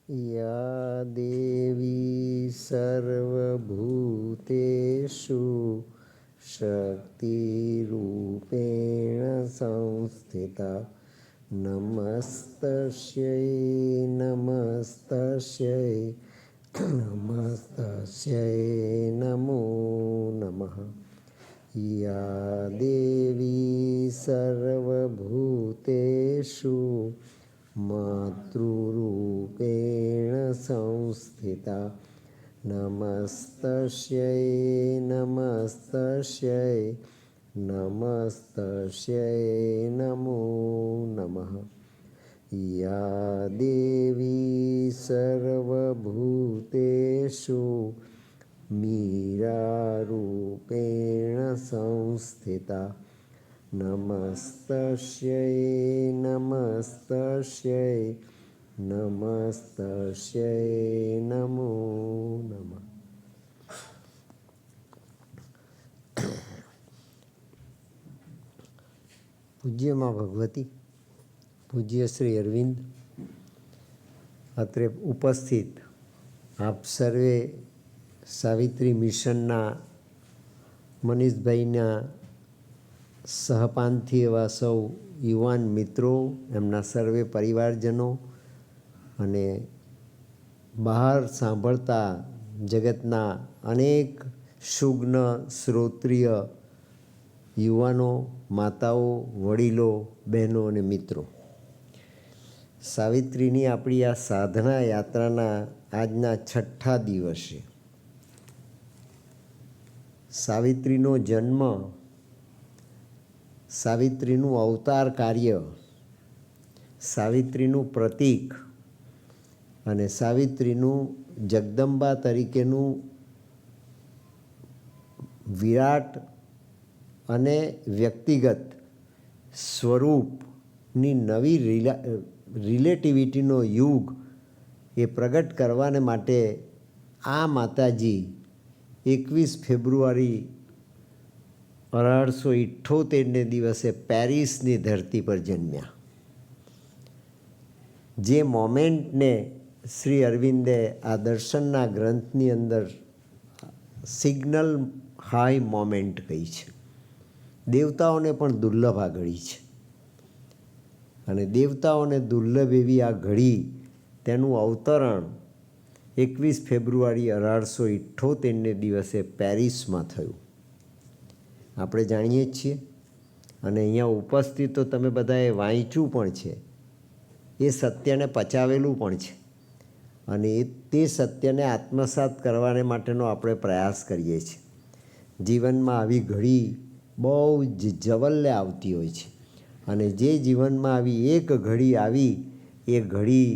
या देवी सर्वभूतेषु शक्तिरूपेण संस्थिता नमस्तस्यै नमस्तस्यै नमस्तस्यै नमो नमः। या देवी सर्वभूतेषु मातृरूपेण संस्थिता नमस्तस्यै नमस्तस्यै नमस्तस्यै नमो नमः। या देवी सर्वभूतेषु मीरारूपेण संस्थिता नमस्तस्यै नमस्तस्यै नमस्तस्यै नमो नमः। પૂજ્ય માં ભગવતી, પૂજ્ય શ્રી અરવિંદ, અત્રે ઉપસ્થિત આપ સર્વે સાવિત્રી મિશનના મનીષભાઈના સહપાંથી એવા સૌ યુવાન મિત્રો, એમના સર્વે પરિવારજનો અને બહાર સાંભળતા જગતના અનેક શુગ્ન શ્રોત્રિય યુવાનો, માતાઓ, વડીલો, બહેનો અને મિત્રો, સાવિત્રીની આપણી આ સાધના યાત્રાના આજના 6ઠ્ઠા દિવસે સાવિત્રીનો જન્મ, સાવિત્રીનું અવતાર કાર્ય, સાવિત્રીનું પ્રતીક અને સાવિત્રીનું જગદંબા તરીકેનું વિરાટ અને વ્યક્તિગત સ્વરૂપની નવી રિલેટિવિટીનો યુગ એ પ્રગટ કરવાને માટે આ માતાજી 21 ફેબ્રુઆરી 1878ને દિવસે પેરિસની ધરતી પર જન્મ્યા. જે મોમેન્ટને શ્રી અરવિંદે આ દર્શનના ગ્રંથની અંદર સિગ્નલ હાઈ મોમેન્ટ કહી છે. દેવતાઓને પણ દુર્લભ આ ઘડી છે અને દેવતાઓને દુર્લભ એવી આ ઘડી, તેનું અવતરણ 21 ફેબ્રુઆરી 1878ને દિવસે પેરિસમાં થયું. આપણે જાણીએ જ છીએ અને અહીંયા ઉપસ્થિત તો તમે બધાએ વાંચ્યું પણ છે, એ સત્યને પચાવેલું પણ છે અને તે સત્યને આત્મસાત કરવાને માટેનો આપણે પ્રયાસ કરીએ છીએ. જીવનમાં આવી ઘડી બહુ જ જવલ્લે આવતી હોય છે અને જે જીવનમાં આવી એક ઘડી આવી, એ ઘડી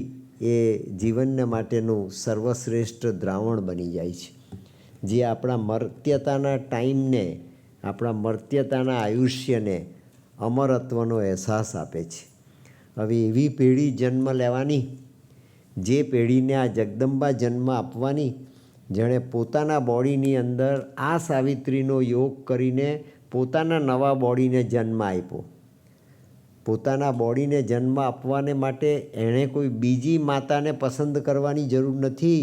એ જીવનને માટેનું સર્વશ્રેષ્ઠ દ્રાવણ બની જાય છે, જે આપણા મર્ત્યતાના ટાઈમને, આપણા મર્ત્યતાના આયુષ્યને અમરત્વનો અહેસાસ આપે છે. હવે એવી પેઢી જન્મ લેવાની, જે પેઢીને આ જગદંબા જન્મ આપવાની, જેણે પોતાના બોડીની અંદર આ સાવિત્રીનો યોગ કરીને પોતાના નવા બોડીને જન્મ આપ્યો. પોતાના બોડીને જન્મ આપવાને માટે એણે કોઈ બીજી માતાને પસંદ કરવાની જરૂર નથી.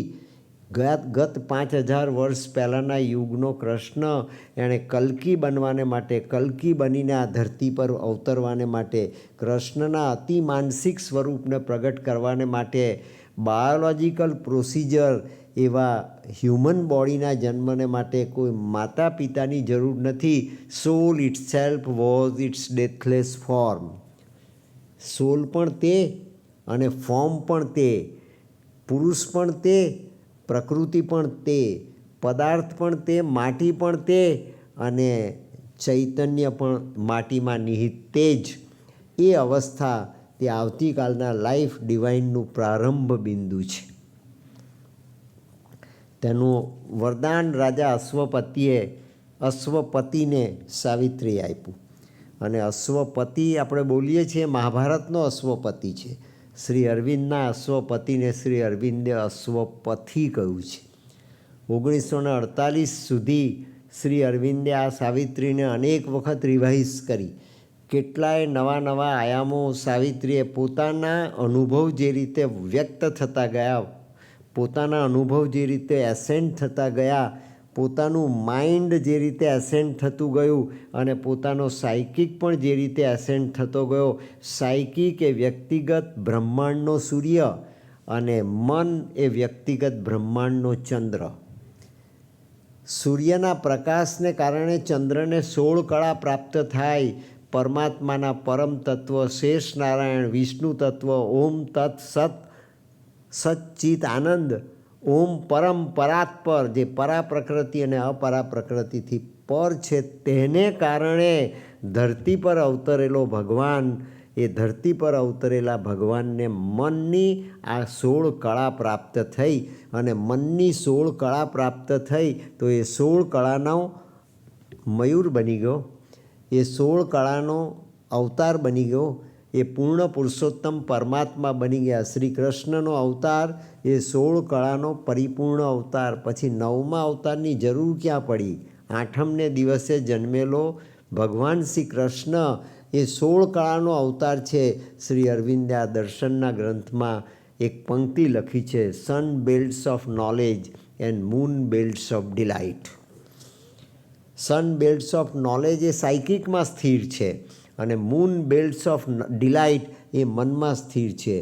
ગત 5000 વર્ષ પહેલાંના યુગનો કૃષ્ણ, એણે કલ્કી બનવાને માટે, કલ્કી બનીને આ ધરતી પર અવતરવાને માટે, કૃષ્ણના અતિ માનસિક સ્વરૂપને પ્રગટ કરવાને માટે બાયોલોજિકલ પ્રોસિજર એવા હ્યુમન બોડીના જન્મને માટે કોઈ માતા પિતાની જરૂર નથી. Soul itself was its deathless form. Soul પણ તે અને ફોર્મ પણ તે, પુરુષ પણ તે, પ્રકૃતિ પણ તે, પદાર્થ પણ તે, માટી પણ તે અને ચૈતન્ય પણ માટીમાં નિહિત તે જ. એ અવસ્થા તે આવતીકાલના લાઈફ ડિવાઇનનું પ્રારંભ બિંદુ છે. તેનું વરદાન રાજા અશ્વપતિને સાવિત્રી આપ્યું અને અશ્વપતિ આપણે બોલીએ છીએ, મહાભારતનો અશ્વપતિ છે. શ્રી અરવિંદના અશ્વપતિને શ્રી અરવિંદે અશ્વપથી કહ્યું છે. 1948 સુધી શ્રી અરવિંદે આ સાવિત્રીને અનેક વખત રિવાઇઝ કરી. કેટલાય નવા નવા આયામો સાવિત્રીએ પોતાના અનુભવ જે રીતે વ્યક્ત થતા ગયા પોતાના અનુભવ જે રીતે એસેન્ટ થતા ગયા, પોતાનું માઇન્ડ જે રીતે એસેન્ટ થતું ગયું અને પોતાનો સાયકિક પણ જે રીતે એસેન્ટ થતો ગયો. સાયકિક એ વ્યક્તિગત બ્રહ્માંડનો સૂર્ય અને મન એ વ્યક્તિગત બ્રહ્માંડનો ચંદ્ર. સૂર્યના પ્રકાશને કારણે ચંદ્રને 16 કળા પ્રાપ્ત થાય. પરમાત્માના પરમ તત્વ શેષ નારાયણ વિષ્ણુ તત્વ ઓમ તત્ સત સચ્ચિત આનંદ ઓમ પરમ પરાત્પર, જે પરા પ્રકૃતિ અને અપરા પ્રકૃતિથી પર છે, તેને કારણે ધરતી પર અવતરેલો ભગવાન, એ ધરતી પર અવતરેલા ભગવાનને મનની આ 16 કળા પ્રાપ્ત થઈ. અને મનની 16 કળા પ્રાપ્ત થઈ તો એ 16 કળાનો મયુર બની ગયો, એ 16 કળાનો અવતાર બની ગયો, એ પૂર્ણ પુરુષોત્તમ પરમાત્મા બની ગયા. શ્રી કૃષ્ણનો અવતાર એ 16 કળાનો પરિપૂર્ણ અવતાર. પછી 9મા અવતારની જરૂર ક્યાં પડી? 8મને દિવસે જન્મેલો ભગવાન શ્રી કૃષ્ણ એ 16 કળાનો અવતાર છે. શ્રી અરવિંદે આ દર્શનના ગ્રંથમાં એક પંક્તિ લખી છે, sun belts of knowledge and moon belts of delight. Sun belts of knowledge એ સાયકિકમાં સ્થિર છે અને મૂન બેલ્ટ્સ ઓફ ડિલાઇટ એ મનમાં સ્થિર છે.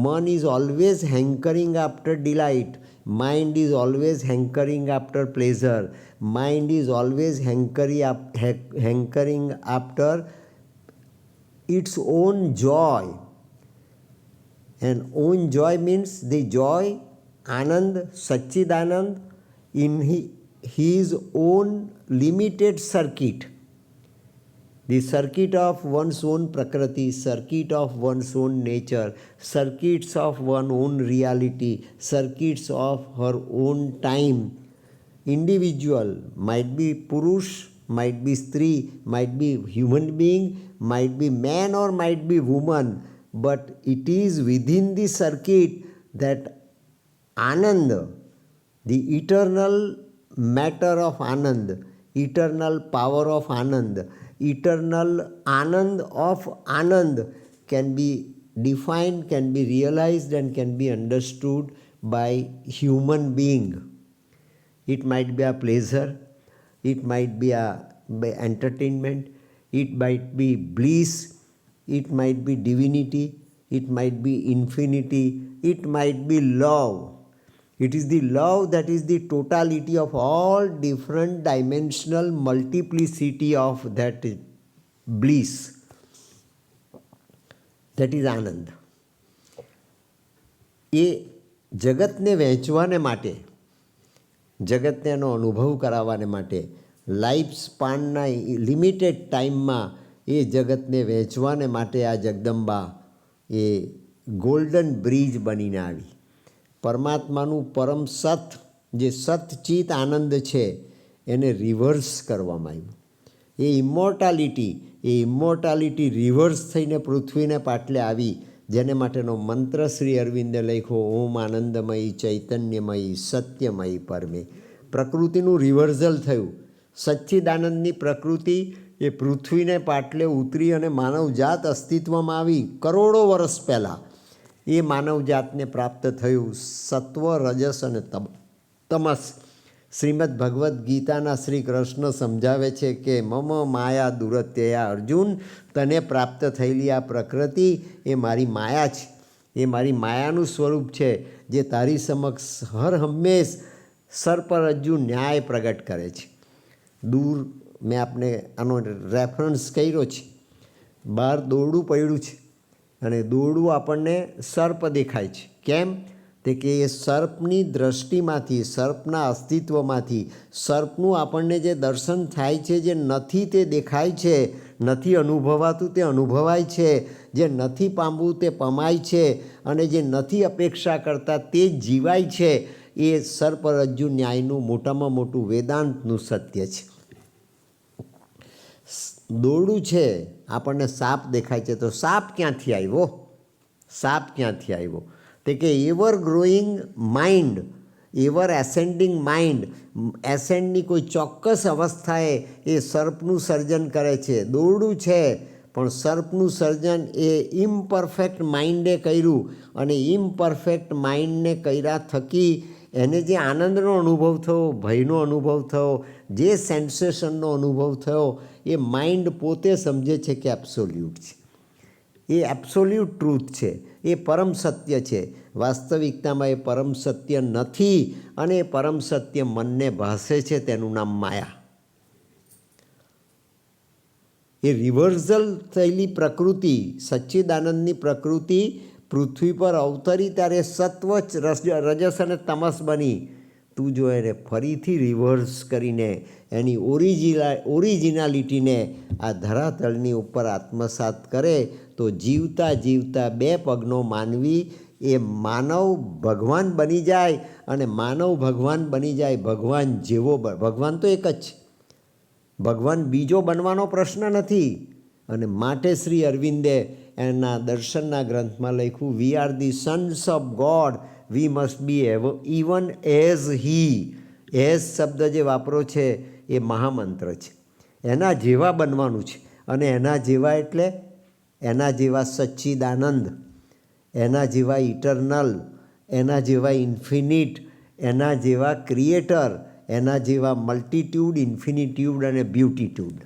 મન is always hankering after delight, mind is always hankering after pleasure, mind is always hankering after its own joy. And own joy means the joy, Anand, Satchidanand, in his own limited circuit. The circuit of one's own prakriti, circuit of one's own nature, circuits of one's own reality, circuits of her own time. Individual might be Purush, might be Stree, might be human being, might be man or might be woman, but it is within the circuit that Anand, the eternal matter of Anand, eternal power of Anand, eternal Anand of Anand can be defined, can be realized and can be understood by human being. It might be a pleasure, it might be a entertainment, it might be bliss, it might be divinity, it might be infinity, it might be love. It is the love that is the totality of all different dimensional multiplicity of that bliss. That is Anand. એ જગતને વહેંચવાને માટે, જગતને એનો અનુભવ કરાવવાને માટે life સ્પાનના limited ટાઈમમાં એ જગતને વહેંચવાને માટે આ જગદંબા એ ગોલ્ડન બ્રિજ બનીને આવી. પરમાત્માનું પરમ સત, જે સતચિત આનંદ છે, એને રિવર્સ કરવામાં આવ્યું. એ ઇમોર્ટાલિટી રિવર્સ થઈને પૃથ્વીને પાટલે આવી, જેને માટેનો મંત્ર શ્રી અરવિંદે લખ્યો, ઓમ આનંદમયી ચૈતન્યમયી સત્યમયી પરમે. પ્રકૃતિનું રિવર્સલ થયું. સચ્ચિદાનંદની પ્રકૃતિ એ પૃથ્વીને પાટલે ઉતરી અને માનવજાત અસ્તિત્વમાં આવી. કરોડો વર્ષ પહેલાં એ માનવજાતને પ્રાપ્ત થયું સત્વ, રજસ અને તમસ. શ્રીમદ ભગવદ્ ગીતાના શ્રી કૃષ્ણ સમજાવે છે કે મમ માયા દુરત્યયા, અર્જુન, તને પ્રાપ્ત થયેલી આ પ્રકૃતિ એ મારી માયા છે, એ મારી માયાનું સ્વરૂપ છે, જે તારી સમક્ષ હર હંમેશ સર્પરજ્જુ ન્યાય પ્રગટ કરે છે. દૂર મેં આપને આનો રેફરન્સ કર્યો છે, બહાર દોરડું પડ્યું છે અને દોરડું આપણને સર્પ દેખાય છે. કેમ? તે કે એ સર્પની દ્રષ્ટિમાંથી, સર્પના અસ્તિત્વમાંથી, સર્પનું આપણને જે દર્શન થાય છે, જે નથી તે દેખાય છે, નથી અનુભવાતું તે અનુભવાય છે, જે નથી પામવું તે પમાય છે અને જે નથી અપેક્ષા કરતા તે જ જીવાય છે. એ સર્પરજ્જુ ન્યાયનું મોટામાં મોટું વેદાંતનું સત્ય છે. દોરડું છે, આપણને સાપ દેખાય છે, તો સાપ ક્યાંથી આવ્યો? સાપ ક્યાંથી આવ્યો? તે કે ever growing mind, ever ascending mind, એસેન્ડની કોઈ ચોક્કસ અવસ્થાએ એ સર્પનું સર્જન કરે છે. દોરડું છે, પણ સર્પનું સર્જન એ ઇમ્પરફેક્ટ માઇન્ડે કર્યું અને ઇમ્પરફેક્ટ માઇન્ડને કર્યા થકી એને જે આનંદનો અનુભવ થયો, ભયનો અનુભવ થયો, જે સેન્સેશનનો અનુભવ થયો એ માઇન્ડ પોતે સમજે છે કે એબ્સોલ્યુટ છે, એ એબ્સોલ્યુટ ટ્રુથ છે, એ પરમ સત્ય છે. વાસ્તવિકતામાં એ પરમ સત્ય નથી અને એ પરમ સત્ય મનને ભાસે છે, તેનું નામ માયા. એ રિવર્સલ થયેલી પ્રકૃતિ, સચ્ચિદાનંદની પ્રકૃતિ પૃથ્વી પર અવતરી ત્યારે સત્વ, રજસ અને તમસ બની. તું જો એને ફરીથી રિવર્સ કરીને એની ઓરિજિનાલિટીને આ ધરાતળની ઉપર આત્મસાત કરે તો જીવતા જીવતા 2 પગનો માનવી એ માનવ ભગવાન બની જાય. અને માનવ ભગવાન બની જાય, ભગવાન જેવો. ભગવાન તો એક જ છે, ભગવાન બીજો બનવાનો પ્રશ્ન નથી. અને માટે શ્રી અરવિંદે એના દર્શનના ગ્રંથમાં લખ્યું, we are the Sons of God, we must be even as he. As શબ્દ જે વાપરો છે એ મહામંત્ર છે. એના જેવા બનવાનું છે. અને એના જેવા એટલે એના જેવા સચ્ચિદાનંદ, એના જેવા ઇટરનલ, એના જેવા ઇન્ફિનિટ, એના જેવા ક્રિએટર, એના જેવા મલ્ટિટ્યૂડ, ઇન્ફિનિટ્યૂડ અને બ્યુટીટ્યૂડ.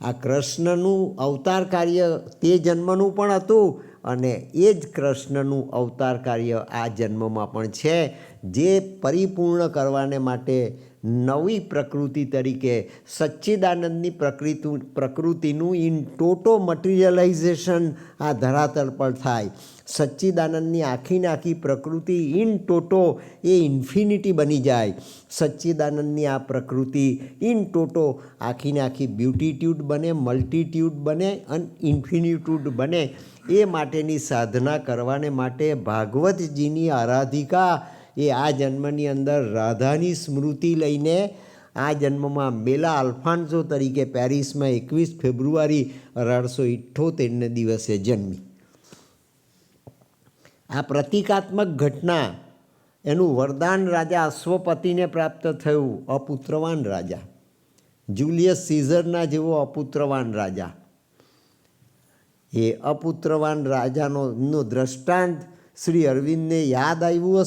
આ કૃષ્ણનું અવતાર કાર્ય તે જન્મનું પણ હતું અને એ જ કૃષ્ણનું અવતાર કાર્ય આ જન્મમાં પણ છે, જે પરિપૂર્ણ કરવાને માટે નવી પ્રકૃતિ તરીકે સચ્ચિદાનંદની પ્રકૃતિનું ઇન ટોટો મટીરિયલાઇઝેશન આ ધરાતળ પર થાય. સચ્ચિદાનંદની આખી પ્રકૃતિ ઇન ટોટો એ ઇન્ફિનિટી બની જાય. સચ્ચિદાનંદની આ પ્રકૃતિ ઇન ટોટો આખી બ્યુટીટ્યૂડ બને, મલ્ટીટ્યૂડ બને અને ઇન્ફિનિટ્યૂડ બને. એ માટેની સાધના કરવાને માટે ભાગવતજીની આરાધિકા એ આ જન્મની અંદર રાધાની સ્મૃતિ લઈને આ જન્મમાં મેલા અલ્ફાન્સો તરીકે પેરિસમાં 21 ફેબ્રુઆરી 1878ને દિવસે જન્મી. આ પ્રતિકાત્મક ઘટના, એનું વરદાન રાજા અશ્વપતિને પ્રાપ્ત થયું, અપુત્રવાન રાજા, જુલિયસ સીઝરના જેવો અપુત્રવાન રાજા. એ અપુત્રવાન રાજાનો દ્રષ્ટાંત શ્રી અરવિંદને યાદ આવ્યું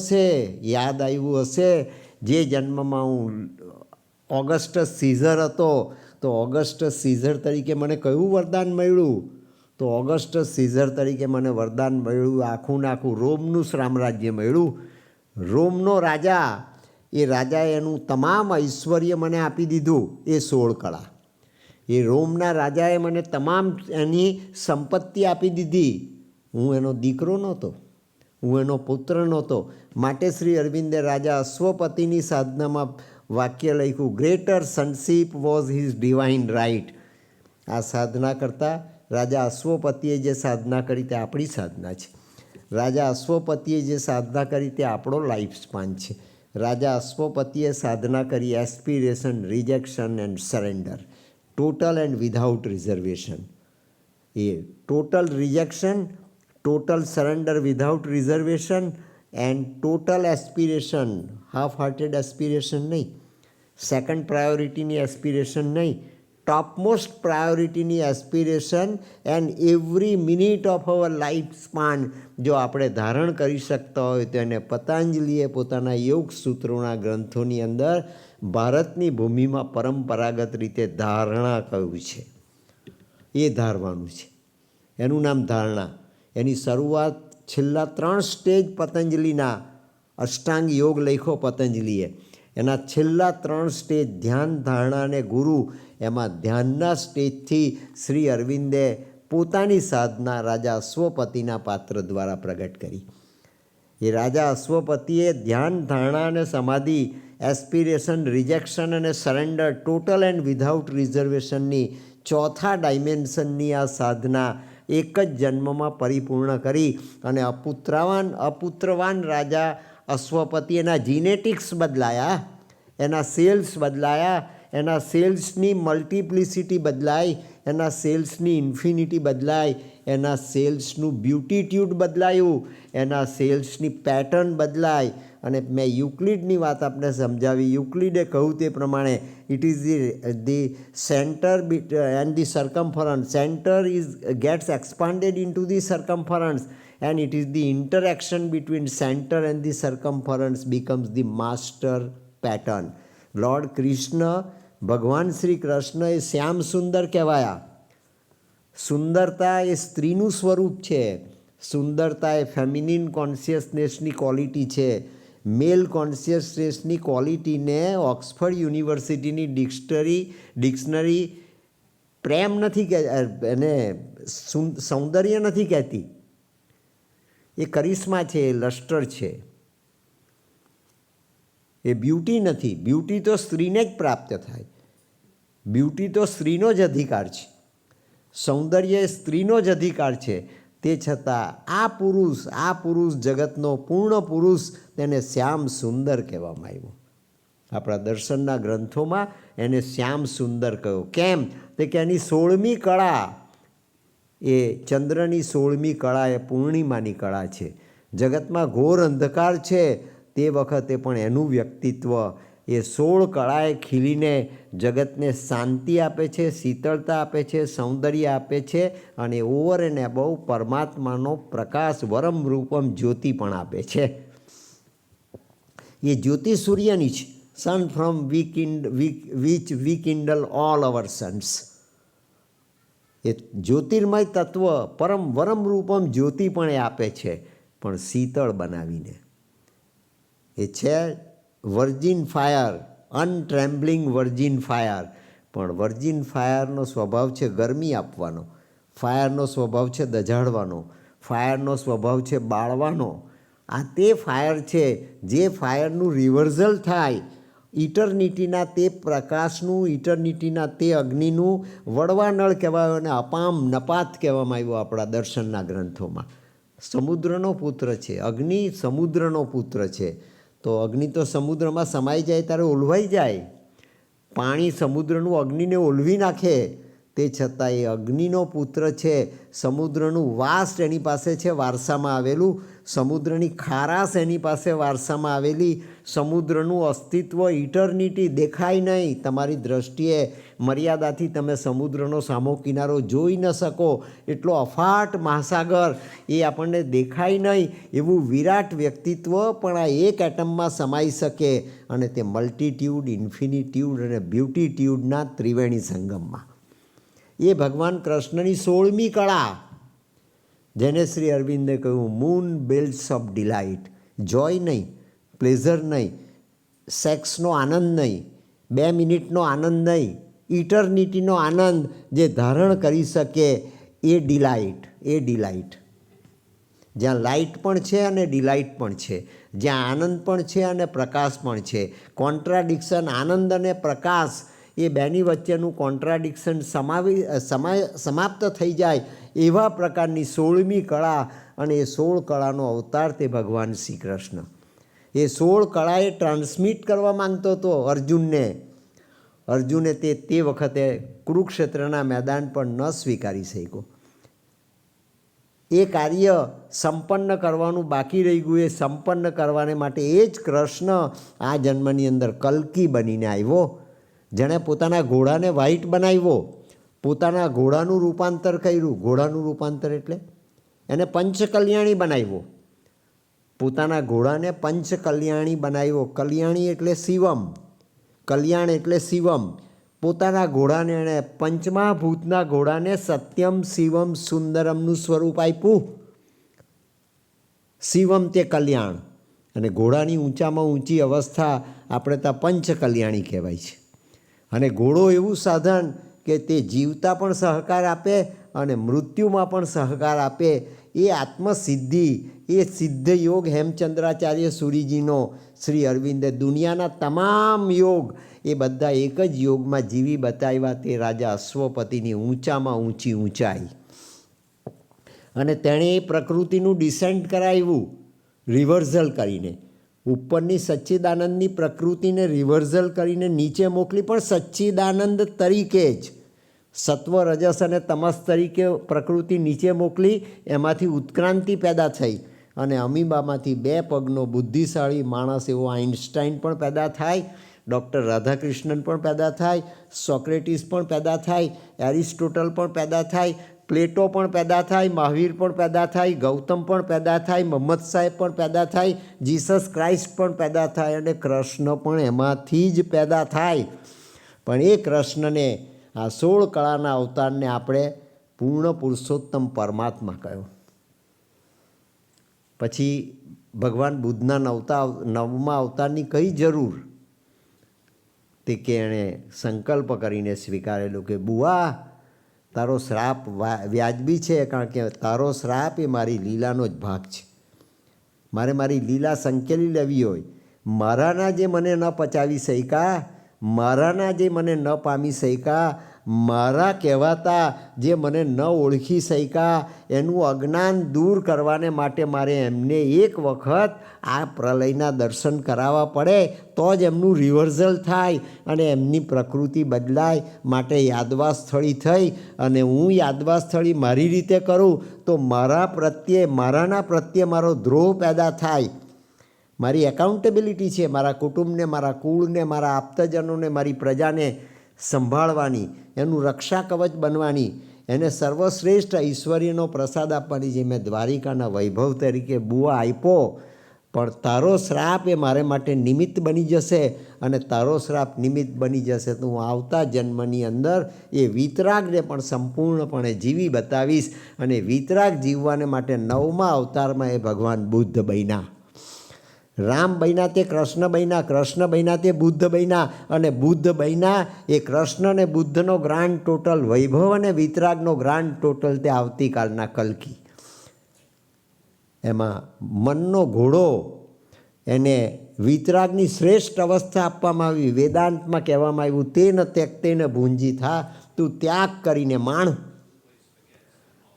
હશે. જે જન્મમાં હું ઓગસ્ટસ સીઝર હતો તો ઓગસ્ટસ સીઝર તરીકે મને કયું વરદાન મળ્યું? તો ઓગસ્ટસ સીઝર તરીકે મને વરદાન મળ્યું આખું રોમનું સામ્રાજ્ય મળ્યું. રોમનો રાજા, એ રાજાએ એનું તમામ ઐશ્વર્ય મને આપી દીધું, એ 16 કળા. એ રોમના રાજાએ મને તમામ એની સંપત્તિ આપી દીધી. હું એનો દીકરો નહોતો, હું એનો પુત્ર નહોતો. માટે શ્રી અરવિંદે રાજા અશ્વપતિની સાધનામાં વાક્ય લખ્યું, greater sonship was his divine right. આ સાધના કરતાં રાજા અશ્વપતિએ જે સાધના કરી તે આપણી સાધના છે. રાજા અશ્વપતિએ જે સાધના કરી તે આપણો લાઈફ સ્પાન છે. રાજા અશ્વપતિએ સાધના કરી aspiration, rejection and surrender, total and without reservation. એ total rejection, total surrender without reservation and total aspiration, half hearted aspiration નહીં, સેકન્ડ પ્રાયોરિટીની એસ્પિરેશન નહીં, ટોપમોસ્ટ પ્રાયોરિટીની aspiration. And every minute of our life span જો આપણે ધારણ કરી શકતા હોય તો એને પતંજલિએ પોતાના યોગ સૂત્રોના ગ્રંથોની અંદર ભારતની ભૂમિમાં પરંપરાગત રીતે ધારણા કહ્યું છે. એ ધારવાનું છે, એનું નામ ધારણા. એની શરૂઆત છેલ્લા 3 સ્ટેજ પતંજલિના અષ્ટાંગ યોગ લખ્યો પતંજલિએ. એના છેલ્લા 3 સ્ટેજ ધ્યાન, ધારણા અને ગુરુ, એમાં ધ્યાનના સ્ટેજથી શ્રી અરવિંદે પોતાની સાધના રાજા અશ્વપતિના પાત્ર દ્વારા પ્રગટ કરી. એ રાજા અશ્વપતિએ ધ્યાન, ધારણા અને સમાધિ, એસ્પિરેશન, રિજેક્શન અને સરેન્ડર, ટોટલ એન્ડ વિધાઉટ રિઝર્વેશનની 4થા ડાયમેન્શનની આ સાધના એક જ જન્મમાં પરિપૂર્ણ કરી. અને અપુત્રવાન રાજા અશ્વપતિ, એના જીનેટિક્સ બદલાયા, એના સેલ્સ બદલાયા, એના સેલ્સની મલ્ટિપ્લિસિટી બદલાય, એના સેલ્સની ઇન્ફિનિટી બદલાય, એના સેલ્સનું બ્યુટીટ્યુડ બદલાયું, એના સેલ્સની પેટર્ન બદલાય. અને મેં યુક્લિડની વાત આપણે સમજાવી. યુક્લિડે કહ્યું તે પ્રમાણે it is the centre and the circumference. Centre is gets expanded in to the circumference and it is the interaction between center and the circumference becomes the master pattern. Lord Krishna, ભગવાન શ્રી કૃષ્ણ એ શ્યામ સુંદર કહેવાયા. સુંદરતા એ સ્ત્રીનું સ્વરૂપ છે. સુંદરતા એ ફેમિનિન કોન્શિયસનેસની quality છે. મેલ કોન્શિયસનેસની ક્વોલિટીને Oxford યુનિવર્સિટીની dictionary પ્રેમ નથી એને સૌંદર્ય નથી કહેતી. એ કરિશ્મા છે, એ લશ્કર છે, એ બ્યુટી નથી. બ્યુટી તો સ્ત્રીને જ પ્રાપ્ત થાય. બ્યુટી તો સ્ત્રીનો જ અધિકાર છે. સૌંદર્ય એ સ્ત્રીનો જ અધિકાર છે. તે છતાં આ પુરુષ જગતનો પૂર્ણ પુરુષ, તેને શ્યામ સુંદર કહેવામાં આવ્યો. આપણા દર્શનના ગ્રંથોમાં એને શ્યામ સુંદર કહ્યો. કેમ? તો કે એની 16મી કળા, એ ચંદ્રની 16મી કળા એ પૂર્ણિમાની કળા છે. જગતમાં ઘોર અંધકાર છે તે વખતે પણ એનું વ્યક્તિત્વ એ 16 કળાએ ખીલીને જગતને શાંતિ આપે છે, શીતળતા આપે છે, સૌંદર્ય આપે છે, અને ઓવર એન્ડ એબવ પરમાત્માનો પ્રકાશ વરમ રૂપમ જ્યોતિ પણ આપે છે. એ જ્યોતિ સૂર્યની છે. Sun from which we kindle all our suns. એ જ્યોતિર્મય તત્વ પરમ વરમ રૂપમ જ્યોતિ પણ એ આપે છે, પણ શીતળ બનાવીને. એ છે વર્જિન ફાયર, અનટ્રેમ્બલિંગ વર્જિન ફાયર. પણ વર્જિન ફાયરનો સ્વભાવ છે ગરમી આપવાનો, ફાયરનો સ્વભાવ છે દઝાડવાનો, ફાયરનો સ્વભાવ છે બાળવાનો. આ તે ફાયર છે જે ફાયરનું રિવર્સલ થાય, ઇટર્નિટીના તે પ્રકાશનું, ઇટર્નિટીના તે અગ્નિનું વડવાનળ કહેવાય અને અપામ નપાત કહેવામાં આવ્યું આપણા દર્શનના ગ્રંથોમાં. સમુદ્રનો પુત્ર છે અગ્નિ, સમુદ્રનો પુત્ર છે. તો અગ્નિ તો સમુદ્રમાં સમાઈ જાય ત્યારે ઓલવાઈ જાય. પાણી સમુદ્રનું અગ્નિને ઓલવી નાખે. તે છતાં એ અગ્નિનો પુત્ર છે. સમુદ્રનું વાસ્ટ એની પાસે છે વારસામાં આવેલું, સમુદ્રની ખારાશ એની પાસે વારસામાં આવેલી, સમુદ્રનું અસ્તિત્વ, ઇટર્નિટી દેખાય નહીં. તમારી દૃષ્ટિએ મર્યાદાથી તમે સમુદ્રનો સામો કિનારો જોઈ ન શકો. એટલો અફાટ મહાસાગર એ આપણને દેખાય નહીં. એવું વિરાટ વ્યક્તિત્વ પણ આ એક એટમમાં સમાઈ શકે, અને તે મલ્ટિટ્યુડ, ઇન્ફિનિટ્યુડ અને બ્યુટીટ્યુડના ત્રિવેણી સંગમમાં. એ ભગવાન કૃષ્ણની 16મી કળા, જેને શ્રી અરવિંદે કહ્યું મૂન બેલ્ટ્સ ઓફ ડિલાઇટ. જોય નહીં, પ્લેઝર નહીં, સેક્સનો આનંદ નહીં, 2 મિનિટનો આનંદ નહીં, ઇટર્નિટીનો આનંદ જે ધારણ કરી શકે એ ડિલાઇટ. જ્યાં લાઇટ પણ છે અને ડિલાઇટ પણ છે, જ્યાં આનંદ પણ છે અને પ્રકાશ પણ છે. કોન્ટ્રાડિક્શન, આનંદ અને પ્રકાશ, એ બેની વચ્ચેનું કોન્ટ્રાડિક્શન સમાપ્ત થઈ જાય એવા પ્રકારની 16મી કળા. અને એ 16 કળાનો અવતાર તે ભગવાન શ્રી કૃષ્ણ. એ 16 કળાએ ટ્રાન્સમિટ કરવા માંગતો હતો અર્જુને તે વખતે કુરુક્ષેત્રના મેદાન પર ન સ્વીકારી શક્યો. એ કાર્ય સંપન્ન કરવાનું બાકી રહી ગયું. એ સંપન્ન કરવાને માટે એ જ કૃષ્ણ આ જન્મની અંદર કલ્કી બનીને આવ્યો, જેણે પોતાના ઘોડાને વ્હાઇટ બનાવ્યો, પોતાના ઘોડાનું રૂપાંતર કર્યું. ઘોડાનું રૂપાંતર એટલે એને પંચકલ્યાણી બનાવ્યો. પોતાના ઘોડાને પંચકલ્યાણી બનાવ્યો. કલ્યાણી એટલે શિવમ, કલ્યાણ એટલે શિવમ. પોતાના ઘોડાને એણે પંચમહાભૂતના ઘોડાને સત્યમ શિવમ સુંદરમનું સ્વરૂપ આપ્યું. શિવમ તે કલ્યાણ, અને ઘોડાની ઊંચામાં ઊંચી અવસ્થા આપણે ત્યાં પંચકલ્યાણી કહેવાય છે. અને ઘોડો એવું સાધન કે તે જીવતા પણ સહકાર આપે અને મૃત્યુમાં પણ સહકાર આપે. એ આત્મસિદ્ધિ, એ સિદ્ધ યોગ હેમચંદ્રાચાર્ય સુરીજીનો શ્રી અરવિંદે દુનિયાના તમામ યોગ એ બધા એક જ યોગમાં જીવી બતાવ્યા. તે રાજા અશ્વપતિની ઊંચામાં ઊંચી ઊંચાઈ. અને તેણે એ પ્રકૃતિનું ડિસેન્ટ કરાવ્યું રિવર્સલ કરીને. ઉપરની સચ્ચિદાનંદની પ્રકૃતિને રિવર્સલ કરીને નીચે મોકલી, પણ સચ્ચિદાનંદ તરીકે જ સત્વ રજસ અને તમસ તરીકે પ્રકૃતિ નીચે મોકલી. એમાંથી ઉત્ક્રાંતિ પેદા થઈ અને અમીબામાંથી 2 પગનો બુદ્ધિશાળી માણસ એવો આઇન્સ્ટાઈન પણ પેદા થાય, ડૉક્ટર રાધાકૃષ્ણન પણ પેદા થાય, સોક્રેટિસ પણ પેદા થાય, એરિસ્ટોટલ પણ પેદા થાય, પ્લેટો પણ પેદા થાય, મહાવીર પણ પેદા થાય, ગૌતમ પણ પેદા થાય, મોહમ્મદ સાહેબ પણ પેદા થાય, જીસસ ક્રાઇસ્ટ પણ પેદા થાય અને કૃષ્ણ પણ એમાંથી જ પેદા થાય. પણ એ કૃષ્ણને, આ 16 કળાના અવતારને આપણે પૂર્ણ પુરુષોત્તમ પરમાત્મા કહ્યો. પછી ભગવાન બુદ્ધના 9મા અવતારની કઈ જરૂર? તે કે એણે સંકલ્પ કરીને સ્વીકારેલું કે બુઆ, તારો શ્રાપ વ્યાજબી છે, કારણ કે તારો શ્રાપ એ મારી લીલાનો જ ભાગ છે. મારે મારી લીલા સંકેલી લેવી હોય, મારાના જે મને ન પચાવી શક્યા, મારાના જે મને ન પામી શક્યા, મારા કહેવાતા જે મને ન ઓળખી શક્યા, એનું અજ્ઞાન દૂર કરવાને માટે મારે એમને એક વખત આ પ્રલયના દર્શન કરાવવા પડે, તો જ એમનું રિવર્સલ થાય અને એમની પ્રકૃતિ બદલાય. માટે યાદવા સ્થળી થઈ અને હું યાદવા સ્થળી મારી રીતે કરું તો મારાના પ્રત્યે મારો દ્રોહ પેદા થાય. મારી એકાઉન્ટેબિલિટી છે મારા કુટુંબને, મારા કુળને, મારા આપ્તજનોને, મારી પ્રજાને સંભાળવાની, એનું રક્ષા કવચ બનવાની, એને સર્વશ્રેષ્ઠ ઐશ્વર્યનો પ્રસાદ આપવાની, જે મેં દ્વારિકાના વૈભવ તરીકે બુઆ આપ્યો. પણ તારો શ્રાપ એ મારે માટે નિમિત્ત બની જશે અને તારો શ્રાપ નિમિત્ત બની જશે તો હું આવતા જન્મની અંદર એ વિતરાગને પણ સંપૂર્ણપણે જીવી બતાવીશ. અને વિતરાગ જીવવાને માટે 9મા અવતારમાં એ ભગવાન બુદ્ધ બન્યા. રામ બન્યા તે કૃષ્ણ બન્યા, કૃષ્ણ બન્યા તે બુદ્ધ બન્યા, અને બુદ્ધ બન્યા એ કૃષ્ણ અને બુદ્ધનો ગ્રાન્ડ ટોટલ વૈભવ અને વિતરાગનો ગ્રાન્ડ ટોટલ તે આવતીકાલના કલ્કી. એમાં મનનો ઘોડો, એને વિતરાગની શ્રેષ્ઠ અવસ્થા આપવામાં આવી. વેદાંતમાં કહેવામાં આવ્યું, તેન ત્યક્તેન ભુંજી થા, તું ત્યાગ કરીને માણ.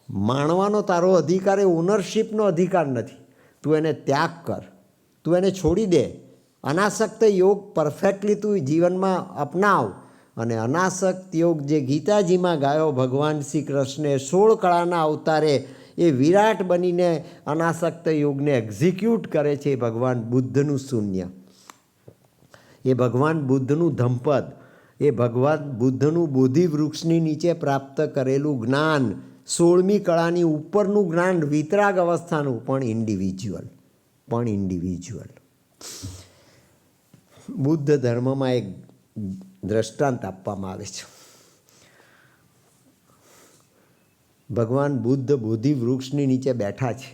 માણવાનો તારો અધિકાર એ ઓનરશિપનો અધિકાર નથી. તું એને ત્યાગ કર, તું એને છોડી દે. અનાસક્ત યોગ પરફેક્ટલી તું જીવનમાં અપનાવ. અને અનાસક્ત યોગ જે ગીતાજીમાં ગાયો ભગવાન શ્રી કૃષ્ણે 16 કળાના અવતારે એ વિરાટ બનીને અનાસક્ત યોગને એક્ઝિક્યુટ કરે છે. એ ભગવાન બુદ્ધનું શૂન્ય, એ ભગવાન બુદ્ધનું ધમપદ, એ ભગવાન બુદ્ધનું બોધિ વૃક્ષની નીચે પ્રાપ્ત કરેલું જ્ઞાન, 16મી કળાની ઉપરનું જ્ઞાન, વિતરાગ અવસ્થાનું, પણ ઇન્ડિવિજ્યુઅલ. બુદ્ધ ધર્મમાં એક દ્રષ્ટાંત આપવામાં આવે છે. ભગવાન બુદ્ધ બોધિ વૃક્ષની નીચે બેઠા છે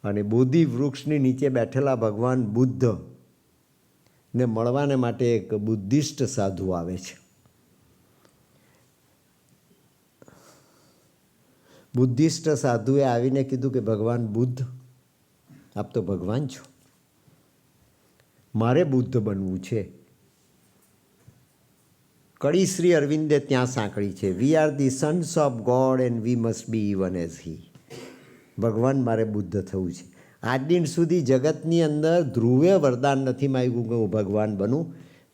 અને બોધિ વૃક્ષની નીચે બેઠેલા ભગવાન બુદ્ધને મળવાને માટે એક બુદ્ધિસ્ટ સાધુ આવે છે. બુદ્ધિસ્ટ સાધુએ આવીને કીધું કે ભગવાન બુદ્ધ, આપ તો ભગવાન છો, મારે બુદ્ધ બનવું છે. કડી શ્રી અરવિંદે ત્યાં સાંકળી છે, we are the Sons of God and we must be even as he. ભગવાન મારે બુદ્ધ થવું છે. આજ દિન સુધી જગતની અંદર ધ્રુવે વરદાન નથી માગ્યું કે હું ભગવાન બનું,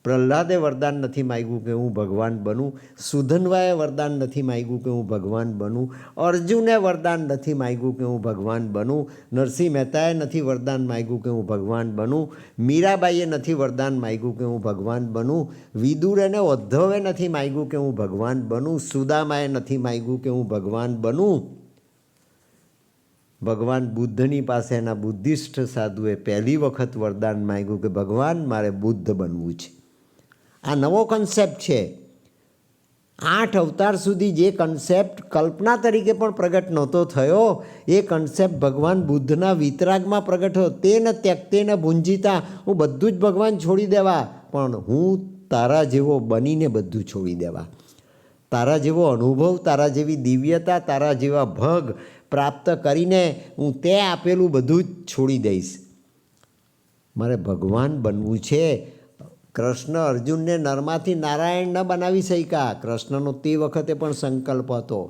પ્રહલાદે વરદાન નથી માગ્યું કે હું ભગવાન બનું, સુધન્વાએ વરદાન નથી માગ્યું કે હું ભગવાન બનું, અર્જુને વરદાન નથી માગ્યું કે હું ભગવાન બનું, નરસિંહ મહેતાએ નથી વરદાન માગ્યું કે હું ભગવાન બનું, મીરાબાઈએ નથી વરદાન માગ્યું કે હું ભગવાન બનું, વિદુર અને ઉદ્ધવે નથી માગ્યું કે હું ભગવાન બનું, સુદામાએ નથી માગ્યું કે હું ભગવાન બનું. ભગવાન બુદ્ધની પાસે એના બુદ્ધિસ્ટ સાધુએ પહેલી વખત વરદાન માગ્યું કે ભગવાન મારે બુદ્ધ બનવું છે. આ નવો કન્સેપ્ટ છે. 8 અવતાર સુધી જે કન્સેપ્ટ કલ્પના તરીકે પણ પ્રગટ નહોતો થયો, એ કન્સેપ્ટ ભગવાન બુદ્ધના વિતરાગમાં પ્રગટ થયો. તે ન ત્યક્તેન ભુંજીતા, હું બધું જ ભગવાન છોડી દેવા, પણ હું તારા જેવો બનીને બધું છોડી દેવા. તારા જેવો અનુભવ, તારા જેવી દિવ્યતા, તારા જેવા ભગ પ્રાપ્ત કરીને હું તે આપેલું બધું જ છોડી દઈશ. મારે ભગવાન બનવું છે. કૃષ્ણ અર્જુનને નરમાંથી નારાયણ ન બનાવી શક્યા. કૃષ્ણનો તે વખતે પણ સંકલ્પ હતો,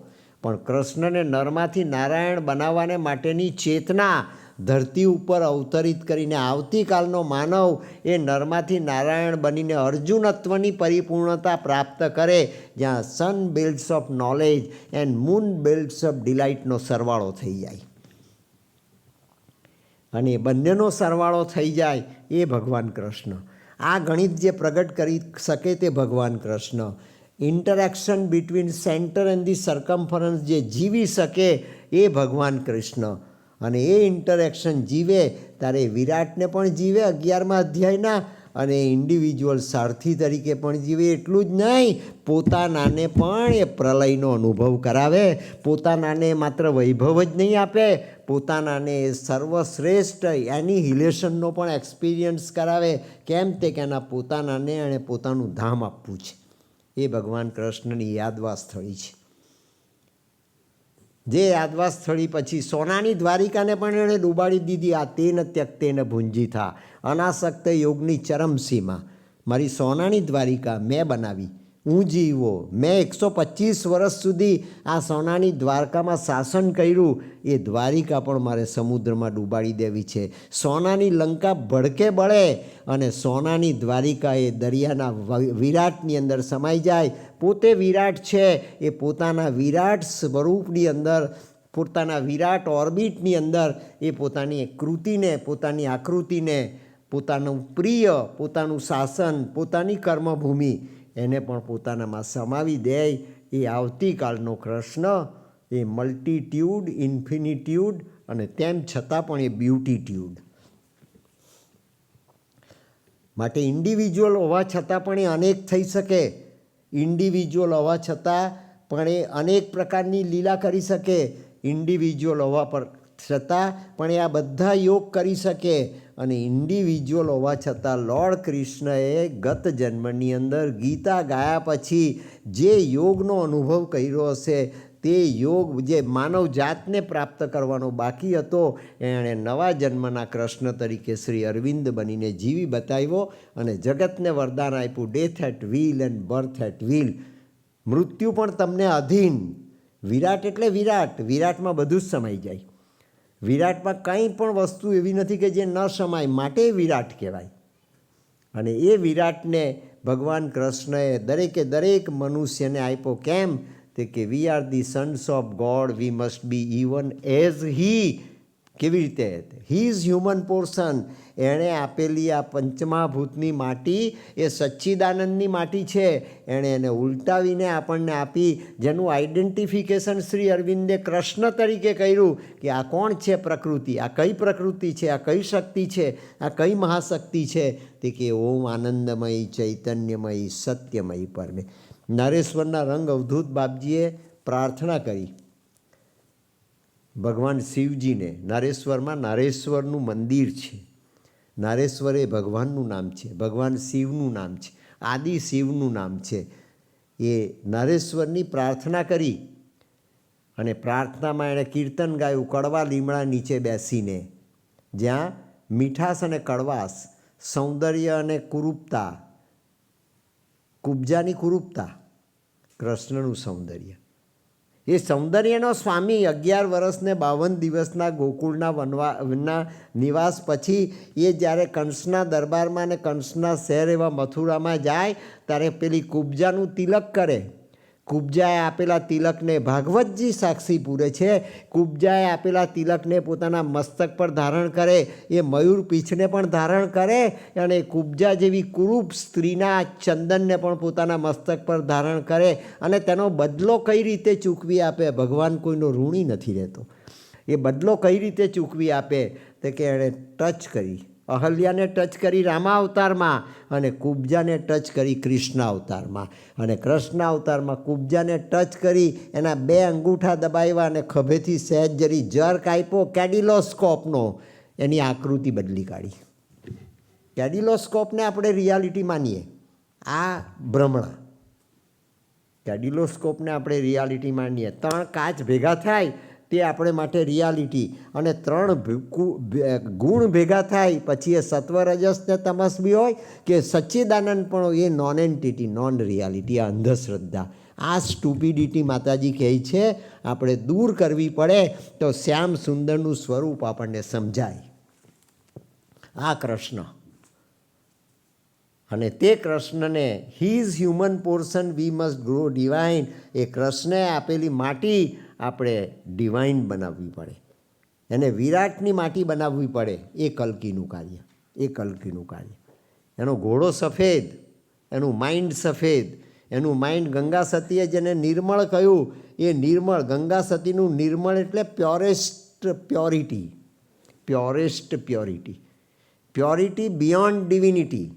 પણ કૃષ્ણને નરમાંથી નારાયણ બનાવવાને માટેની ચેતના ધરતી ઉપર અવતરિત કરીને આવતીકાલનો માનવ એ નરમાંથી નારાયણ બનીને અર્જુનત્વની પરિપૂર્ણતા પ્રાપ્ત કરે, જ્યાં sun builds of knowledge and moon builds of ડિલાઇટનો સરવાળો થઈ જાય. અને બંનેનો સરવાળો થઈ જાય એ ભગવાન કૃષ્ણ. આ ગણિત જે પ્રગટ કરી શકે તે ભગવાન Krishna. Interaction between centre and the circumference જે જીવી શકે એ ભગવાન કૃષ્ણ. અને એ ઇન્ટરેક્શન જીવે ત્યારે વિરાટને પણ જીવે 11મા અધ્યાયના, અને ઇન્ડિવિજ્યુઅલ સારથી તરીકે પણ જીવે. એટલું જ નહીં, પોતાનાને પણ એ પ્રલયનો અનુભવ કરાવે. પોતાનાને માત્ર વૈભવ જ નહીં આપે, પોતાનાને સર્વશ્રેષ્ઠ એનિહિલેશનનો પણ એક્સપિરિયન્સ કરાવે. કેમ તે કે એના પોતાનાને એણે પોતાનું ધામ આપવું છે. એ ભગવાન કૃષ્ણની યાદવા સ્થળી છે. જે યાદવા સ્થળી પછી સોનાની દ્વારિકાને પણ એણે ડૂબાડી દીધી. આ તેન ત્યક્તેન ભુંજીથા, અનાસક્ત યોગની ચરમસીમા. મારી સોનાની દ્વારિકા મેં બનાવી, હું જીવો. મેં 125 વર્ષ સુધી આ સોનાની દ્વારકામાં શાસન કર્યું. એ દ્વારિકા પણ મારે સમુદ્રમાં ડૂબાડી દેવી છે. સોનાની લંકા ભડકે બળે અને સોનાની દ્વારિકા એ દરિયાના વિરાટની અંદર સમાઈ જાય. પોતે વિરાટ છે, એ પોતાના વિરાટ સ્વરૂપની અંદર, પોતાના વિરાટ ઓર્બિટની અંદર એ પોતાની કૃતિને, પોતાની આકૃતિને, પોતાનું પ્રિય, પોતાનું શાસન, પોતાની કર્મભૂમિ એને પણ પોતાનામાં સમાવી દે. એ આવતીકાલનો કૃષ્ણ એ મલ્ટિટ્યૂડ, ઇન્ફિનિટ્યૂડ અને તેમ છતાં પણ એ બ્યુટીટ્યૂડ. માટે ઇન્ડિવિજ્યુઅલ હોવા છતાં પણ એ અનેક થઈ શકે. ઇન્ડિવિજ્યુઅલ હોવા છતાં પણ એ અનેક પ્રકારની લીલા કરી શકે. ઇન્ડિવિજ્યુઅલ હોવા પર છતાં પણ એ આ બધા યોગ કરી શકે. અને ઇન્ડિવિજ્યુઅલ હોવા છતાં લોર્ડ કૃષ્ણએ ગત જન્મની અંદર ગીતા ગાયા પછી જે યોગનો અનુભવ કર્યો હશે, તે યોગ જે માનવ જાતને પ્રાપ્ત કરવાનો બાકી હતો, એણે નવા જન્મના કૃષ્ણ તરીકે શ્રી અરવિંદ બનીને જીવી બતાવ્યો અને જગતને વરદાન આપ્યું, death at wheel and birth at wheel. મૃત્યુ પણ તમને અધીન. વિરાટ એટલે વિરાટ, વિરાટમાં બધું જ સમાઈ જાય. વિરાટમાં કંઈ પણ વસ્તુ એવી નથી કે જે ન સમાય, માટે વિરાટ કહેવાય. અને એ વિરાટને ભગવાન કૃષ્ણએ દરેકે દરેક મનુષ્યને આપ્યો. કેમ તે કે we are the Sons of God, we must be even as he. કેવી રીતે? He is human portion. એણે આપેલી આ પંચમહાભૂતની માટી એ સચ્ચિદાનંદની માટી છે. એણે એને ઉલટાવીને આપણને આપી, જેનું આઈડેન્ટિફિકેશન શ્રી અરવિંદે કૃષ્ણ તરીકે કર્યું કે આ કોણ છે પ્રકૃતિ, આ કઈ પ્રકૃતિ છે, આ કઈ શક્તિ છે, આ કઈ મહાશક્તિ છે. તે કે ઓમ આનંદમય ચૈતન્યમય સત્યમય પરમે. નારેશ્વરના રંગ અવધૂત બાપજીએ પ્રાર્થના કરી ભગવાન શિવજીને. નારેશ્વરમાં નારેશ્વરનું મંદિર છે. નારેશ્વર એ ભગવાનનું નામ છે, ભગવાન શિવનું નામ છે, આદિ શિવનું નામ છે. એ નારેશ્વરની પ્રાર્થના કરી અને પ્રાર્થનામાં એણે કીર્તન ગાયું કડવા લીમડા નીચે બેસીને, જ્યાં મીઠાશ અને કડવાશ, સૌંદર્ય અને કુરૂપતા, કુબ્જાની કુરૂપતા, કૃષ્ણનું સૌંદર્ય. એ સૌંદર્યનો સ્વામી 11 વર્ષને 52 દિવસના ગોકુળના વનના નિવાસ પછી એ જ્યારે કંસના દરબારમાં અને કંસના શહેર એવા મથુરામાં જાય ત્યારે પેલી કુબ્જાનું તિલક કરે. કુબ્જાએ આપેલા તિલકને ભાગવતજી સાક્ષી પૂરે છે. કુબ્જાએ આપેલા તિલકને પોતાના મસ્તક પર ધારણ કરે, એ મયુર પીછને પણ ધારણ કરે અને કુબ્જા જેવી કુરૂપ સ્ત્રીના ચંદનને પણ પોતાના મસ્તક પર ધારણ કરે અને તેનો બદલો કઈ રીતે ચૂકવી આપે. ભગવાન કોઈનો ઋણી નથી રહેતો. એ બદલો કઈ રીતે ચૂકવી આપે તે કે એણે ટચ કરી, અહલ્યાને ટચ કરી રામા અવતારમાં અને કુબ્જાને ટચ કરી કૃષ્ણ અવતારમાં. અને કૃષ્ણ અવતારમાં કુબ્જાને ટચ કરી એના 2 અંગૂઠા દબાવ્યા અને ખભેથી સહેજ જરી જર્ક આપ્યો કેડિલોસ્કોપનો, એની આકૃતિ બદલી કાઢી. કેડિલોસ્કોપને આપણે રિયાલિટી માનીએ, આ ભ્રમણા. કેડિલોસ્કોપને આપણે રિયાલિટી માનીએ. 3 કાચ ભેગા થાય તે આપણે માટે રિયાલિટી, અને 3 ગુણ ભેગા થાય પછી એ સત્વ રજસ ને તમસ બી હોય કે સચ્ચિદાનંદ પણ એ નોન એન્ટિટી, નોન રિયાલિટી, આ અંધશ્રદ્ધા. આ સ્ટુપિડિટી માતાજી કહે છે આપણે દૂર કરવી પડે તો શ્યામ સુંદરનું સ્વરૂપ આપણને સમજાય. આ કૃષ્ણ અને તે કૃષ્ણને his human portion we must grow divine. એ કૃષ્ણે આપેલી માટી આપણે ડિવાઇન બનાવવી પડે, એને વિરાટની માટી બનાવવી પડે. એ કલ્કીનું કાર્ય, એ કલ્કીનું કાર્ય. એનો ઘોડો સફેદ, એનું માઇન્ડ સફેદ, એનું માઇન્ડ ગંગા સતીએ જેને નિર્મળ કહ્યું એ નિર્મળ. ગંગા સતીનું નિર્મળ એટલે purest purity, purest purity, purity beyond divinity,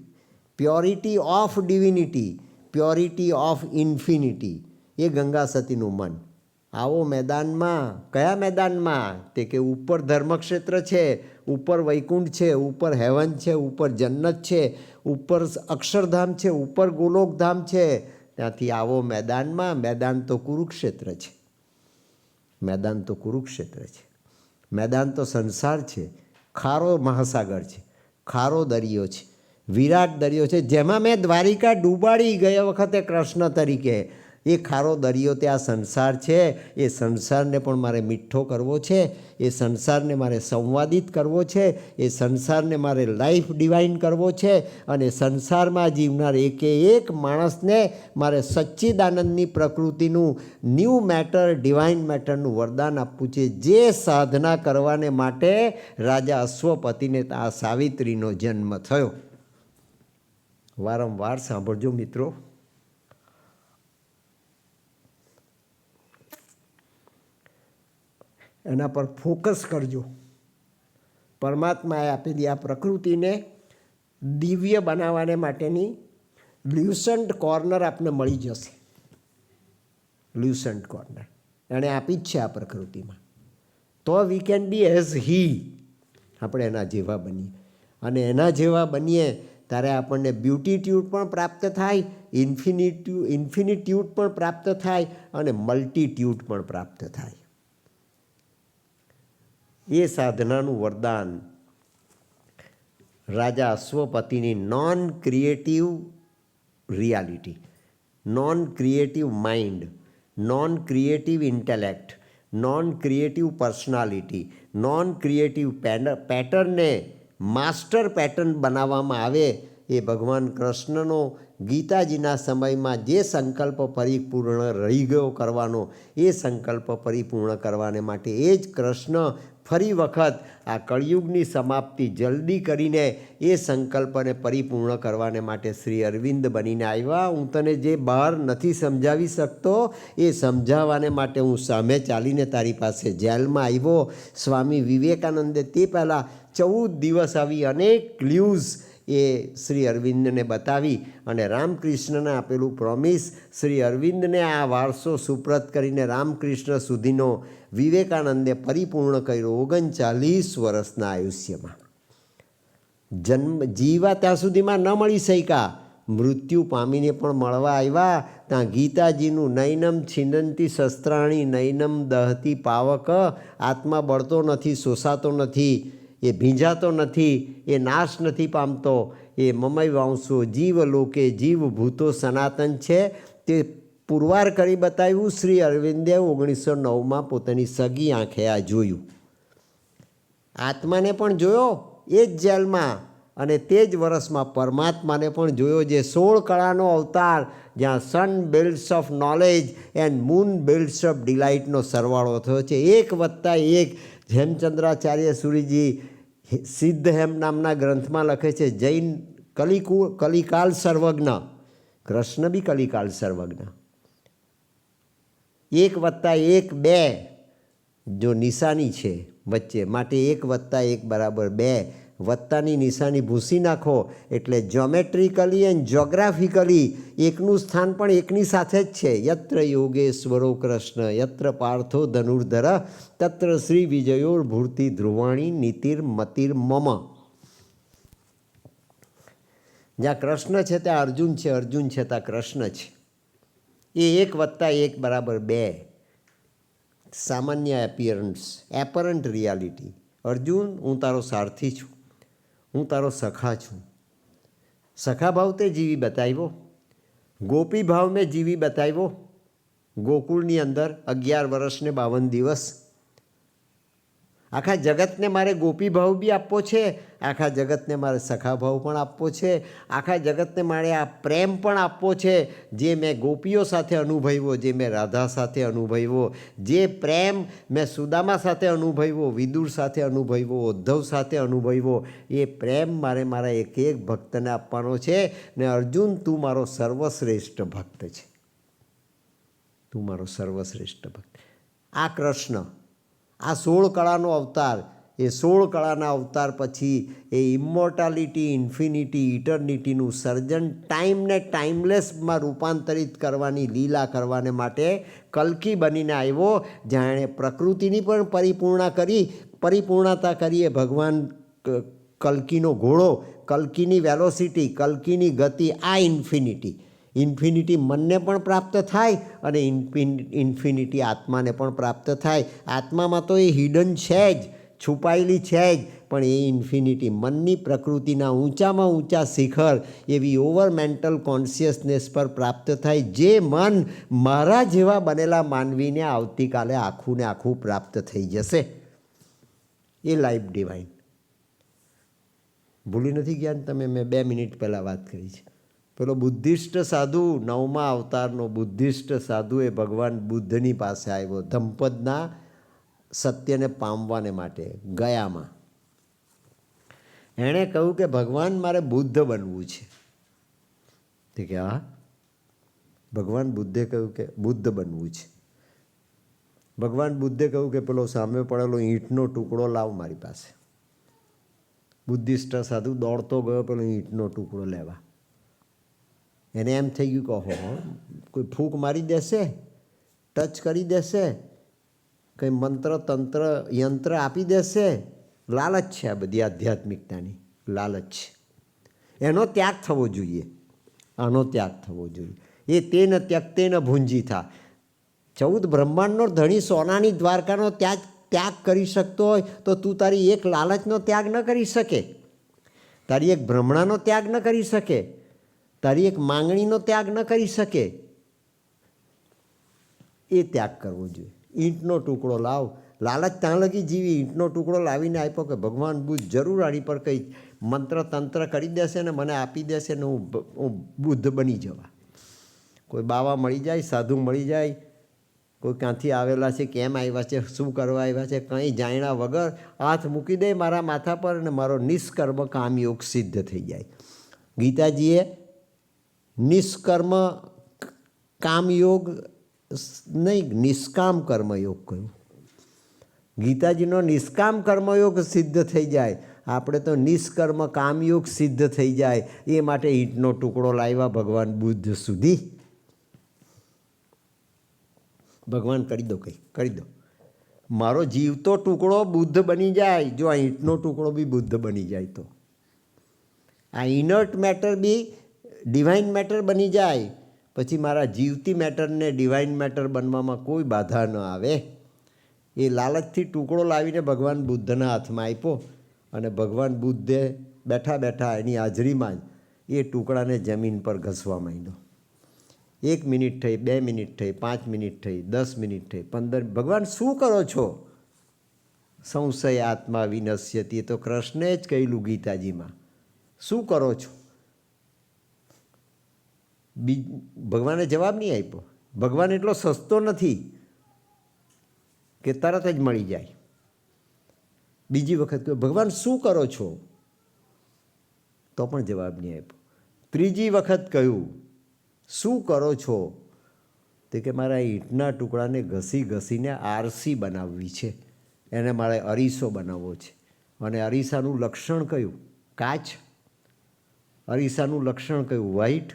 purity of divinity, purity of infinity. એ ગંગા સતીનું મન. આવો મેદાનમાં. કયા મેદાનમાં? તે કે ઉપર ધર્મક્ષેત્ર છે, ઉપર વૈકુંઠ છે, ઉપર હેવન છે, ઉપર જન્નત છે, ઉપર અક્ષરધામ છે, ઉપર ગોલોકધામ છે. ત્યાંથી આવો મેદાનમાં. મેદાન તો કુરુક્ષેત્ર છે, મેદાન તો કુરુક્ષેત્ર છે, મેદાન તો સંસાર છે. ખારો મહાસાગર છે, ખારો દરિયો છે, વિરાટ દરિયો છે, જેમાં મેં દ્વારિકા ડૂબાડી ગયા વખતે કૃષ્ણ તરીકે. એ ખારો દરિયો તે આ સંસાર છે. એ સંસારને પણ મારે મીઠો કરવો છે, એ સંસારને મારે સંવાદિત કરવો છે, એ સંસારને મારે લાઈફ ડિવાઇન કરવો છે. અને સંસારમાં જીવનાર એકે એક માણસને મારે સચ્ચિદાનંદની પ્રકૃતિનું ન્યૂ મેટર, ડિવાઇન મેટરનું વરદાન આપવું છે. જે સાધના કરવાને માટે રાજા અશ્વપતિને આ સાવિત્રીનો જન્મ થયો. વારંવાર સાંભળજો મિત્રો. એના પર ફોકસ કરજો. પરમાત્માએ આપેલી આ પ્રકૃતિને દિવ્ય બનાવવાને માટેની લ્યુસન્ટ કોર્નર આપને મળી જશે. લ્યુસન્ટ કોર્નર એણે આપી જ છે આ પ્રકૃતિમાં. તો we can be as he. આપણે એના જેવા બનીએ, અને એના જેવા બનીએ ત્યારે આપણને બ્યુટીટ્યુડ પણ પ્રાપ્ત થાય, ઇન્ફિનિટ્યુડ પણ પ્રાપ્ત થાય, અને મલ્ટીટ્યુડ પણ પ્રાપ્ત થાય. એ સાધનાનું વરદાન રાજા અશ્વપતિની non creative reality, non creative mind, non creative intellect, non creative personality, non creative પેટર્નને માસ્ટર પેટર્ન બનાવવામાં આવે. એ ભગવાન કૃષ્ણનો ગીતાજીના સમયમાં જે સંકલ્પ પરિપૂર્ણ રહી ગયો કરવાનો, એ સંકલ્પ પરિપૂર્ણ કરવાને માટે એ જ કૃષ્ણ ફરી વખત આ કળિયુગની સમાપ્તિ જલ્દી કરીને એ સંકલ્પને પરિપૂર્ણ કરવાને માટે શ્રી અરવિંદ બનીને આવ્યા. હું તને જે બહાર નથી સમજાવી શકતો એ સમજાવવાને માટે હું સામે ચાલીને તારી પાસે જેલમાં આવ્યો. સ્વામી વિવેકાનંદે તે પહેલાં 14 દિવસ આવી અનેક ક્લ્યુઝ એ શ્રી અરવિંદને બતાવી, અને રામકૃષ્ણને આપેલું પ્રોમિસ શ્રી અરવિંદને આ વારસો સુપ્રત કરીને રામકૃષ્ણ સુધીનો વિવેકાનંદે પરિપૂર્ણ કર્યો 39 વર્ષના આયુષ્યમાં. જીવા ત્યાં સુધીમાં ન મળી શક્યા, મૃત્યુ પામીને પણ મળવા આવ્યા. ત્યાં ગીતાજીનું નૈનમ છિંદંતી શસ્ત્રાણી નૈનમ દહતી પાવક. આત્મા બળતો નથી, શોષાતો નથી, એ ભીંજાતો નથી, એ નાશ નથી પામતો. એ મમય વાંસો જીવ લોકે જીવ ભૂતો સનાતન છે. તે પુરવાર કરી બતાવ્યું શ્રી અરવિંદે 1909માં પોતાની સગી આંખે આ જોયું. આત્માને પણ જોયો એ જ જેલમાં, અને તે જ વર્ષમાં પરમાત્માને પણ જોયો, જે 16 કળાનો અવતાર, જ્યાં sun builds of knowledge and moon builds of ડિલાઇટનો સરવાળો થયો છે. 1+1. હેમચંદ્રાચાર્ય સૂરીજી સિદ્ધહેમ નામના ગ્રંથમાં લખે છે, જૈન કલિકાલ સર્વજ્ઞ, કૃષ્ણ બી કલિકાલ સર્વજ્ઞ. 1+1 2 જો નિશાની છે વચ્ચે, માટે 1+1 = 2. વત્તાની નિશાની ભૂસી નાખો એટલે જ્યોમેટ્રિકલી એન્ડ જ્યોગ્રાફિકલી એકનું સ્થાન પણ એકની સાથે જ છે. યત્ર યોગેશ્વરો કૃષ્ણ યત્ર પાર્થો ધનુર્ધર તત્ર શ્રી વિજયોર ભૂર્તિ ધ્રુવાણી નીતિર મતિર મમ. જ્યાં કૃષ્ણ છે ત્યાં અર્જુન છે, અર્જુન છે ત્યાં કૃષ્ણ છે. એ 1+1 = 2. સામાન્ય એપિયરન્સ, એપરન્ટ રિયાલિટી. અર્જુન, હું તારો સારથી છું, હું તારો સખા છું. સખા ભાવ તે જીવી બતાવ્યો, ગોપી ભાવ મેં જીવી બતાવ્યો, ગોકુળની અંદર 11 વર્ષ ને 52 દિવસ. આખા જગતને મારે ગોપી ભાવ બી આપવો છે, આખા જગતને મારે સખા ભાવ પણ આપવો છે, આખા જગતને મારે આ પ્રેમ પણ આપવો છે જે મેં ગોપીઓ સાથે અનુભવ્યો, જે મેં રાધા સાથે અનુભવ્યો, જે પ્રેમ મેં સુદામા સાથે અનુભવ્યો, વિદુર સાથે અનુભવ્યો, ઉદ્ધવ સાથે અનુભવ્યો, એ પ્રેમ મારે મારા એક એક ભક્તને આપવાનો છે. ને અર્જુન, તું મારો સર્વશ્રેષ્ઠ ભક્ત છે, તું મારો સર્વશ્રેષ્ઠ ભક્ત. આ કૃષ્ણ, આ 16 કળાનો અવતાર, એ 16 કળાના અવતાર પછી એ ઇમોર્ટાલિટી, ઇન્ફિનિટી, ઇટર્નિટીનું સર્જન ટાઈમને ટાઈમલેસમાં રૂપાંતરિત કરવાની લીલા કરવાને માટે કલ્કી બનીને આવ્યો, જ્યાં એણે પ્રકૃતિની પણ પરિપૂર્ણતા કરી. એ ભગવાન કલ્કીનો ઘોડો, કલ્કીની વેલોસિટી, કલ્કીની ગતિ, આ ઇન્ફિનિટી મનને પણ પ્રાપ્ત થાય અને ઇન્ફિનિટી આત્માને પણ પ્રાપ્ત થાય. આત્મામાં તો એ હિડન છે જ, છુપાયેલી છે જ, પણ એ ઇન્ફિનિટી મનની પ્રકૃતિના ઊંચામાં ઊંચા શિખર એવી ઓવર મેન્ટલ કોન્શિયસનેસ પર પ્રાપ્ત થાય, જે મન મારા જેવા બનેલા માનવીને આવતીકાલે આખું ને આખું પ્રાપ્ત થઈ જશે. એ લાઈફ ડિવાઇન. ભૂલી નથી ગયા ને તમે? મેં 2 મિનિટ પહેલાં વાત કરી છે. પેલો બુદ્ધિસ્ટ સાધુ, 9મા અવતારનો બુદ્ધિસ્ટ સાધુ, એ ભગવાન બુદ્ધની પાસે આવ્યો ધમ્પદના સત્યને પામવાને માટે ગયામાં. એણે કહ્યું કે ભગવાન, મારે બુદ્ધ બનવું છે. તે કે હા. ભગવાન બુદ્ધે કહ્યું કે બુદ્ધ બનવું છે. ભગવાન બુદ્ધે કહ્યું કે પેલો સામે પડેલો ઈંટનો ટુકડો લાવ મારી પાસે. બુદ્ધિસ્ટ સાધુ દોડતો ગયો પેલો ઈંટનો ટુકડો લેવા. એને એમ થઈ ગયું કે ઓહો, કોઈ ફૂંક મારી દેશે, ટચ કરી દેશે, કંઈ મંત્ર તંત્ર યંત્ર આપી દેશે. લાલચ છે, આ બધી આધ્યાત્મિકતાની લાલચ છે. એનો ત્યાગ થવો જોઈએ, આનો ત્યાગ થવો જોઈએ. એ તેન ત્યક્તેન ભુંજીથા. 14 બ્રહ્માંડનો ધણી સોનાની દ્વારકાનો ત્યાગ કરી શકતો હોય તો તું તારી એક લાલચનો ત્યાગ ન કરી શકે, તારી એક ભ્રમણાનો ત્યાગ ન કરી શકે, તારી એક માંગણીનો ત્યાગ ન કરી શકે. એ ત્યાગ કરવો જોઈએ. ઈંટનો ટુકડો લાવ. લાલચ ત્યાં લગી જીવી. ઈંટનો ટુકડો લાવીને આપ્યો કે ભગવાન બુદ્ધ જરૂર આની પર કંઈ મંત્ર તંત્ર કરી દેશે ને મને આપી દેશે ને હું બુદ્ધ બની જવા. કોઈ બાવા મળી જાય, સાધુ મળી જાય, કોઈ ક્યાંથી આવેલા છે, કેમ આવ્યા છે, શું કરવા આવ્યા છે, કંઈ જાણ્યા વગર હાથ મૂકી દે મારા માથા પર અને મારો નિષ્કર્મ કામયોગ સિદ્ધ થઈ જાય. ગીતાજીએ નિષ્કર્મ કામયોગ નહીં, નિષ્કામ કર્મયોગ કહ્યું. ગીતાજીનો નિષ્કામ કર્મયોગ સિદ્ધ થઈ જાય, આપણે તો નિષ્કર્મ કામયોગ સિદ્ધ થઈ જાય. એ માટે ઈંટનો ટુકડો લાવ્યા ભગવાન બુદ્ધ સુધી. ભગવાન કરી દો, કંઈ કરી દો. મારો જીવતો ટુકડો બુદ્ધ બની જાય. જો આ ઈંટનો ટુકડો બી બુદ્ધ બની જાય તો આ ઇનર્ટ મેટર બી ડિવાઇન મેટર બની જાય, પછી મારા જીવતી મેટરને ડિવાઇન મેટર બનવામાં કોઈ બાધા ન આવે. એ લાલચથી ટુકડો લાવીને ભગવાન બુદ્ધના હાથમાં આપ્યો અને ભગવાન બુદ્ધે બેઠા બેઠા એની હાજરીમાં જ એ ટુકડાને જમીન પર ઘસવા માંડ્યો. 1 મિનિટ થઈ, 2 મિનિટ થઈ, 5 મિનિટ થઈ, 10 મિનિટ થઈ, 15. ભગવાન શું કરો છો? સંશય આત્મા વિનશ્યતિ. એ તો કૃષ્ણે જ કહેલું ગીતાજીમાં. શું કરો છો? ભગવાને જવાબ નહીં આપ્યો. ભગવાન એટલો સસ્તો નથી કે તરત જ મળી જાય. બીજી વખત કહ્યું ભગવાન શું કરો છો? તો પણ જવાબ નહીં આપ્યો. ત્રીજી વખત કહ્યું શું કરો છો? તે કે મારા ઈંટના ટુકડાને ઘસી ઘસીને આરસી બનાવવી છે, એને મારે અરીસો બનાવવો છે. અને અરીસાનું લક્ષણ કયું? કાચ. અરીસાનું લક્ષણ કયું? વ્હાઈટ.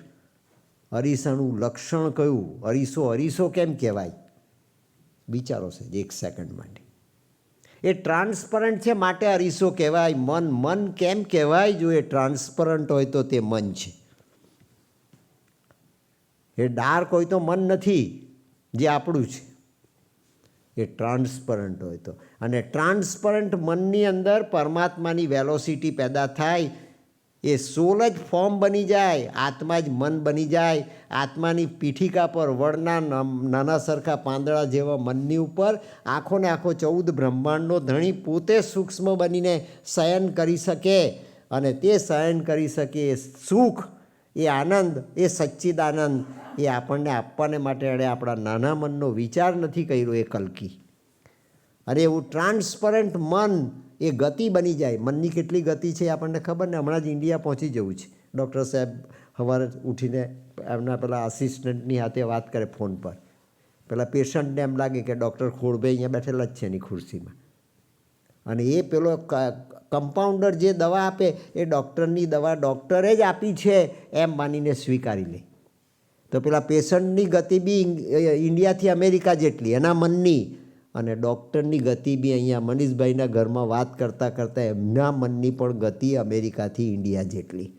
અરીસાનું લક્ષણ કયું? અરીસો કેમ કહેવાય? વિચારો છે 1 સેકન્ડ માટે. એ ટ્રાન્સપરન્ટ છે માટે અરીસો કહેવાય. મન કેમ કહેવાય? જો એ ટ્રાન્સપરન્ટ હોય તો તે મન છે. એ ડાર્ક હોય તો મન નથી, જે આપણું છે. એ ટ્રાન્સપરન્ટ હોય તો. અને ટ્રાન્સપરન્ટ મનની અંદર પરમાત્માની વેલોસિટી પેદા થાય. એ સોલ જ ફોર્મ બની જાય, આત્મા જ મન બની જાય. આત્માની પીઠિકા પર વડના નાના સરખા પાંદડા જેવા મનની ઉપર આખો ને આખો 14 બ્રહ્માંડનો ધણી પોતે સૂક્ષ્મ બનીને શયન કરી શકે. અને તે શયન કરી શકે એ સુખ, એ આનંદ, એ સચ્ચિદાનંદ એ આપણને આપવાને માટે એણે આપણા નાના મનનો વિચાર નથી કર્યો, એ કલ્કી. અને એવું ટ્રાન્સપરન્ટ મન એ ગતિ બની જાય. મનની કેટલી ગતિ છે આપણને ખબર ને. હમણાં જ ઇન્ડિયા પહોંચી જવું છે. ડૉક્ટર સાહેબ સવારે ઉઠીને એમના પેલા આસિસ્ટન્ટની હાથે વાત કરે ફોન પર. પેલા પેશન્ટને એમ લાગે કે ડૉક્ટર ખોડભાઈ અહીંયા બેઠેલા જ છે એની ખુરશીમાં, અને એ પેલો કમ્પાઉન્ડર જે દવા આપે એ ડૉક્ટરની દવા ડૉક્ટરે જ આપી છે એમ માનીને સ્વીકારી લે. તો પેલા પેશન્ટની ગતિ બી ઇન્ડિયાથી અમેરિકા જેટલી એના મનની, અને ડૉક્ટરની ગતિ બી અહીંયા મનીષભાઈના ઘરમાં વાત કરતાં કરતાં એમના મનની પણ ગતિ અમેરિકાથી ઇન્ડિયા જેટલી.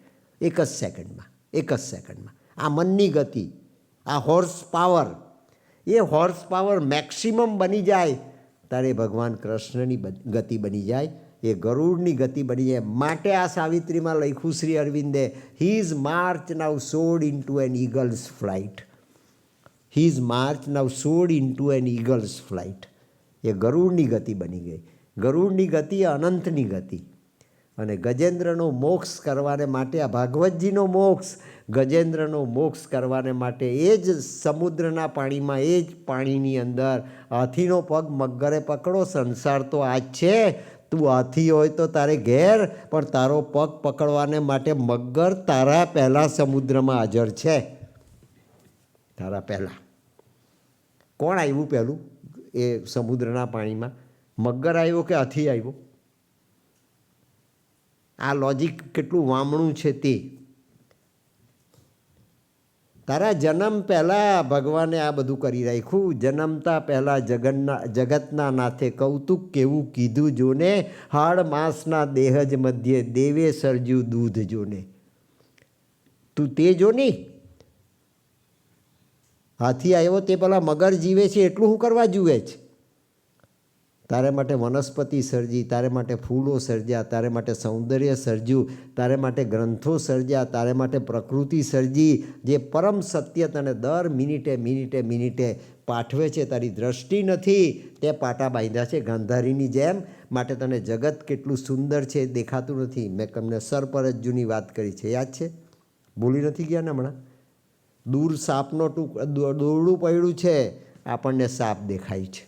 એક જ સેકન્ડમાં આ મનની ગતિ, આ હોર્સ પાવર, એ હોર્સ પાવર મેક્સિમમ બની જાય ત્યારે ભગવાન કૃષ્ણની ગતિ બની જાય, એ ગરુડની ગતિ બની જાય. માટે આ સાવિત્રીમાં લખ્યું શ્રી અરવિંદે, his march now soared into an eagle's flight. His march now soared into an eagle's flight. એ ગરુડની ગતિ બની ગઈ. ગરુડની ગતિ અનંતની ગતિ. અને ગજેન્દ્રનો મોક્ષ કરવાને માટે, આ ભાગવતજીનો મોક્ષ, ગજેન્દ્રનો મોક્ષ કરવાને માટે એ જ સમુદ્રના પાણીમાં, એ જ પાણીની અંદર હાથીનો પગ મગરે પકડો. સંસાર તો આ જ છે. તું હાથી હોય તો તારે ઘેર, પણ તારો પગ પકડવાને માટે મગર તારા પહેલાં સમુદ્રમાં હાજર છે. તારા પહેલાં કોણ આવ્યું પહેલું એ સમુદ્રના પાણીમાં? મગર આવ્યો કે હાથી આવ્યો? આ લોજિક કેટલું વામણું છે તે. તારા જન્મ પહેલાં ભગવાને આ બધું કરી રાખ્યું. જન્મતા પહેલાં જગતના નાથે કૌતુક કેવું કીધું જોને, હાડ માંસના દેહ જ મધ્યે દેવે સર્જ્યું દૂધ જોને. તું તે જો નહીં, હાથી આવ્યો તે પહેલાં મગર જીવે છે એટલું શું કરવા જુએ છે? તારે માટે વનસ્પતિ સર્જી, તારે માટે ફૂલો સર્જ્યા, તારે માટે સૌંદર્ય સર્જ્યું, તારે માટે ગ્રંથો સર્જ્યા, તારે માટે પ્રકૃતિ સર્જી, જે પરમ સત્ય તને દર મિનિટે મિનિટે મિનિટે પાઠવે છે. તારી દ્રષ્ટિ નથી તે પાટા બાંધ્યા છે ગાંધારીની જેમ. માટે તને જગત કેટલું સુંદર છે દેખાતું નથી. મેં તમને સરપરજ્જુની વાત કરી છે, યાદ છે? ભૂલી નથી ગયા ને હમણાં? દૂર સાપનો દોરડું પડ્યું છે, આપણને સાપ દેખાય છે.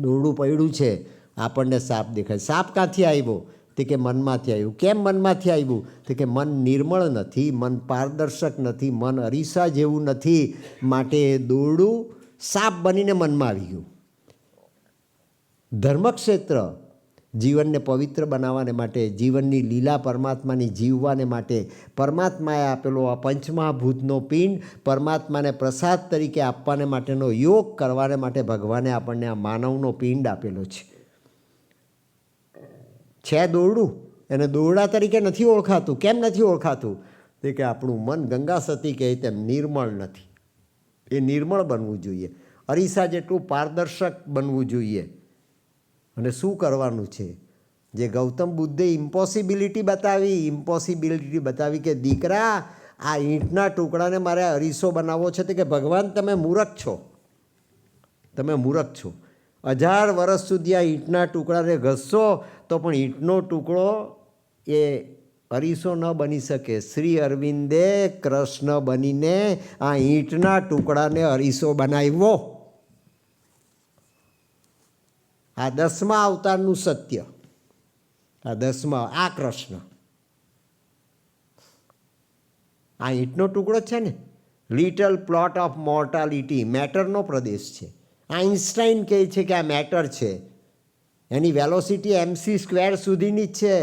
દોરડું પડ્યું છે, આપણને સાપ દેખાય. સાપ ક્યાંથી આવ્યો? તે કે મનમાંથી આવ્યું. કેમ મનમાંથી આવ્યું? તે કે મન નિર્મળ નથી, મન પારદર્શક નથી, મન અરીસા જેવું નથી, માટે દોરડું સાપ બનીને મનમાં આવી ગયું. ધર્મક્ષેત્ર જીવનને પવિત્ર બનાવવાને માટે, જીવનની લીલા પરમાત્માની જીવવાને માટે પરમાત્માએ આપેલો આ પંચમહાભૂતનો પિંડ પરમાત્માને પ્રસાદ તરીકે આપવાને માટેનો યોગ કરવાને માટે ભગવાને આપણને આ માનવનો પિંડ આપેલો છે. દોરડું એને દોરડા તરીકે નથી ઓળખાતું. કેમ નથી ઓળખાતું? તે કે આપણું મન ગંગા સતી કહે તેમ નિર્મળ નથી. એ નિર્મળ બનવું જોઈએ, અરીસા જેટલું પારદર્શક બનવું જોઈએ. અને શું કરવાનું છે? જે ગૌતમ બુદ્ધે ઇમ્પોસિબિલિટી બતાવી કે દીકરા, આ ઈંટના ટુકડાને મારે અરીસો બનાવવો છે. તો કે ભગવાન તમે મૂરખ છો, તમે મૂરખ છો. 1000 વર્ષ સુધી આ ઈંટના ટુકડાને ઘસશો તો પણ ઈંટનો ટુકડો એ અરીસો ન બની શકે. શ્રી અરવિંદે કૃષ્ણ બનીને આ ઈંટના ટુકડાને અરીસો બનાવ્યો. આ 10મા અવતારનું સત્ય, આ 10મા, આ કૃષ્ણ, આ ઈંટનો ટુકડો છે ને. લિટલ પ્લોટ ઓફ મોર્ટાલિટી, મેટરનો પ્રદેશ છે. આઇન્સ્ટાઈન કહે છે કે આ મેટર છે, એની વેલોસિટી mc² સુધીની જ છે.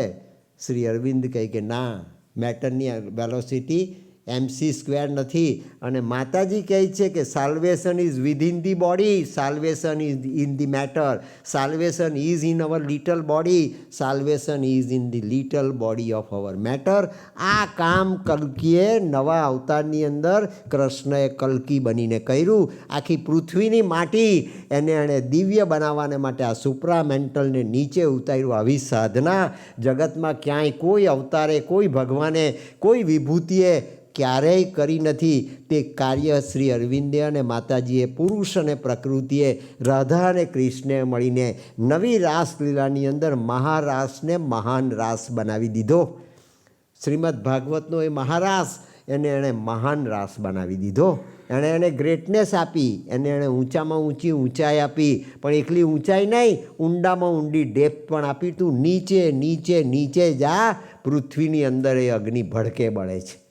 શ્રી અરવિંદ કહે કે ના, મેટરની વેલોસિટી MC² નથી. અને માતાજી કહે છે કે salvation is within the body, salvation is in the matter, salvation is in our little body, salvation is in the little body of our matter. આ કામ કલ્કીએ નવા અવતારની અંદર કૃષ્ણએ કલ્કી બનીને કર્યું. આખી પૃથ્વીની માટી એણે દિવ્ય બનાવવાને માટે આ સુપ્રામેન્ટલને નીચે ઉતાર્યું. આવી સાધના જગતમાં ક્યાંય કોઈ અવતારે, કોઈ ભગવાને, કોઈ વિભૂતિએ ક્યારેય કરી નથી. તે કાર્ય શ્રી અરવિંદે અને માતાજીએ, પુરુષ અને પ્રકૃતિએ, રાધા અને કૃષ્ણે મળીને નવી રાસલીલાની અંદર મહારાસને મહાન રાસ બનાવી દીધો. શ્રીમદ ભાગવતનો એ મહારાસ એણે મહાન રાસ બનાવી દીધો. એણે ગ્રેટનેસ આપી, એણે ઊંચામાં ઊંચી ઊંચાઈ આપી. પણ એકલી ઊંચાઈ નહીં, ઊંડામાં ઊંડી ડેપ્થ પણ આપી. તું નીચે નીચે નીચે જા, પૃથ્વીની અંદર એ અગ્નિ ભડકે બળે છે.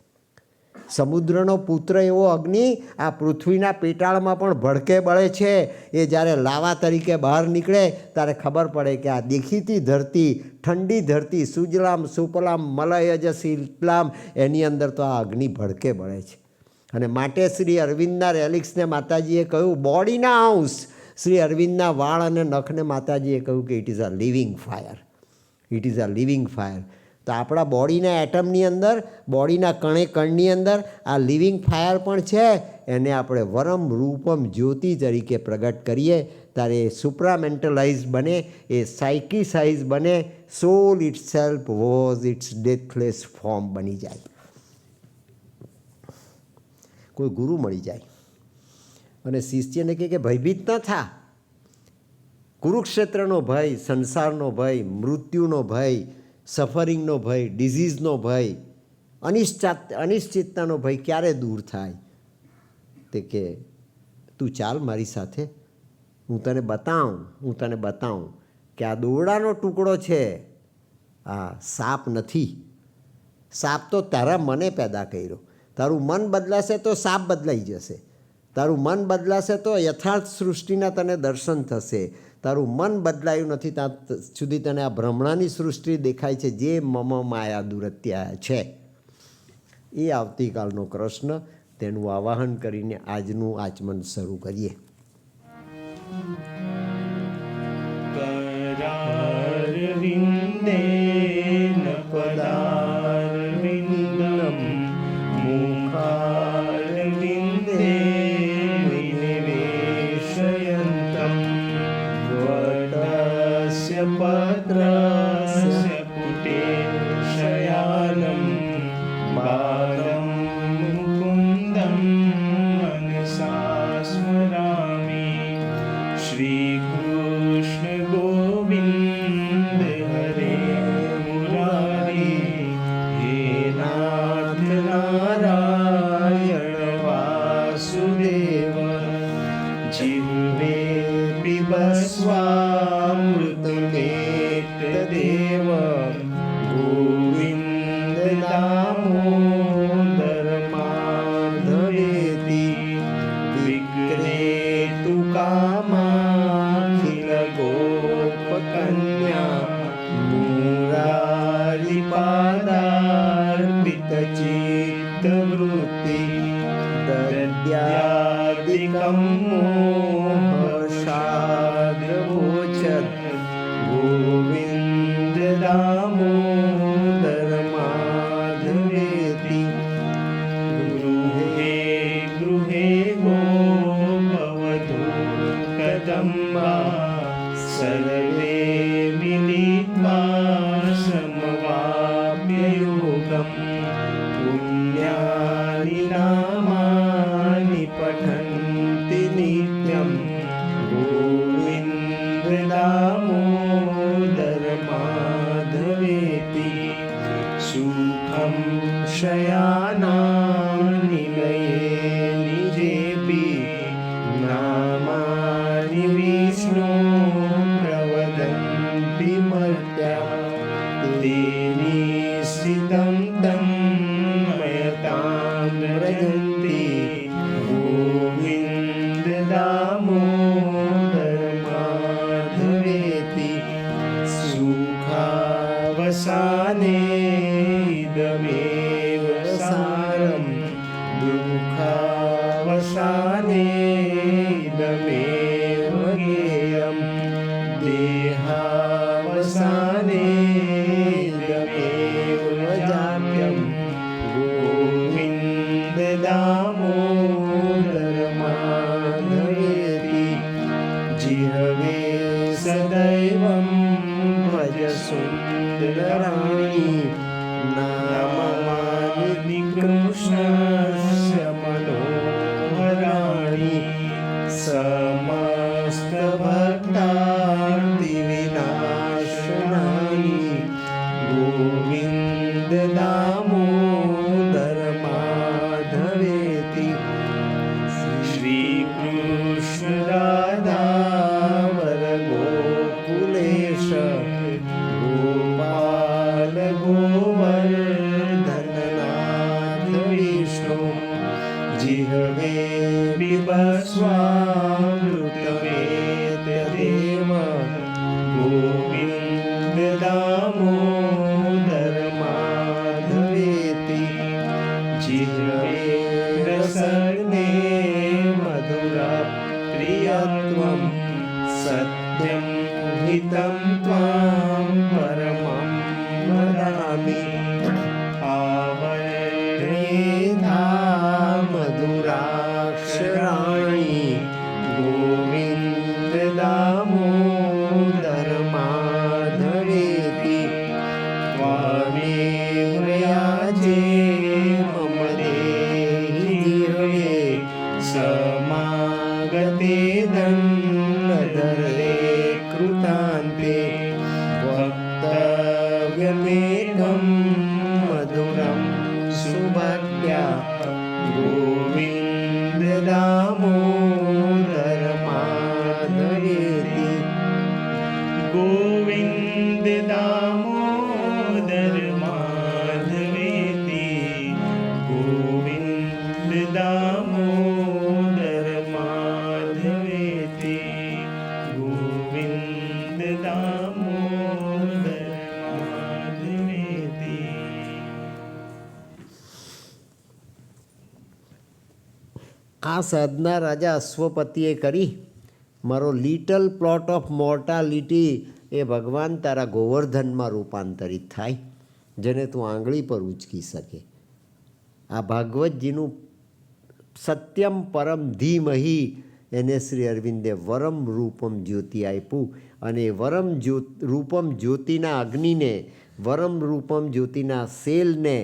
સમુદ્રનો પુત્ર એવો અગ્નિ આ પૃથ્વીના પેટાળમાં પણ ભડકે બળે છે. એ જ્યારે લાવા તરીકે બહાર નીકળે ત્યારે ખબર પડે કે આ દેખીતી ધરતી, ઠંડી ધરતી, સુજલામ સુપલામ મલયજ શીતલામ, એની અંદર તો આ અગ્નિ ભડકે બળે છે. અને માટે શ્રી અરવિંદના રેલિક્સને માતાજીએ કહ્યું બોડીના અંશ, શ્રી અરવિંદના વાળ અને નખને માતાજીએ કહ્યું કે it is a living fire, it is a living fire. તો આપણા બોડીના એટમની અંદર, બોડીના કણે કણની અંદર આ લિવિંગ ફાયર પણ છે. એને આપણે વરમ રૂપમ જ્યોતિ તરીકે પ્રગટ કરીએ ત્યારે એ સુપ્રામેન્ટલાઇઝ બને, એ સાઇકિસાઇઝ બને. Soul itself was its deathless form બની જાય. કોઈ ગુરુ મળી જાય અને શિષ્યને કહે કે ભયભીત ન થા. કુરુક્ષેત્રનો ભય, સંસારનો ભય, મૃત્યુનો ભય, સફરિંગનો ભય, ડિઝીઝનો ભય, અનિશ્ચિતતાનો ભય ક્યારે દૂર થાય? તે કે તું ચાલ મારી સાથે, હું તને બતાવું કે આ દોરડાનો ટુકડો છે, આ સાપ નથી. સાપ તો તારા મને પેદા કર્યો. તારું મન બદલાશે તો સાપ બદલાઈ જશે. તારું મન બદલાશે તો યથાર્થ સૃષ્ટિના તને દર્શન થશે. તારું મન બદલાયું નથી ત્યાં સુધી તને આ ભ્રમણાની સૃષ્ટિ દેખાય છે, જે મમ માયા દુરત્યા છે. એ આવતીકાલનો કૃષ્ણ, તેનું આવાહન કરીને આજનું આચમન શરૂ કરીએ. पत्रस्य पुटे शयानं बालं मुकुन्दं मनसा स्मरामि. श्रीकृष्ण गोविन्द हरे मुरारी, हे नाथ नारायण वासुदेव. जिह्वे पिबस्वामृतमेतदेव, गोविन्द दामोदर माधवेति. विक्रेतु कामाखिल गोपकन्या, मुरारिपादार्पितचित्तवृत्ति. दद्यादिकं मोहसाद्रवोचत्, गोविन्द दामोदर माधवेति. गृहे गृहे गोपवधू कदम्बा, सर्वे मिलित्वा समवाप्य योगम्. पुण्यानि नामानि पठन्ति नित्यं, गोविन्द दामोदर माधवेति. सुखं शयानानिलये निजेऽपि, नामानि विष्णो प्रवदन्ति मर्त्या. तेनि स्थितं तं मयतां व्रजन्ति, गोविन्द दामोदर माधवेति. सुखावसाने इदमेव सारम्, સુંદરાણી નામમાનિ કૃષ્ણસ્ય મનોહરાણી સમસ્ત ભક્તાર્તિ વિનાશનાની ગોવિંદ દામોદર માધવેતિ શ્રી કૃષ્ણ રાધાવર ગોકુલેશ ગોપાલ ગોવર્ધનનાથ વિષ્ણુ જીહવે બિભસ્વામૃતમેતદેવ ગોવિંદ દામોદર માધવેતિ જીહવે રસને મધુરા પ્રિયત્વમ સત્યમ હિતમ ત્વામ પરમં વદામિ આવર્ણેધા મધુરાક્ષરાણી ગોવિંદ દામોદર માધવેતિ ત્વામેવ યાજે મમ દેહી જીહવે સમાગતે દંડધરે કૃતાંતે વક્તવ્યમેકં મધુરં સુભક્ત્યા ગોવિંદ દામોદર માધવેતિ ગોવિંદ દામોદર માધવેતિ ગોવિંદ દામોદર માધવેતિ ગોવિંદ દામોદર માધવેતિ. આ સાધના રાજા અશ્વપતિએ કરી. મારો લિટલ પ્લોટ ઓફ મોર્ટાલિટી એ ભગવાન તારા ગોવર્ધનમાં રૂપાંતરિત થાય, જેને તું આંગળી પર ઉચકી શકે. આ ભાગવતજીનું સત્યમ પરમ ધીમહી એને શ્રી અરવિંદે વરમ રૂપમ જ્યોતિ આપ્યું. અને વરમ રૂપમ જ્યોતિના અગ્નિને, વરમ રૂપમ જ્યોતિના સેલને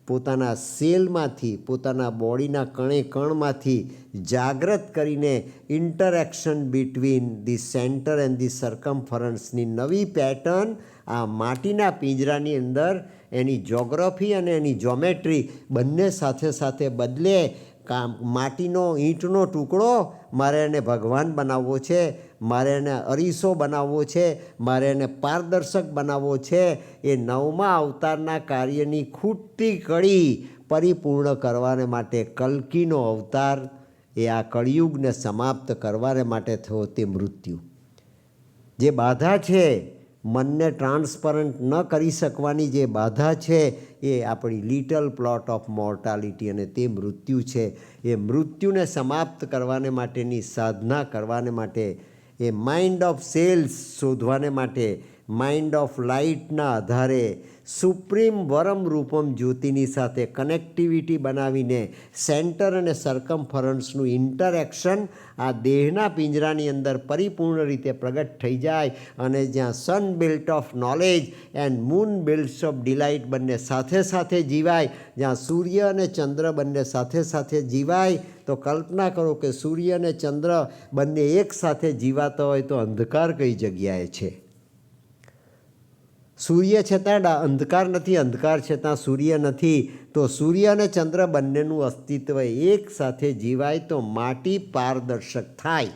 પોતાના સેલમાંથી, પોતાના બોડીના કણે કણમાંથી જાગૃત કરીને interaction between the centre and the સર્કમફરન્સની નવી પેટર્ન આ માટીના પિંજરાની અંદર એની જોગ્રાફી અને એની જોમેટ્રી બંને સાથે સાથે બદલે. માટીનો ઈંટનો ટુકડો મારે એને ભગવાન બનાવવો છે, મારે એને અરીસો બનાવવો છે, મારે એને પારદર્શક બનાવવો છે. એ નવમા અવતારના કાર્યની ખૂટતી કડી પરિપૂર્ણ કરવાને માટે કલ્કીનો અવતાર એ આ કળિયુગને સમાપ્ત કરવાને માટે થયો તે મૃત્યુ. જે બાધા છે, મનને ટ્રાન્સપરન્ટ ન કરી શકવાની જે બાધા છે એ આપણી લિટલ પ્લોટ ઓફ મોર્ટાલિટી અને તે મૃત્યુ છે. એ મૃત્યુને સમાપ્ત કરવાને માટેની સાધના કરવાને માટે, એ માઇન્ડ ઓફ સેલ્સ શોધવાને માટે માઇન્ડ ઓફ લાઇટના આધારે સુપ્રીમ વરમ રૂપમ જ્યોતિની સાથે કનેક્ટિવિટી બનાવીને સેન્ટર અને સર્કમફરન્સનું ઇન્ટરેક્શન આ દેહના પિંજરાની અંદર પરિપૂર્ણ રીતે પ્રગટ થઈ જાય. અને જ્યાં sun built of knowledge and moon builds of delight બંને સાથે સાથે જીવાય, જ્યાં સૂર્ય અને ચંદ્ર બંને સાથે સાથે જીવાય, તો કલ્પના કરો કે સૂર્ય અને ચંદ્ર બંને એક સાથે જીવાતા હોય તો અંધકાર કઈ જગ્યાએ છે? સૂર્ય છે ત્યાં અંધકાર નથી, અંધકાર છે ત્યાં સૂર્ય નથી. તો સૂર્ય અને ચંદ્ર બંનેનું અસ્તિત્વ એક સાથે જીવાય તો માટી પારદર્શક થાય.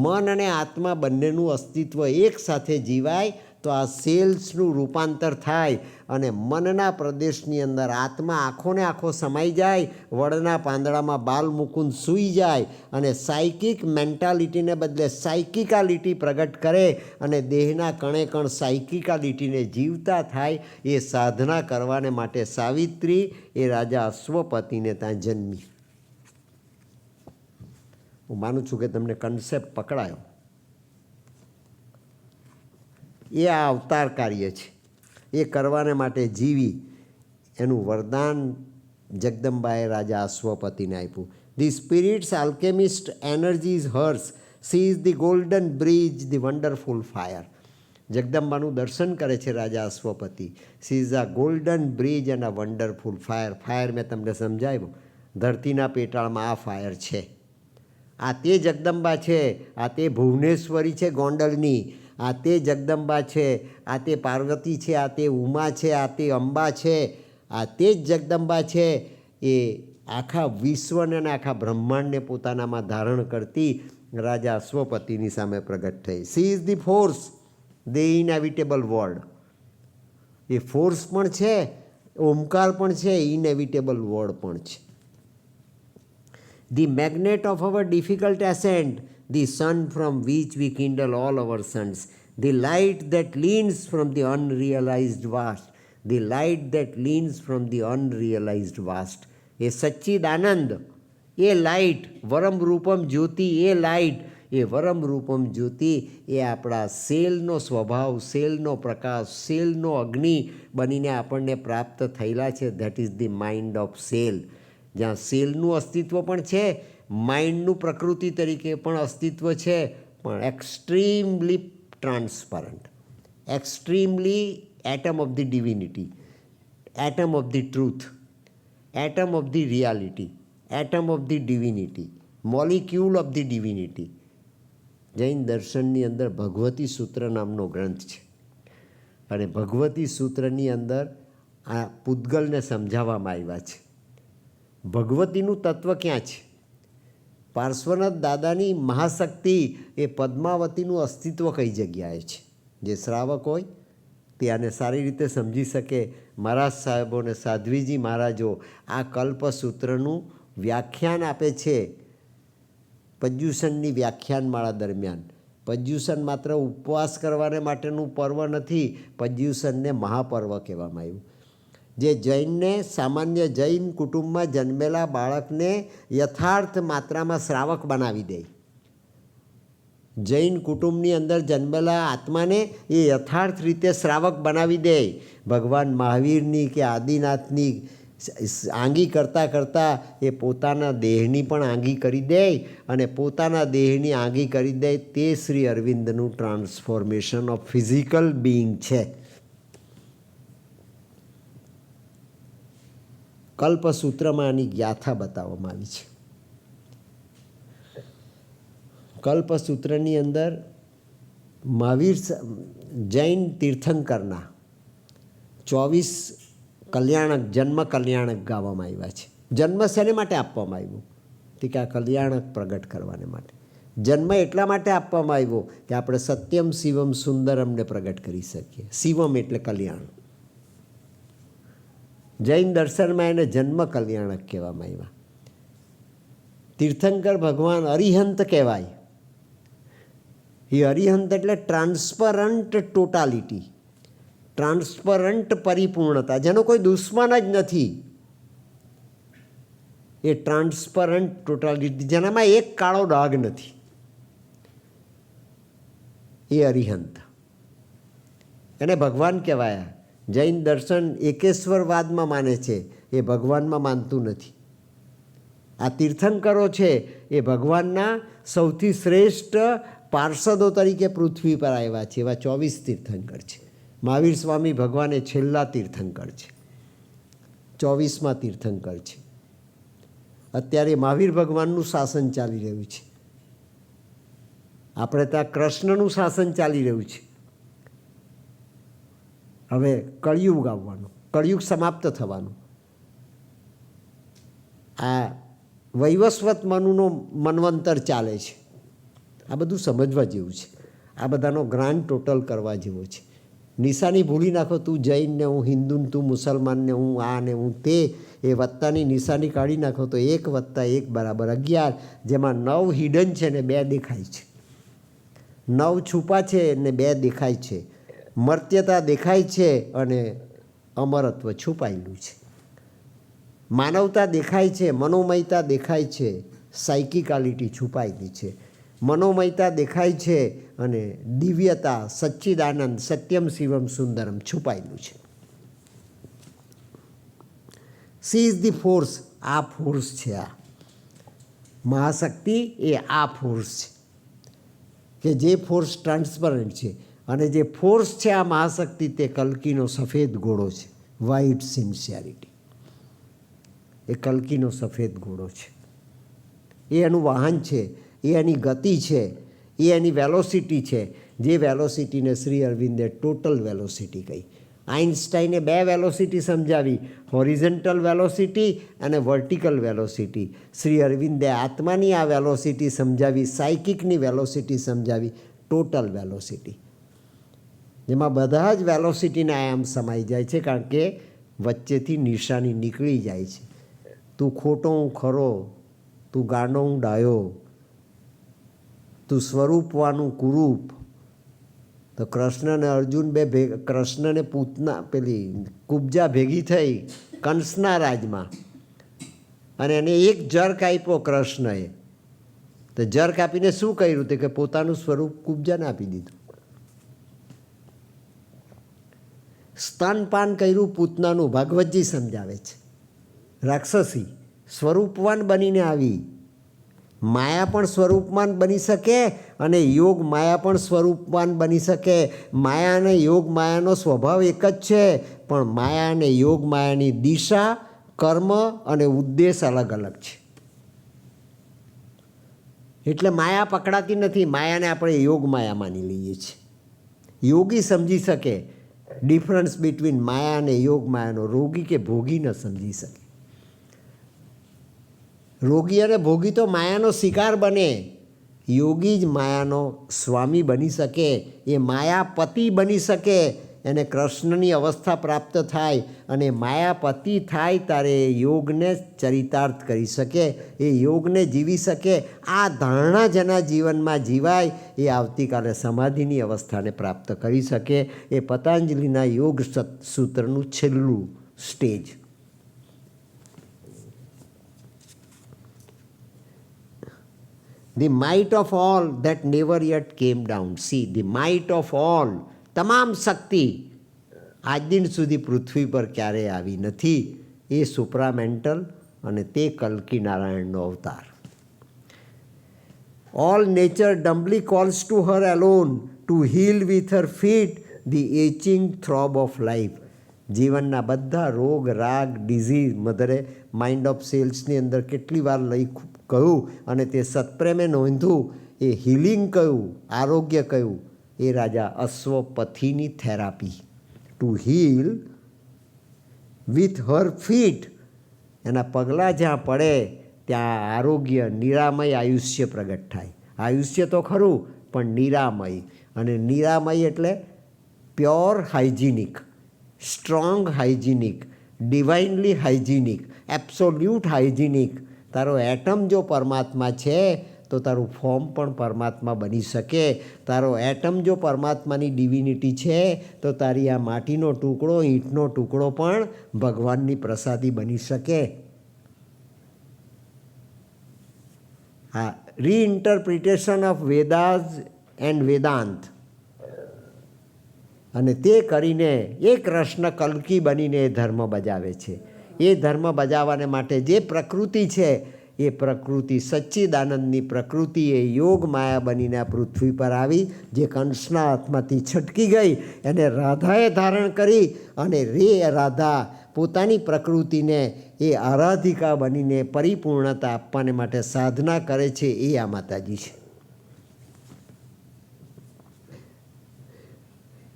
મન અને આત્મા બંનેનું અસ્તિત્વ એક સાથે જીવાય તો આ સેલ્સનું રૂપાંતર થાય અને મનના પ્રદેશની અંદર આત્મા આંખોને આંખો સમાઈ જાય, વડના પાંદડામાં બાલ મુકુંદ સૂઈ જાય અને સાયકિક મેન્ટાલિટીને બદલે સાયકિકાલિટી પ્રગટ કરે અને દેહના કણે કણ સાયકિકાલિટીને જીવતા થાય. એ સાધના કરવાને માટે સાવિત્રી એ રાજા અશ્વપતિને ત્યાં જન્મી. હું માનું છું કે તમને કન્સેપ્ટ પકડાયો. એ આ અવતાર કાર્ય છે, એ કરવાને માટે જીવી એનું વરદાન જગદંબાએ રાજા અશ્વપતિને આપ્યું. The spirit's alchemist energy is hers, she is the golden bridge, the wonderful fire. જગદંબાનું દર્શન કરે છે Raja Ashwapati. She is a golden bridge and a wonderful fire. Fire મેં તમને સમજાવ્યું, ધરતીના પેટાળમાં આ ફાયર છે. આ તે જગદંબા છે, આ તે ભુવનેશ્વરી છે ગોંડલની, આ તે જગદંબા છે, આ તે પાર્વતી છે, આ તે ઉમા છે, આ તે અંબા છે, આ તે જ જગદંબા છે. એ આખા વિશ્વને અને આખા બ્રહ્માંડને પોતાનામાં ધારણ કરતી રાજા અશ્વપતિની સામે પ્રગટ થઈ. She is the force, the inevitable word. એ ફોર્સ પણ છે, ઓમકાર પણ છે, ઇનએવિટેબલ વર્ડ પણ છે. The magnet of our difficult ascent, the sun from which we kindle all our suns, the light that leans from the unrealized vast, the light that leans from the unrealized vast. એ સચ્ચિદાનંદ, એ light, વરમ રૂપમ જ્યોતિ, એ light, એ વરમ રૂપમ જ્યોતિ, એ આપણા સેલનો સ્વભાવ, સેલનો પ્રકાશ, સેલનો અગ્નિ બનીને આપણને પ્રાપ્ત થયેલા છે. That is the mind of cell. જ્યાં સેલનું અસ્તિત્વ પણ છે, માઇન્ડનું પ્રકૃતિ તરીકે પણ અસ્તિત્વ છે, પણ extremely transparent, extremely atom of the divinity, atom of the truth, atom of the reality, atom of the divinity, molecule of the divinity. Jain દર્શનની અંદર ભગવતી સૂત્ર નામનો ગ્રંથ છે, અને ભગવતી સૂત્રની અંદર આ પૂતગલને સમજાવવામાં આવ્યા છે. ભગવતીનું તત્વ ક્યાં છે? પાર્શ્વનાથ દાદાની મહાશક્તિ એ પદ્માવતીનું અસ્તિત્વ કઈ જગ્યાએ છે? જે શ્રાવક હોય તે આને સારી રીતે સમજી શકે. મહારાજ સાહેબો અને સાધ્વીજી મહારાજો આ કલ્પસૂત્રનું વ્યાખ્યાન આપે છે પર્યુષણની વ્યાખ્યાનમાળા દરમિયાન. પર્યુષણ માત્ર ઉપવાસ કરવાને માટેનું પર્વ નથી, પર્યુષણને મહાપર્વ કહેવામાં આવ્યું. જે જૈનને, સામાન્ય જૈન કુટુંબમાં જન્મેલા બાળકને યથાર્થ માત્રામાં શ્રાવક બનાવી દે. જૈન કુટુંબની અંદર જન્મેલા આત્માને એ યથાર્થ રીતે શ્રાવક બનાવી દે. ભગવાન મહાવીરની કે આદિનાથની આંગી કરતાં કરતાં એ પોતાના દેહની પણ આંગી કરી દે, અને પોતાના દેહની આંગી કરી દે. તે શ્રી અરવિંદનું ટ્રાન્સફોર્મેશન ઓફ ફિઝિકલ બિઈંગ છે. કલ્પસૂત્રમાં આની ગાથા બતાવવામાં આવી છે. કલ્પસૂત્રની અંદર મહાવીર જૈન તીર્થંકરના 24 કલ્યાણક, જન્મ કલ્યાણક ગાવામાં આવ્યા છે. જન્મ શેને માટે આપવામાં આવ્યું? તો કે આ કલ્યાણક પ્રગટ કરવાને માટે. જન્મ એટલા માટે આપવામાં આવ્યો કે આપણે સત્યમ શિવમ સુંદરમને પ્રગટ કરી શકીએ. શિવમ એટલે કલ્યાણ. જૈન દર્શનમાં એને જન્મ કલ્યાણક કહેવામાં આવ્યા. તીર્થંકર ભગવાન અરિહંત કહેવાય. એ અરિહંત એટલે ટ્રાન્સપરન્ટ ટોટાલિટી, ટ્રાન્સપરન્ટ પરિપૂર્ણતા, જેનો કોઈ દુશ્મન જ નથી. એ ટ્રાન્સપરન્ટ ટોટાલિટી, જેનામાં એક કાળો ડાઘ નથી, એ અરિહંત. એને ભગવાન કહેવાયા. જૈન દર્શન એકેશ્વરવાદમાં માને છે, એ ભગવાનમાં માનતું નથી. આ તીર્થંકરો છે એ ભગવાનના સૌથી શ્રેષ્ઠ પાર્ષદો તરીકે પૃથ્વી પર આવ્યા છે. એવા 24 તીર્થંકર છે. મહાવીર સ્વામી ભગવાન એ છેલ્લા તીર્થંકર છે, 24મા તીર્થંકર છે. અત્યારે મહાવીર ભગવાનનું શાસન ચાલી રહ્યું છે. આપણે ત્યાં કૃષ્ણનું શાસન ચાલી રહ્યું છે. હવે કળિયુગ આવવાનું, કળિયુગ સમાપ્ત થવાનું. આ વૈવસ્વત મનુનો મન્વંતર ચાલે છે. આ બધું સમજવા જેવું છે. આ બધાનો ગ્રાન્ડ ટોટલ કરવા જેવો છે. નિશાની ભૂલી નાખો, તું જૈન ને હું હિન્દુ, તું મુસલમાન ને હું આ ને હું તે, એ વત્તાની નિશાની કાઢી નાખો તો 1 + 1 = 11, જેમાં 9 હિડન છે ને 2 દેખાય છે. 9 છુપા છે ને 2 દેખાય છે. મર્ત્યતા દેખાય છે અને અમરત્વ છુપાયેલું છે. માનવતા દેખાય છે, મનોમયતા દેખાય છે, સાયકિકાલિટી છુપાયેલી છે. મનોમયતા દેખાય છે અને દિવ્યતા, સચ્ચિદાનંદ, સત્યમ શિવમ સુંદરમ છુપાયેલું છે. C is the force. આ ફોર્સ છે. આ મહાશક્તિ એ આ ફોર્સ છે કે જે ફોર્સ ટ્રાન્સપરન્ટ છે. અને જે ફોર્સ છે આ મહાશક્તિ તે કલ્કીનો સફેદ ઘોડો છે, વ્હાઇટ સિન્સિયરિટી. એ કલ્કીનો સફેદ ઘોડો છે. એ એનું વાહન છે, એ એની ગતિ છે, એ એની વેલોસિટી છે. જે વેલોસિટીને શ્રી અરવિંદે ટોટલ વેલોસિટી કહી. આઇન્સ્ટાઈને 2 વેલોસિટી સમજાવી, હોરિઝન્ટલ વેલોસિટી અને વર્ટિકલ વેલોસિટી. શ્રી અરવિંદે આત્માની આ વેલોસિટી સમજાવી, સાયકિકની વેલોસિટી સમજાવી, ટોટલ વેલોસિટી, જેમાં બધા જ વેલોસિટીના આયામ સમાઈ જાય છે. કારણ કે વચ્ચેથી નિશાની નીકળી જાય છે. તું ખોટો હું ખરો, તું ગાંડો હું ડાયો, તું સ્વરૂપવાનું કુરૂપ. તો કૃષ્ણ અને અર્જુન કૃષ્ણને પૂતના પેલી કુબ્જા ભેગી થઈ કંસના રાજમાં, અને એને એક જર્ક આપ્યો કૃષ્ણએ. તો જર્ક આપીને શું કર્યું? તે કે પોતાનું સ્વરૂપ કુબ્જાને આપી દીધું. સ્તનપાન કર્યું પૂતનાનું, ભાગવતજી સમજાવે છે. રાક્ષસી સ્વરૂપવાન બનીને આવી. માયા પણ સ્વરૂપવાન બની શકે અને યોગ માયા પણ સ્વરૂપવાન બની શકે. માયા અને યોગ માયાનો સ્વભાવ એક જ છે, પણ માયા અને યોગ માયાની દિશા, કર્મ અને ઉદ્દેશ અલગ અલગ છે. એટલે માયા પકડાતી નથી. માયાને આપણે યોગ માયા માની લઈએ છીએ. યોગી સમજી શકે ડિફરન્સ બિટવીન માયા અને યોગ માયાનો. રોગી કે ભોગી ન સમજી શકે. રોગી અને ભોગી તો માયાનો શિકાર બને. યોગી જ માયાનો સ્વામી બની શકે. એ માયાપતિ બની શકે. એને કૃષ્ણની અવસ્થા પ્રાપ્ત થાય અને માયાપતિ થાય ત્યારે એ યોગને ચરિતાર્થ કરી શકે, એ યોગને જીવી શકે. આ ધારણા જેના જીવનમાં જીવાય એ આવતીકાલે સમાધિની અવસ્થાને પ્રાપ્ત કરી શકે. એ પતંજલિના યોગ સૂત્રનું છેલ્લું stage. The might of all that never yet came down. See, the might of all, તમામ શક્તિ આજ દિન સુધી પૃથ્વી પર ક્યારેય આવી નથી. એ સુપ્રામેન્ટલ અને તે કલ્કી નારાયણનો અવતાર. All nature dumbly calls to her alone to heal with her feet the aching throb of life. જીવનના બધા રોગ, રાગ, ડિઝીઝ મધરે માઇન્ડ ઓફ સેલ્સની અંદર કેટલી વાર લઈ કહ્યું અને તે સત્પ્રેમે નોંધ્યું. એ હિલિંગ કહ્યું, આરોગ્ય કહ્યું. એ રાજા અશ્વપથીની therapy. To heal with her feet. એના પગલાં જ્યાં પડે ત્યાં આરોગ્ય, નિરામય આયુષ્ય પ્રગટ થાય. આયુષ્ય તો ખરું પણ નિરામય. અને નિરામય એટલે પ્યોર હાઇજિનિક, સ્ટ્રોંગ હાઇજિનિક, ડિવાઇનલી હાઇજિનિક, એબ્સોલ્યુટ હાઇજિનિક. તારો એટમ જો પરમાત્મા છે તો તારું ફોર્મ પણ પરમાત્મા બની શકે. તારો એટમ જો પરમાત્માની ડિવિનિટી છે તો તારી આ માટીનો ટુકડો, ઈંટનો ટુકડો પણ ભગવાનની પ્રસાદી બની શકે. હા, રીઇન્ટરપ્રિટેશન ઓફ વેદાસ એન્ડ વેદાંત. અને તે કરીને એ કૃષ્ણ કલ્કી બનીને એ ધર્મ બજાવે છે. એ ધર્મ બજાવવાને માટે જે પ્રકૃતિ છે એ પ્રકૃતિ, સચ્ચિદાનંદની પ્રકૃતિ, એ યોગ માયા બનીને આ પૃથ્વી પર આવી. જે કંસના હાથમાંથી છટકી ગઈ એને રાધાએ ધારણ કરી અને રાધા પોતાની પ્રકૃતિને એ આરાધિકા બનીને પરિપૂર્ણતા આપવાને માટે સાધના કરે છે. એ આ માતાજી છે.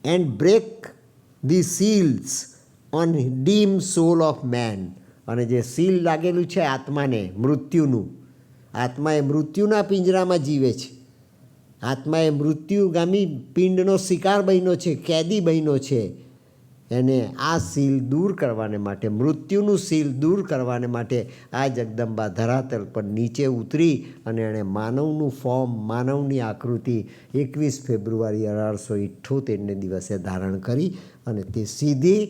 And break the seals on dim soul of man. અને જે સીલ લાગેલું છે આત્માને, મૃત્યુનું, આત્મા એ મૃત્યુના પિંજરામાં જીવે છે. આત્મા એ મૃત્યુગામી પિંડનો શિકાર બન્યો છે, કેદી બન્યો છે. એને આ સીલ દૂર કરવાને માટે, મૃત્યુનું સીલ દૂર કરવાને માટે આ જગદંબા ધરાતલ પર નીચે ઉતરી અને એણે માનવનું ફોર્મ, માનવની આકૃતિ 21 ફેબ્રુઆરી 1878ને દિવસે ધારણ કરી. અને તે સીધી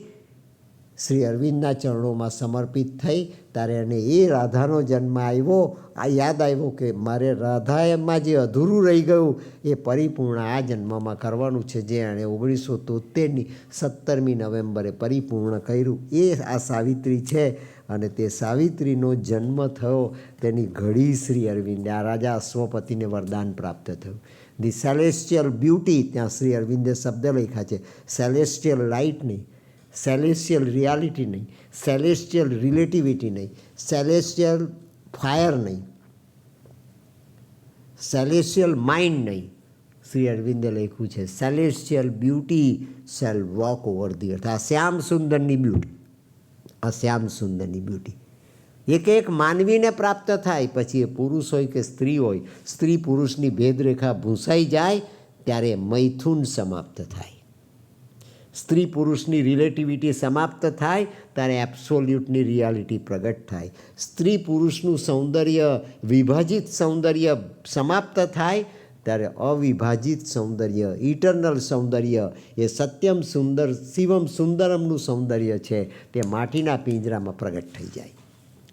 શ્રી અરવિંદના ચરણોમાં સમર્પિત થઈ. ત્યારે એને એ રાધાનો જન્મ આવ્યો. આ યાદ આવ્યો કે મારે રાધામાં જે અધૂરું રહી ગયું એ પરિપૂર્ણ આ જન્મમાં કરવાનું છે, જે એણે 1973ની 17મી નવેમ્બરે પરિપૂર્ણ કર્યું. એ આ સાવિત્રી છે. અને તે સાવિત્રીનો જન્મ થયો તેની ઘડી શ્રી અરવિંદે આ રાજા અશ્વપતિને વરદાન પ્રાપ્ત થયું. ધી સેલેસ્ટિયલ બ્યુટી, ત્યાં શ્રી અરવિંદે શબ્દ લખ્યા છે, સેલેસ્ટિયલ લાઇટ નહીં, સેલેસ્ટિયલ રિયાલિટી નહીં, સેલેસ્ટિયલ રિલેટિવિટી નહીં, સેલેસ્ટિયલ ફાયર નહીં, સેલેસ્ટિયલ માઇન્ડ નહીં. શ્રી અરવિંદે લખ્યું છે celestial beauty shall walk over the earth. આ શ્યામ સુંદરની બ્યુટી, આ શ્યામ સુંદરની બ્યુટી એક માનવીને પ્રાપ્ત થાય, પછી એ પુરુષ હોય કે સ્ત્રી હોય, સ્ત્રી પુરુષની ભેદરેખા ભૂંસાઈ જાય ત્યારે મૈથુન સમાપ્ત થાય, સ્ત્રી પુરુષની રિલેટિવિટી સમાપ્ત થાય ત્યારે એબ્સોલ્યુટની રિયાલિટી પ્રગટ થાય, સ્ત્રી પુરુષનું સૌંદર્ય વિભાજિત સૌંદર્ય સમાપ્ત થાય ત્યારે અવિભાજિત સૌંદર્ય, ઇટરનલ સૌંદર્ય, એ સત્યમ સુંદર શિવમ સુંદરમનું સૌંદર્ય છે તે માટીના પિંજરામાં પ્રગટ થઈ જાય.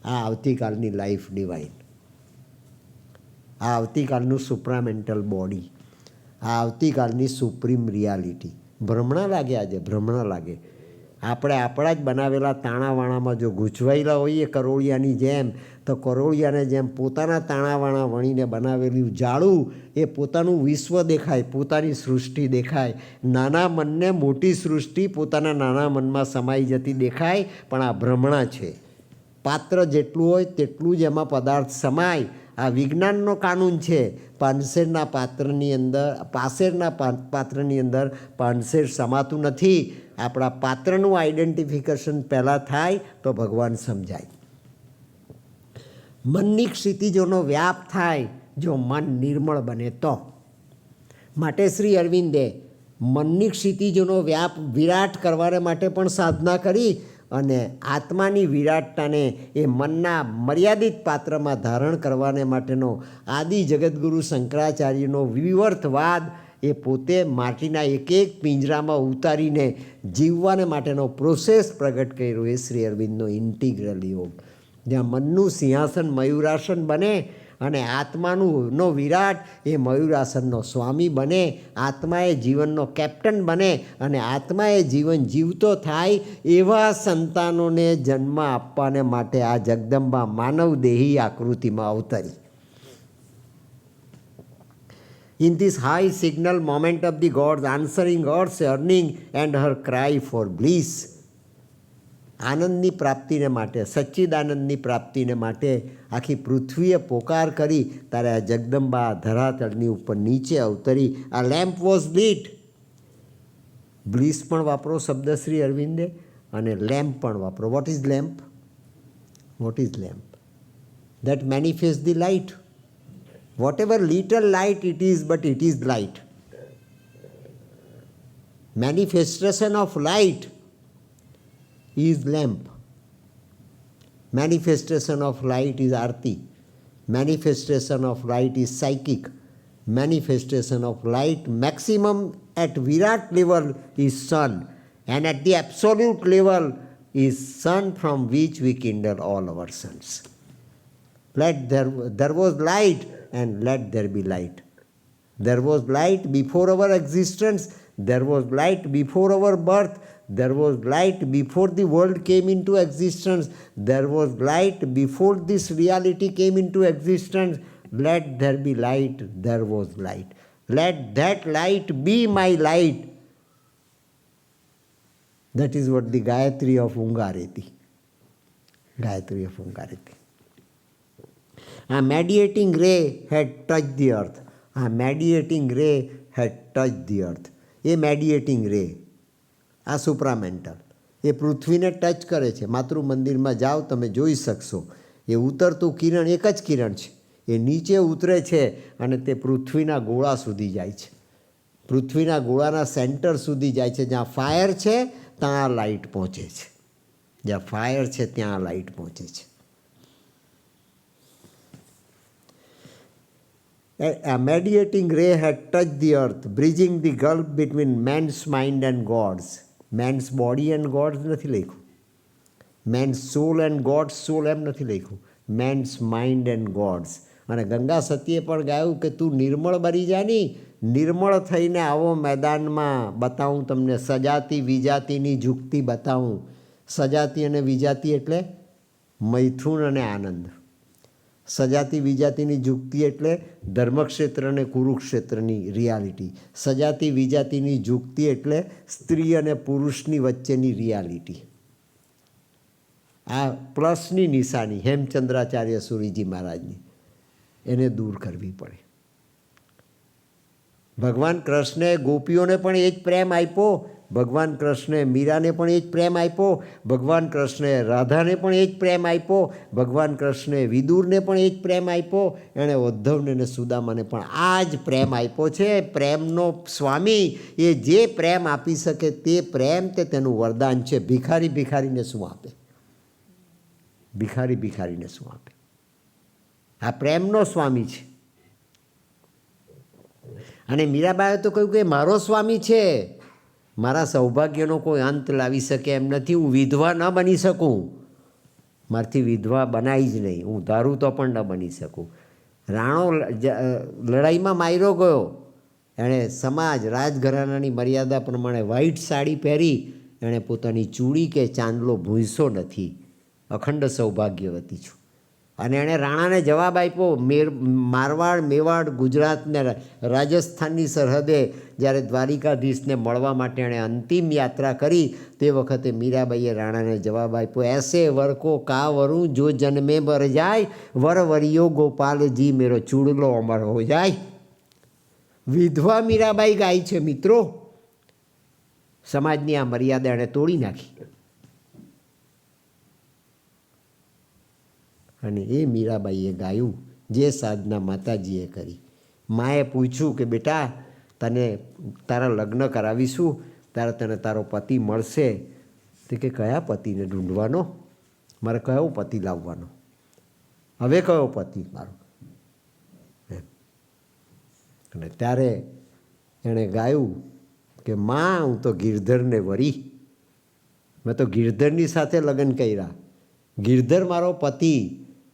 આ આવતીકાલની લાઈફ ડિવાઇન, આ આવતીકાલનું સુપ્રામેન્ટલ બોડી, આ આવતીકાલની સુપ્રીમ રિયાલિટી. ભ્રમણા લાગે, આજે ભ્રમણા લાગે. આપણે આપણા જ બનાવેલા તાણાવાણામાં જો ગૂંચવાયેલા હોઈએ કરોળિયાની જેમ, તો કરોળિયાને જેમ પોતાના તાણાવાણા વણીને બનાવેલું જાળું એ પોતાનું વિશ્વ દેખાય, પોતાની સૃષ્ટિ દેખાય. નાના મનને મોટી સૃષ્ટિ પોતાના નાના મનમાં સમાઈ જતી દેખાય, પણ આ ભ્રમણા છે. પાત્ર જેટલું હોય તેટલું જ એમાં પદાર્થ સમાય. આ વિજ્ઞાનનો કાનૂન છે. પાનસેરના પાત્રની અંદર, પાસેરના પાત્રની અંદર પાનસેર સમાતું નથી. આપણા પાત્રનું આઈડેન્ટિફિકેશન પહેલાં થાય તો ભગવાન સમજાય. મનની ક્ષિતિજોનો વ્યાપ થાય જો મન નિર્મળ બને તો. માટે શ્રી અરવિંદે મનની ક્ષિતિજોનો વ્યાપ વિરાટ કરવાને માટે પણ સાધના કરી, અને આત્માની વિરાટતાને એ મનના મર્યાદિત પાત્રમાં ધારણ કરવાને માટેનો આદિ જગદગુરુ શંકરાચાર્યનો વિવર્તવાદ એ પોતે માટીના એક એક પિંજરામાં ઉતારીને જીવવાને માટેનો પ્રોસેસ પ્રગટ કર્યો. એ શ્રી અરવિંદનો ઇન્ટિગ્રલ યોગ, જ્યાં મનનું સિંહાસન મયુરાસન બને અને આત્માનો વિરાટ એ મયુરાસનનો સ્વામી બને, આત્માએ જીવનનો કેપ્ટન બને અને આત્માએ જીવન જીવતો થાય એવા સંતાનોને જન્મ આપવાને માટે આ જગદંબા માનવદેહી આકૃતિમાં અવતરી. In this high signal moment of the gods answering Earth's yearning and her cry for bliss, આનંદની પ્રાપ્તિને માટે, સચ્ચિદાનંદની પ્રાપ્તિને માટે આખી પૃથ્વીએ પોકાર કરી ત્યારે આ જગદંબા ધરાતળની ઉપર નીચે અવતરી. આ લેમ્પ વોઝ લીટ. બ્લિસ પણ વાપરો શબ્દ શ્રી અરવિંદે, અને લેમ્પ પણ વાપરો. What is lamp? What is lamp? That manifest the light. Whatever little light it is, but it is light. Manifestation of light is lamp. Manifestation of light is arti. Manifestation of light is psychic. Manifestation of light maximum at Virat level is sun, and at the absolute level is sun from which we kindle all our suns. There was light, and let there be light. There was light before our existence. There was light before our birth. There was light before the world came into existence. There was light before this reality came into existence. Let there be light. There was light. Let that light be my light. That is what the Gayatri of Ungareti. Gayatri of Ungareti. A mediating ray had touched the earth. A mediating ray had touched the earth. એ મેડિએટિંગ રે, આ સુપ્રામેન્ટલ, એ પૃથ્વીને touch કરે છે. માતૃ મંદિરમાં જાઓ તમે જોઈ શકશો. એ ઉતરતું કિરણ એક જ કિરણ છે, એ નીચે ઉતરે છે અને તે પૃથ્વીના ગોળા સુધી જાય છે. પૃથ્વીના ગોળાના સેન્ટર સુધી જાય છે. જ્યાં ફાયર છે ત્યાં લાઇટ પહોંચે છે. જ્યાં ફાયર છે ત્યાં લાઇટ પહોંચે છે. A mediating ray had touched the earth, bridging the gulf between man's mind and God's. Man's body and God's નથી લખ્યું. Man's soul and God's soul એમ નથી લખ્યું. Man's mind and God's. અને ગંગા સતીએ પણ ગાયું કે તું નિર્મળ બની જાની, નિર્મળ થઈને આવો મેદાનમાં, બતાવું તમને સજાતી વિજાતિની જુક્તિ બતાવું. સજાતી અને વિજાતિ એટલે મૈથુન અને આનંદ. સજાતી વિજાતીની જુગતી એટલે ધર્મક્ષેત્ર અને કુરુક્ષેત્રની રિયાલિટી. સજાતી વિજાતીની જુગતી એટલે સ્ત્રી અને પુરુષની વચ્ચેની રિયાલિટી. આ પ્લસની નિશાની હેમચંદ્રાચાર્ય સુરીજી મહારાજની, એને દૂર કરવી પડે. ભગવાન કૃષ્ણે ગોપીઓને પણ એ જ પ્રેમ આપ્યો, ભગવાન કૃષ્ણે મીરાને પણ એ જ પ્રેમ આપ્યો, ભગવાન કૃષ્ણે રાધાને પણ એ જ પ્રેમ આપ્યો, ભગવાન કૃષ્ણે વિદુરને પણ એ જ પ્રેમ આપ્યો, એણે ઉદ્ધવને અને સુદામાને પણ આ જ પ્રેમ આપ્યો છે. પ્રેમનો સ્વામી એ જે પ્રેમ આપી શકે તે પ્રેમ તે તેનું વરદાન છે. ભિખારીને શું આપે? ભિખારીને શું આપે? આ પ્રેમનો સ્વામી છે. અને મીરાબાઈએ તો કહ્યું કે મારો સ્વામી છે, મારા સૌભાગ્યનો કોઈ અંત લાવી શકે એમ નથી, હું વિધવા ન બની શકું, મારથી વિધવા બનાવી જ નહીં, હું ધારું તો પણ ન બની શકું. રાણો લડાઈમાં માર્યો ગયો, એણે સમાજ રાજઘરાનાની મર્યાદા પ્રમાણે વ્હાઈટ સાડી પહેરી, એણે પોતાની ચૂડી કે ચાંદલો ભૂંસો નથી, અખંડ સૌભાગ્યવતી છું. અને એણે રાણાને જવાબ આપ્યો. મારવાડ, મેવાડ, ગુજરાત ને રાજસ્થાનની સરહદે જ્યારે દ્વારિકાધીશને મળવા માટે એણે અંતિમ યાત્રા કરી તે વખતે મીરાબાઈએ રાણાને જવાબ આપ્યો, એસે વર કો કા વરું જો જન્મે બર જાય, વર વરિયો ગોપાલજી મેરો ચૂડલો અમર હો જાય. વિધવા મીરાબાઈ ગાય છે મિત્રો. સમાજની આ મર્યાદા એણે તોડી નાખી. અને એ મીરાબાઈએ ગાયું જે સાધના માતાજીએ કરી. માએ પૂછ્યું કે બેટા તને તારા લગ્ન કરાવીશું, તને તારો પતિ મળશે. તે કે કયા પતિને ઢૂંઢવાનો? મારે કયો પતિ લાવવાનો? હવે કયો પતિ મારો? અને ત્યારે એણે ગાયું કે માં હું તો ગિરધરને વરી, મેં તો ગિરધરની સાથે લગ્ન કર્યા. ગિરધર મારો પતિ,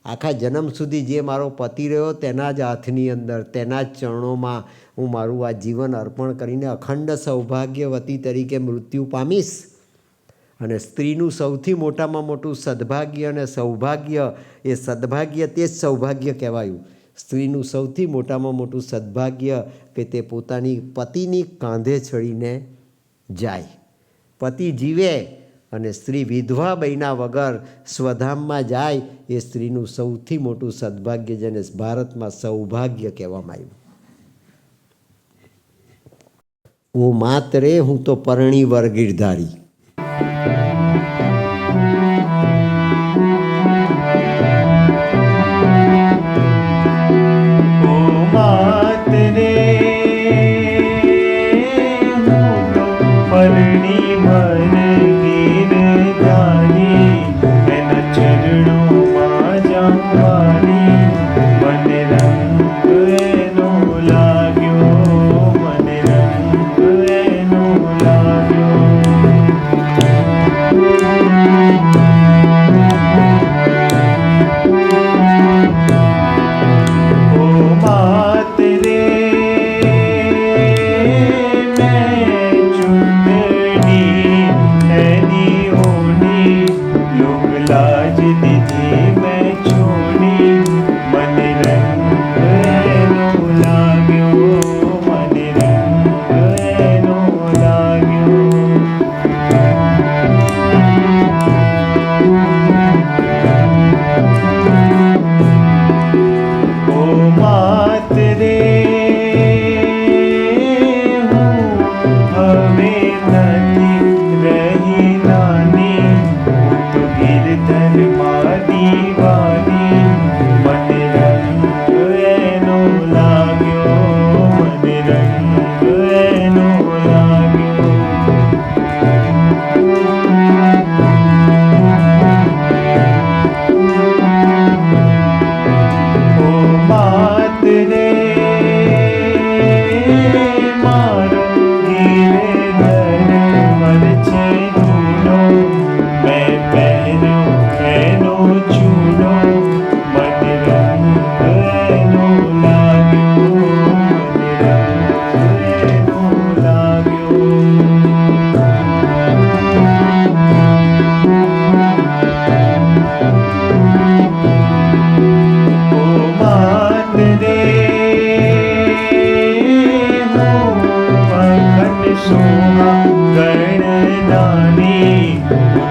આખા જન્મ સુધી જે મારો પતિ રહ્યો તેના જ હાથની અંદર, તેના જ ચરણોમાં હું મારું આ જીવન અર્પણ કરીને અખંડ સૌભાગ્યવતી તરીકે મૃત્યુ પામીશ. અને સ્ત્રીનું સૌથી મોટામાં મોટું સદભાગ્ય અને સૌભાગ્ય, એ સદભાગ્ય તે જ સૌભાગ્ય કહેવાયું. સ્ત્રીનું સૌથી મોટામાં મોટું સદભાગ્ય કે તે પોતાની પતિની કાંધે ચડીને જાય. પતિ જીવે અને સ્ત્રી વિધવા બન્યા વગર સ્વધામમાં જાય, એ સ્ત્રીનું સૌથી મોટું સદભાગ્ય, જેને ભારતમાં સૌભાગ્ય કહેવામાં આવ્યું. ઓ માતરે હું તો પરણી વર ગિરધારી.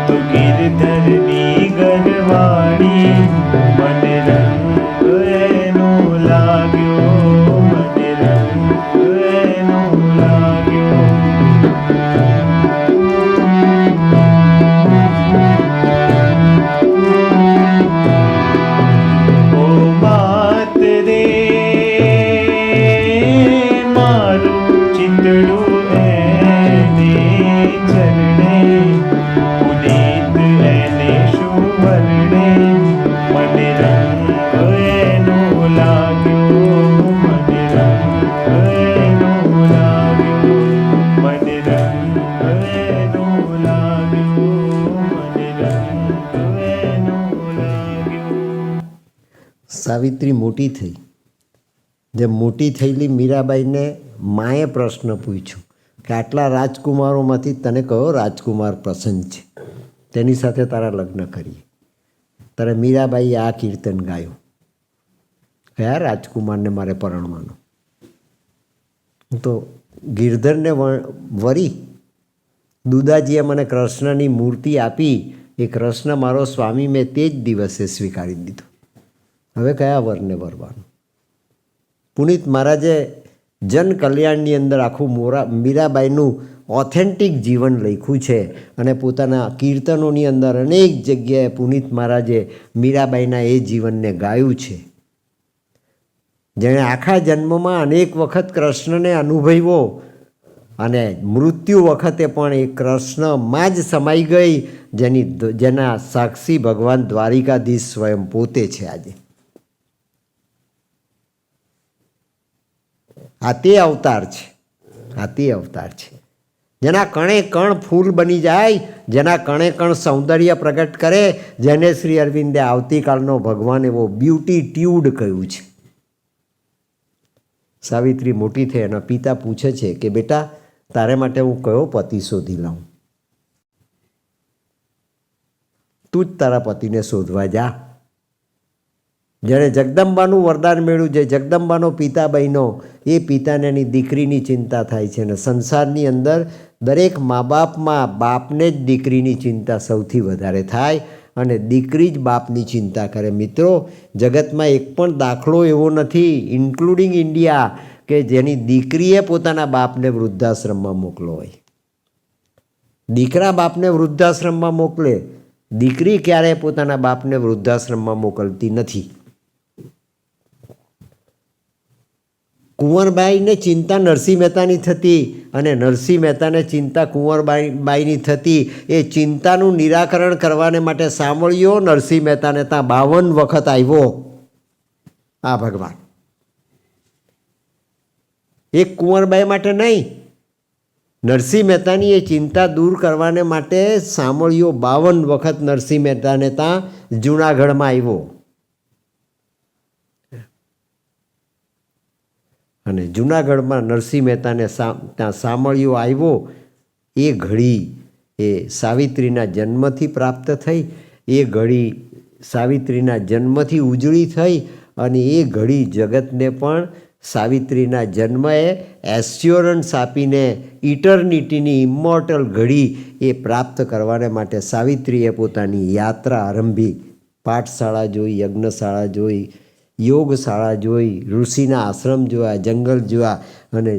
તો ગિરધરની ગરવાડી મને રંગ એનો લાગ્યો મને રંગ એનો લાગ્યો ઓ માત રે મારું ચિતડું એને ચરણે પુનિત એને શું વર્ણે મને રંગ એનો લાગ્યો મને રંગ એનો લાગ્યો મને રંગ એનો લાગ્યો મને રંગ એનો લાગ્યો. સાવિત્રી મોટી થઈ. જે મોટી થયેલી મીરાબાઈને માએ પ્રશ્ન પૂછ્યો કે આટલા રાજકુમારોમાંથી તને કયો રાજકુમાર પસંદ છે, તેની સાથે તારા લગ્ન કરીએ. ત્યારે મીરાબાઈએ આ કીર્તન ગાયું, કયા રાજકુમારને મારે પરણવાનો. તો ગિરધરને વરી દુદાજીએ મને કૃષ્ણની મૂર્તિ આપી, એ કૃષ્ણ મારો સ્વામી મેં તે જ દિવસે સ્વીકારી દીધો. હવે કયા વરને વરવાનું? પુનિત મહારાજે જન કલ્યાણની અંદર આખું મીરાબાઈનું ઓથેન્ટિક જીવન લખ્યું છે અને પોતાના કીર્તનોની અંદર અનેક જગ્યાએ પુનિત મહારાજે મીરાબાઈના એ જીવનને ગાયું છે. જેણે આખા જન્મમાં અનેક વખત કૃષ્ણને અનુભવ્યો અને મૃત્યુ વખતે પણ એ કૃષ્ણમાં જ સમાઈ ગઈ, જેના સાક્ષી ભગવાન દ્વારિકાધીશ સ્વયં પોતે છે. આજે આ તે અવતાર છે, આ તે અવતાર છે જેના કણે કણ ફૂલ બની જાય, જેના કણે કણ સૌંદર્ય પ્રગટ કરે, જેને શ્રી અરવિંદે આવતીકાલનો ભગવાન એવો બ્યુટી ટ્યુડ કહ્યું છે. સાવિત્રી મોટી થઈ, એના પિતા પૂછે છે કે બેટા તારે માટે હું કયો પતિ શોધી લાવું? તું જ તારા પતિને શોધવા જા. જેણે જગદંબાનું વરદાન મેળવ્યું, જે જગદંબાનો પિતા બન્યો, એ પિતાને એની દીકરીની ચિંતા થાય છે. અને સંસારની અંદર દરેક મા બાપમાં બાપને જ દીકરીની ચિંતા સૌથી વધારે થાય અને દીકરી જ બાપની ચિંતા કરે. મિત્રો, જગતમાં એક પણ દાખલો એવો નથી, ઇન્ક્લુડિંગ ઇન્ડિયા, કે જેની દીકરીએ પોતાના બાપને વૃદ્ધાશ્રમમાં મોકલો હોય. દીકરા બાપને વૃદ્ધાશ્રમમાં મોકલે, દીકરી ક્યારેય પોતાના બાપને વૃદ્ધાશ્રમમાં મોકલતી નથી. કુંવરબાઈને ચિંતા નરસિંહ મહેતાની થતી અને નરસિંહ મહેતાને ચિંતા કુંવરબાઈની થતી. એ ચિંતાનું નિરાકરણ કરવાને માટે સાંભળ્યો નરસિંહ મહેતાને ત્યાં 52 વખત આવ્યો આ ભગવાન. એક કુંવરબાઈ માટે નહીં, નરસિંહ મહેતાની એ ચિંતા દૂર કરવાને માટે સાંભળ્યો 52 વખત નરસિંહ મહેતાને ત્યાં જૂનાગઢમાં આવ્યો. અને જૂનાગઢમાં નરસિંહ મહેતાને ત્યાં સામળિયો આવ્યો. એ ઘડી એ સાવિત્રીના જન્મથી પ્રાપ્ત થઈ, એ ઘડી સાવિત્રીના જન્મથી ઉજળી થઈ અને એ ઘડી જગતને પણ સાવિત્રીના જન્મએ એસ્યોરન્સ આપીને ઇટર્નિટીની ઇમોર્ટલ ઘડી એ પ્રાપ્ત કરવાને માટે સાવિત્રીએ પોતાની યાત્રા આરંભી. પાઠશાળા જોઈ, યજ્ઞશાળા જોઈ, યોગશાળા જોઈ, ઋષિના આશ્રમ જોયા, જંગલ જોયા અને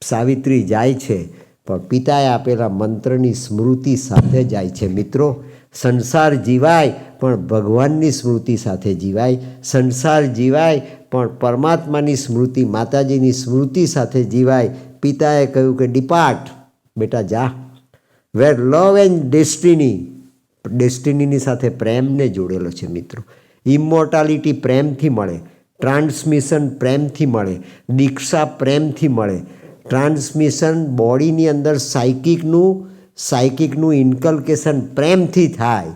સાવિત્રી જાય છે, પણ પિતાએ આપેલા મંત્રની સ્મૃતિ સાથે જાય છે. મિત્રો, સંસાર જીવાય પણ ભગવાનની સ્મૃતિ સાથે જીવાય, સંસાર જીવાય પણ પરમાત્માની સ્મૃતિ, માતાજીની સ્મૃતિ સાથે જીવાય. પિતાએ કહ્યું કે ડિપાર્ટ બેટા, જા. વેર લવ એન્ડ ડેસ્ટિનીની સાથે પ્રેમને જોડેલો છે. મિત્રો, ઇમોર્ટાલિટી પ્રેમથી મળે, ટ્રાન્સમિશન પ્રેમથી મળે, દીક્ષા પ્રેમથી મળે. ટ્રાન્સમિશન બોડીની અંદર સાયકિકનું ઇન્કલ્કેશન પ્રેમથી થાય.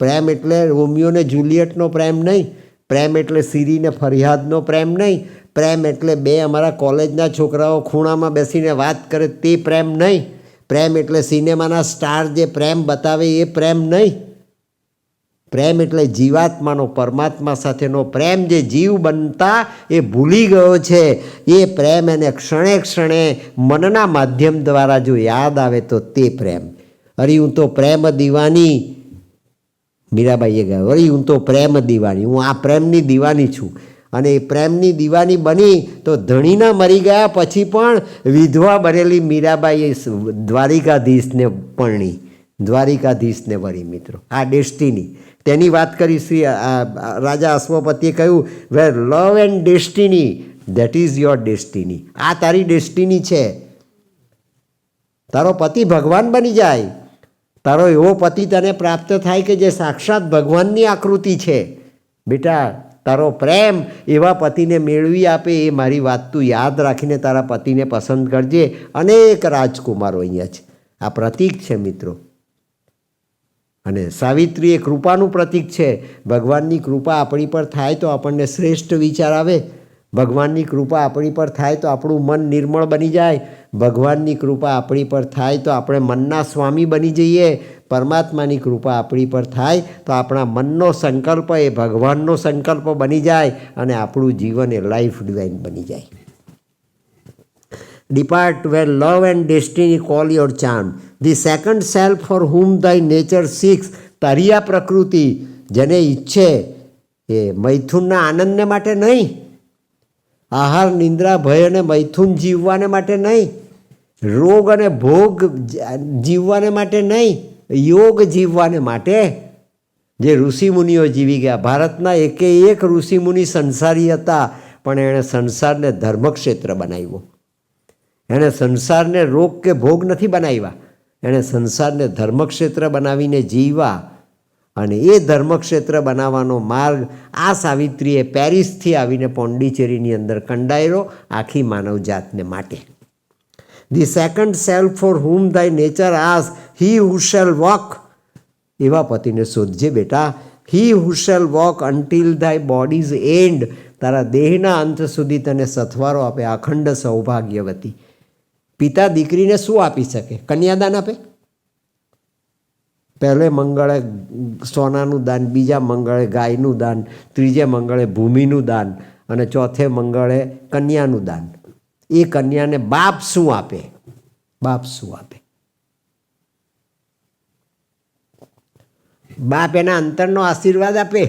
પ્રેમ એટલે રોમિયોને જુલિયટનો પ્રેમ નહીં, પ્રેમ એટલે સીરીને ફરિયાદનો પ્રેમ નહીં, પ્રેમ એટલે બે અમારા કોલેજના છોકરાઓ ખૂણામાં બેસીને વાત કરે તે પ્રેમ નહીં, પ્રેમ એટલે સિનેમાના સ્ટાર જે પ્રેમ બતાવે એ પ્રેમ નહીં. પ્રેમ એટલે જીવાત્માનો પરમાત્મા સાથેનો પ્રેમ, જે જીવ બનતા એ ભૂલી ગયો છે એ પ્રેમ એને ક્ષણે ક્ષણે મનના માધ્યમ દ્વારા જો યાદ આવે તો તે પ્રેમ. અરે હું તો પ્રેમ દીવાની, મીરાબાઈએ કહ્યું, અરે હું તો પ્રેમ દીવાની, હું આ પ્રેમની દીવાની છું. અને એ પ્રેમની દીવાની બની તો ધણીના મરી ગયા પછી પણ વિધવા બનેલી મીરાબાઈએ દ્વારિકાધીશને પરણી, દ્વારિકાધીશને વળી. મિત્રો, આ ડેસ્ટિની તેની વાત કરી. શ્રી રાજા અશ્વપતિએ કહ્યું, where love and destiny, that is your destiny. આ તારી ડેસ્ટિની છે. તારો પતિ ભગવાન બની જાય, તારો એવો પતિ તને પ્રાપ્ત થાય કે જે સાક્ષાત ભગવાનની આકૃતિ છે. બેટા, તારો પ્રેમ એવા પતિને મેળવી આપે, એ મારી વાત તું યાદ રાખીને તારા પતિને પસંદ કરજે. અનેક રાજકુમારો અહીંયા છે. આ પ્રતીક છે મિત્રો. અને સાવિત્રી એ કૃપાનું પ્રતીક છે. ભગવાનની કૃપા આપણી પર થાય તો આપણને શ્રેષ્ઠ વિચાર આવે. ભગવાનની કૃપા આપણી પર થાય તો આપણું મન નિર્મળ બની જાય. ભગવાનની કૃપા આપણી પર થાય તો આપણે મનના સ્વામી બની જઈએ. પરમાત્માની કૃપા આપણી પર થાય તો આપણા મનનો સંકલ્પ એ ભગવાનનો સંકલ્પ બની જાય અને આપણું જીવન એ લાઈફ ડિવાઇન બની જાય. Depart where love and destiny call your charm. The second self for whom thy nature seeks. તારી આ પ્રકૃતિ જેને ઈચ્છે એ મૈથુનના આનંદને માટે નહીં, આહાર નિંદ્રા ભય અને મૈથુન જીવવાને માટે નહીં, રોગ અને ભોગ જીવવાને માટે નહીં, યોગ જીવવાને માટે. જે ઋષિમુનિઓ જીવી ગયા. ભારતના એકે એક ઋષિમુનિ સંસારી હતા, પણ એણે સંસારને ધર્મક્ષેત્ર બનાવ્યો. એણે સંસારને રોગ કે ભોગ નથી બનાવ્યા, એણે સંસારને ધર્મક્ષેત્ર બનાવીને જીવવા. અને એ ધર્મક્ષેત્ર બનાવવાનો માર્ગ આ સાવિત્રીએ પેરિસથી આવીને પોંડિચેરીની અંદર કંડાયેલો આખી માનવજાતને માટે. The second self for whom thy nature asks, he who shall walk. એવા પતિને શોધજે બેટા. he who shall walk until thy body's end. તારા દેહના અંત સુધી તને સથવારો આપે. અખંડ સૌભાગ્યવતી. પિતા દીકરીને શું આપી શકે? કન્યાદાન આપે. પહેલે મંગળે સોનાનું દાન, બીજા મંગળે ગાયનું દાન, ત્રીજે મંગળે ભૂમિનું દાન અને ચોથે મંગળે કન્યાનું દાન. એ કન્યાને બાપ શું આપે? બાપ શું આપે? બાપ એના અંતરનો આશીર્વાદ આપે.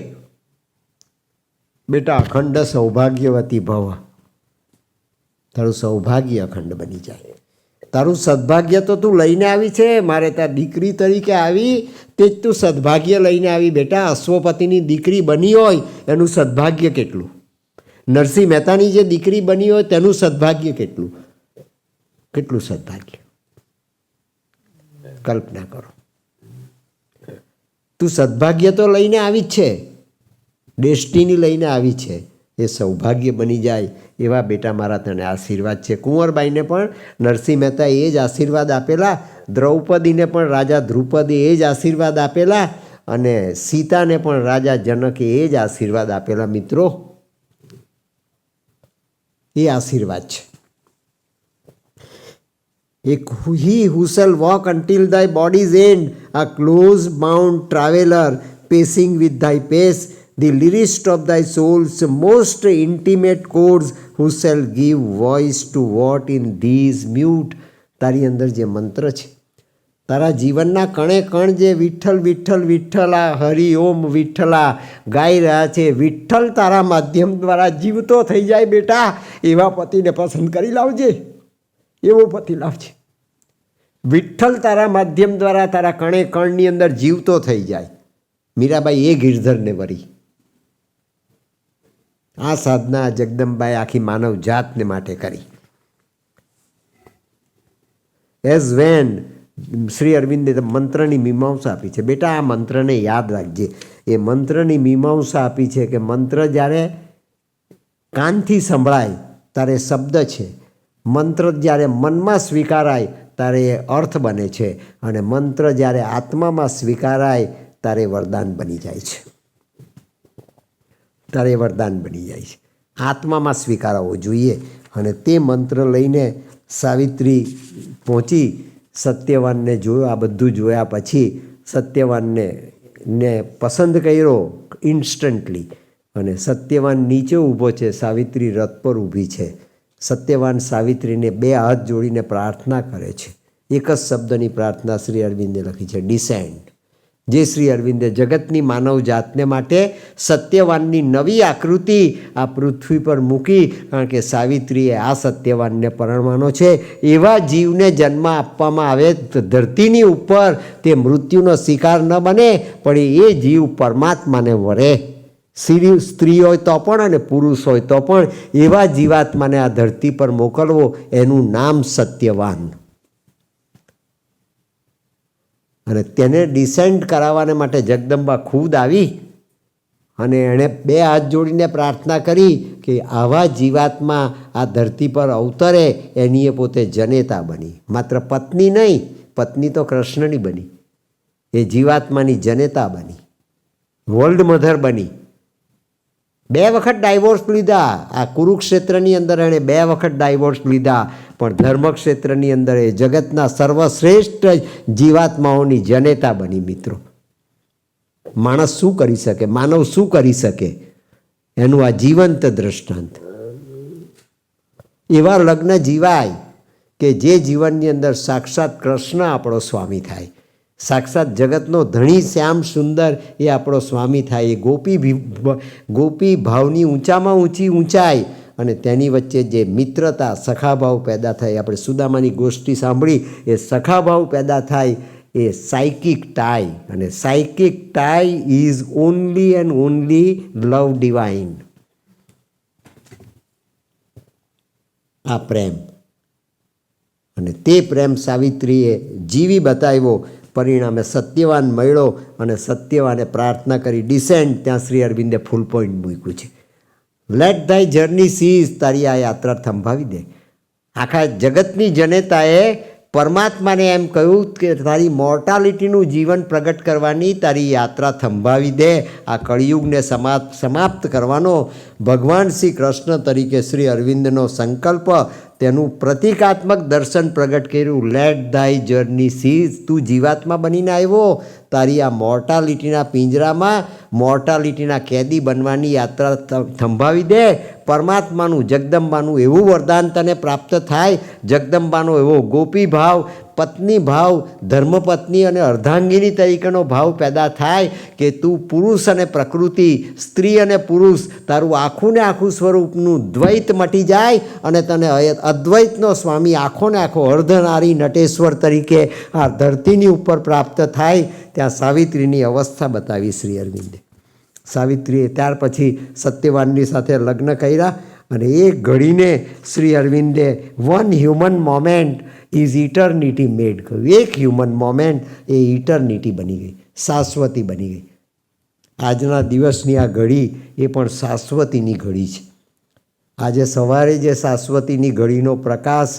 બેટા, અખંડ સૌભાગ્યવતી ભવ. તારું સૌભાગ્ય અખંડ બની જાય. તારું સદભાગ્ય તો તું લઈને આવી છે. મારે ત્યાં દીકરી તરીકે આવી તે જ તું સદભાગ્ય લઈને આવી. બેટા, અશ્વપતિની દીકરી બની હોય એનું સદભાગ્ય કેટલું? નરસિંહ મહેતાની જે દીકરી બની હોય તેનું સદભાગ્ય કેટલું? કેટલું સદભાગ્ય? કલ્પના કરો. તું સદભાગ્ય તો લઈને આવી જ છે, ડેસ્ટિની લઈને આવી છે. એ સૌભાગ્ય બની જાય એવા બેટા મારા તને આશીર્વાદ છે. કુંવરબાઈને પણ નરસિંહ મહેતા એ જ આશીર્વાદ આપેલા. દ્રૌપદીને પણ રાજા દ્રુપદે એ જ આશીર્વાદ આપેલા. અને સીતાને પણ રાજા જનકે એ જ આશીર્વાદ આપેલા. મિત્રો, એ આશીર્વાદ છે. એક he who shall walk until thy body's end, a close bound traveler pacing with thy pace, the lyrist of thy soul's most intimate chords, who shall give voice to what in these mute. તારી અંદર જે મંત્ર છે, તારા જીવનના કણે કણ જે વિઠ્ઠલ વિઠ્ઠલ વિઠ્ઠલા હરિઓમ વિઠ્ઠલા ગાઈ રહ્યા છે, વિઠ્ઠલ તારા માધ્યમ દ્વારા જીવતો થઈ જાય. બેટા, એવા પતિને પસંદ કરી લાવજે. એવો પતિ લાવજે. વિઠ્ઠલ તારા માધ્યમ દ્વારા તારા કણે કણની અંદર જીવતો થઈ જાય. મીરાબાઈ એ ગિરધરને વરી. આ સાધના જગદંબાએ આખી માનવ જાતને માટે કરી. એઝ વેન શ્રી અરવિંદે મંત્રની મીમાંસા આપી છે. બેટા, આ મંત્રને યાદ રાખજે. એ મંત્રની મીમાંસા આપી છે કે મંત્ર જ્યારે કાનથી સંભળાય ત્યારે શબ્દ છે, મંત્ર જ્યારે મનમાં સ્વીકારાય ત્યારે એ અર્થ બને છે, અને મંત્ર જ્યારે આત્મામાં સ્વીકારાય ત્યારે વરદાન બની જાય છે. ત્યારે વરદાન બની જાય છે. આત્મામાં સ્વીકારવો જોઈએ. અને તે મંત્ર લઈને સાવિત્રી પહોંચી. સત્યવાનને જોયો. આ બધું જોયા પછી સત્યવાનને પસંદ કર્યો ઇન્સ્ટન્ટલી. અને સત્યવાન નીચે ઊભો છે, સાવિત્રી રથ પર ઊભી છે. સત્યવાન સાવિત્રીને બે હાથ જોડીને પ્રાર્થના કરે છે. એક જ શબ્દની પ્રાર્થના શ્રી અરવિંદે લખી છે, ડિસેન્ડ. જે શ્રી અરવિંદે જગતની માનવ જાતને માટે સત્યવાનની નવી આકૃતિ આ પૃથ્વી પર મૂકી, કારણ કે સાવિત્રીએ આ સત્યવાનને પરણવાનો છે. એવા જીવને જન્મ આપવામાં આવે ધરતીની ઉપર, તે મૃત્યુનો શિકાર ન બને, પણ એ જીવ પરમાત્માને વરે. સ્ત્રી હોય તો પણ અને પુરુષ હોય તો પણ એવા જીવાત્માને આ ધરતી પર મોકલવો, એનું નામ સત્યવાન. અને તેને ડિસેન્ટ કરાવવાને માટે જગદંબા ખુદ આવી અને એણે 2 હાથ જોડીને પ્રાર્થના કરી કે આવા જીવાત્મા આ ધરતી પર અવતરે, એની એ પોતે જનેતા બની. માત્ર પત્ની નહીં, પત્ની તો કૃષ્ણની બની, એ જીવાત્માની જનેતા બની, વર્લ્ડ મધર બની. 2 વખત ડાયવોર્સ લીધા. આ કુરુક્ષેત્રની અંદર એણે 2 વખત ડાયવોર્સ લીધા, પણ ધર્મક્ષેત્રની અંદર એ જગતના સર્વશ્રેષ્ઠ જીવાત્માઓની જનેતા બની. મિત્રો, માણસ શું કરી શકે, માનવ શું કરી શકે, એનું આ જીવંત દ્રષ્ટાંત. એવા લગ્ન જીવાય કે જે જીવનની અંદર સાક્ષાત કૃષ્ણ આપણો સ્વામી થાય, સાક્ષાત જગતનો ધણી શ્યામ સુંદર એ આપણો સ્વામી થાય. એ ગોપી ભાવની ઊંચામાં ઊંચી ઊંચાઈ અને તેની વચ્ચે જે મિત્રતા, સખાભાવ પેદા થાય. આપણે સુદામાની ગોષ્ઠી સાંભળી, એ સખાભાવ પેદા થાય, એ સાયકિક ટાઈ. અને psychic tie is only and only love divine. આ પ્રેમ, અને તે પ્રેમ સાવિત્રીએ જીવી બતાવ્યો. પરિણામે સત્યવાન મળ્યો અને સત્યવાને પ્રાર્થના કરી ડિસેન્ટ. ત્યાં શ્રી અરવિંદે ફૂલ પોઈન્ટ મૂક્યું છે, લેટ ધાય જર્ની સીઝ. તારી આ યાત્રા થંભાવી દે. આખા જગતની જનેતાએ પરમાત્માને એમ કહ્યું કે તારી મોર્ટાલિટીનું જીવન પ્રગટ કરવાની તારી યાત્રા થંભાવી દે. આ કળિયુગને સમાપ્ત કરવાનો ભગવાન શ્રી કૃષ્ણ તરીકે શ્રી અરવિંદનો સંકલ્પ, તેનું પ્રતિકાત્મક દર્શન પ્રગટ કર્યું. Let thy journey cease. તું જીવાત્મા બનીને આવ્યો, તારી આ મોર્ટાલિટીના પિંજરામાં મોર્ટાલિટીના કેદી બનવાની યાત્રા થંભાવી દે. પરમાત્માનું, જગદંબાનું એવું વરદાન તને પ્રાપ્ત થાય, જગદંબાનો એવો ગોપી ભાવ, પત્ની ભાવ, ધર્મપત્ની અને અર્ધાંગિની તરીકેનો ભાવ પેદા થાય કે તું પુરુષ અને પ્રકૃતિ, સ્ત્રી અને પુરુષ, તારું આખું ને આખું સ્વરૂપનું દ્વૈત મટી જાય અને તને અદ્વૈતનો સ્વામી આખો ને આખો અર્ધનારી નટેશ્વર તરીકે આ ધરતીની ઉપર પ્રાપ્ત થાય. ત્યાં સાવિત્રીની અવસ્થા બતાવી શ્રી અરવિંદે. સાવિત્રીએ ત્યાર પછી સત્યવાનની સાથે લગ્ન કર્યા અને એ ઘડીને શ્રી અરવિંદે 1 human moment is eternity made કર્યું. એક હ્યુમન મોમેન્ટ એ ઇટર્નિટી બની ગઈ, શાશ્વતી બની ગઈ. આજના દિવસની આ ઘડી એ પણ શાશ્વતીની ઘડી છે. આજે સવારે જે શાશ્વતીની ઘડીનો પ્રકાશ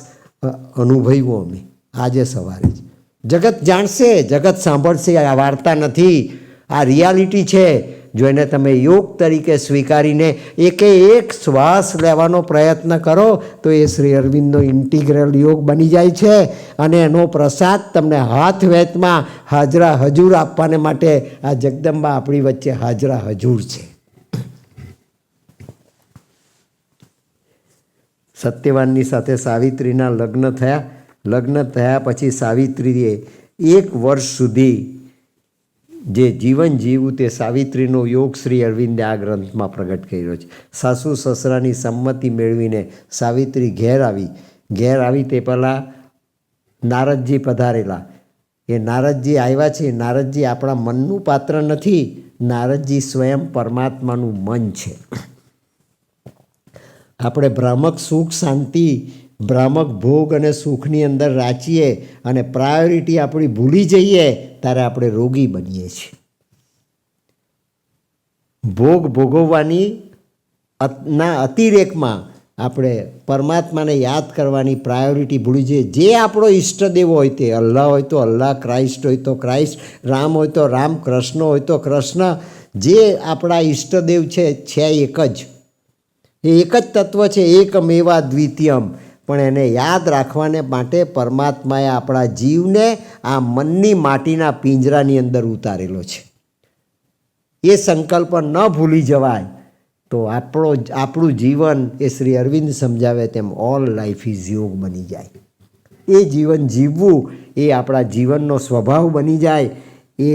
અનુભવ્યો અમે, આજે સવારે જ. જગત જાણશે, જગત સાંભળશે. આ વાર્તા નથી, આ રિયાલિટી છે. જો એને તમે યોગ તરીકે સ્વીકારીને એકે એક શ્વાસ લેવાનો પ્રયત્ન કરો તો એ શ્રી અરવિંદનો ઇન્ટિગ્રલ યોગ બની જાય છે અને એનો પ્રસાદ તમને હાથ વેતમાં હાજરા હજૂર આપવાને માટે આ જગદંબા આપણી વચ્ચે હાજરા હજૂર છે. સત્યવાનની સાથે સાવિત્રીના લગ્ન થયા. લગ્ન થયા પછી સાવિત્રીએ 1 વર્ષ સુધી જે જીવન જીવ્યું તે સાવિત્રીનો યોગ શ્રી અરવિંદે આ ગ્રંથમાં પ્રગટ કર્યો છે. સાસુ સસરાની સંમતિ મેળવીને સાવિત્રી ઘેર આવી તે પહેલાં નારદજી પધારેલા. એ નારદજી આવ્યા છે. નારદજી આપણા મનનું પાત્ર નથી, નારદજી સ્વયં પરમાત્માનું મન છે. આપણે ભ્રામક સુખ, શાંતિ, ભ્રામક ભોગ અને સુખની અંદર રાચીએ અને પ્રાયોરિટી આપણી ભૂલી જઈએ ત્યારે આપણે રોગી બનીએ છીએ. ભોગ ભોગવવાની ના અતિરેકમાં આપણે પરમાત્માને યાદ કરવાની પ્રાયોરિટી ભૂલી જઈએ. જે આપણો ઈષ્ટદેવ હોય તે, અલ્લાહ હોય તો અલ્લાહ, ક્રાઇસ્ટ હોય તો ક્રાઇસ્ટ, રામ હોય તો રામ, કૃષ્ણ હોય તો કૃષ્ણ. જે આપણા ઈષ્ટદેવ છે એક જ, એ એક જ તત્વ છે, એકમેવા દ્વિતીયમ. પણ એને યાદ રાખવાને માટે પરમાત્માએ આપણા જીવને આ મનની માટીના પિંજરાની અંદર ઉતારેલો છે. એ સંકલ્પ ન ભૂલી જવાય તો આપણું જીવન એ શ્રી અરવિંદ સમજાવે તેમ ઓલ લાઈફ ઇઝ યોગ બની જાય. એ જીવન જીવવું એ આપણા જીવનનો સ્વભાવ બની જાય. એ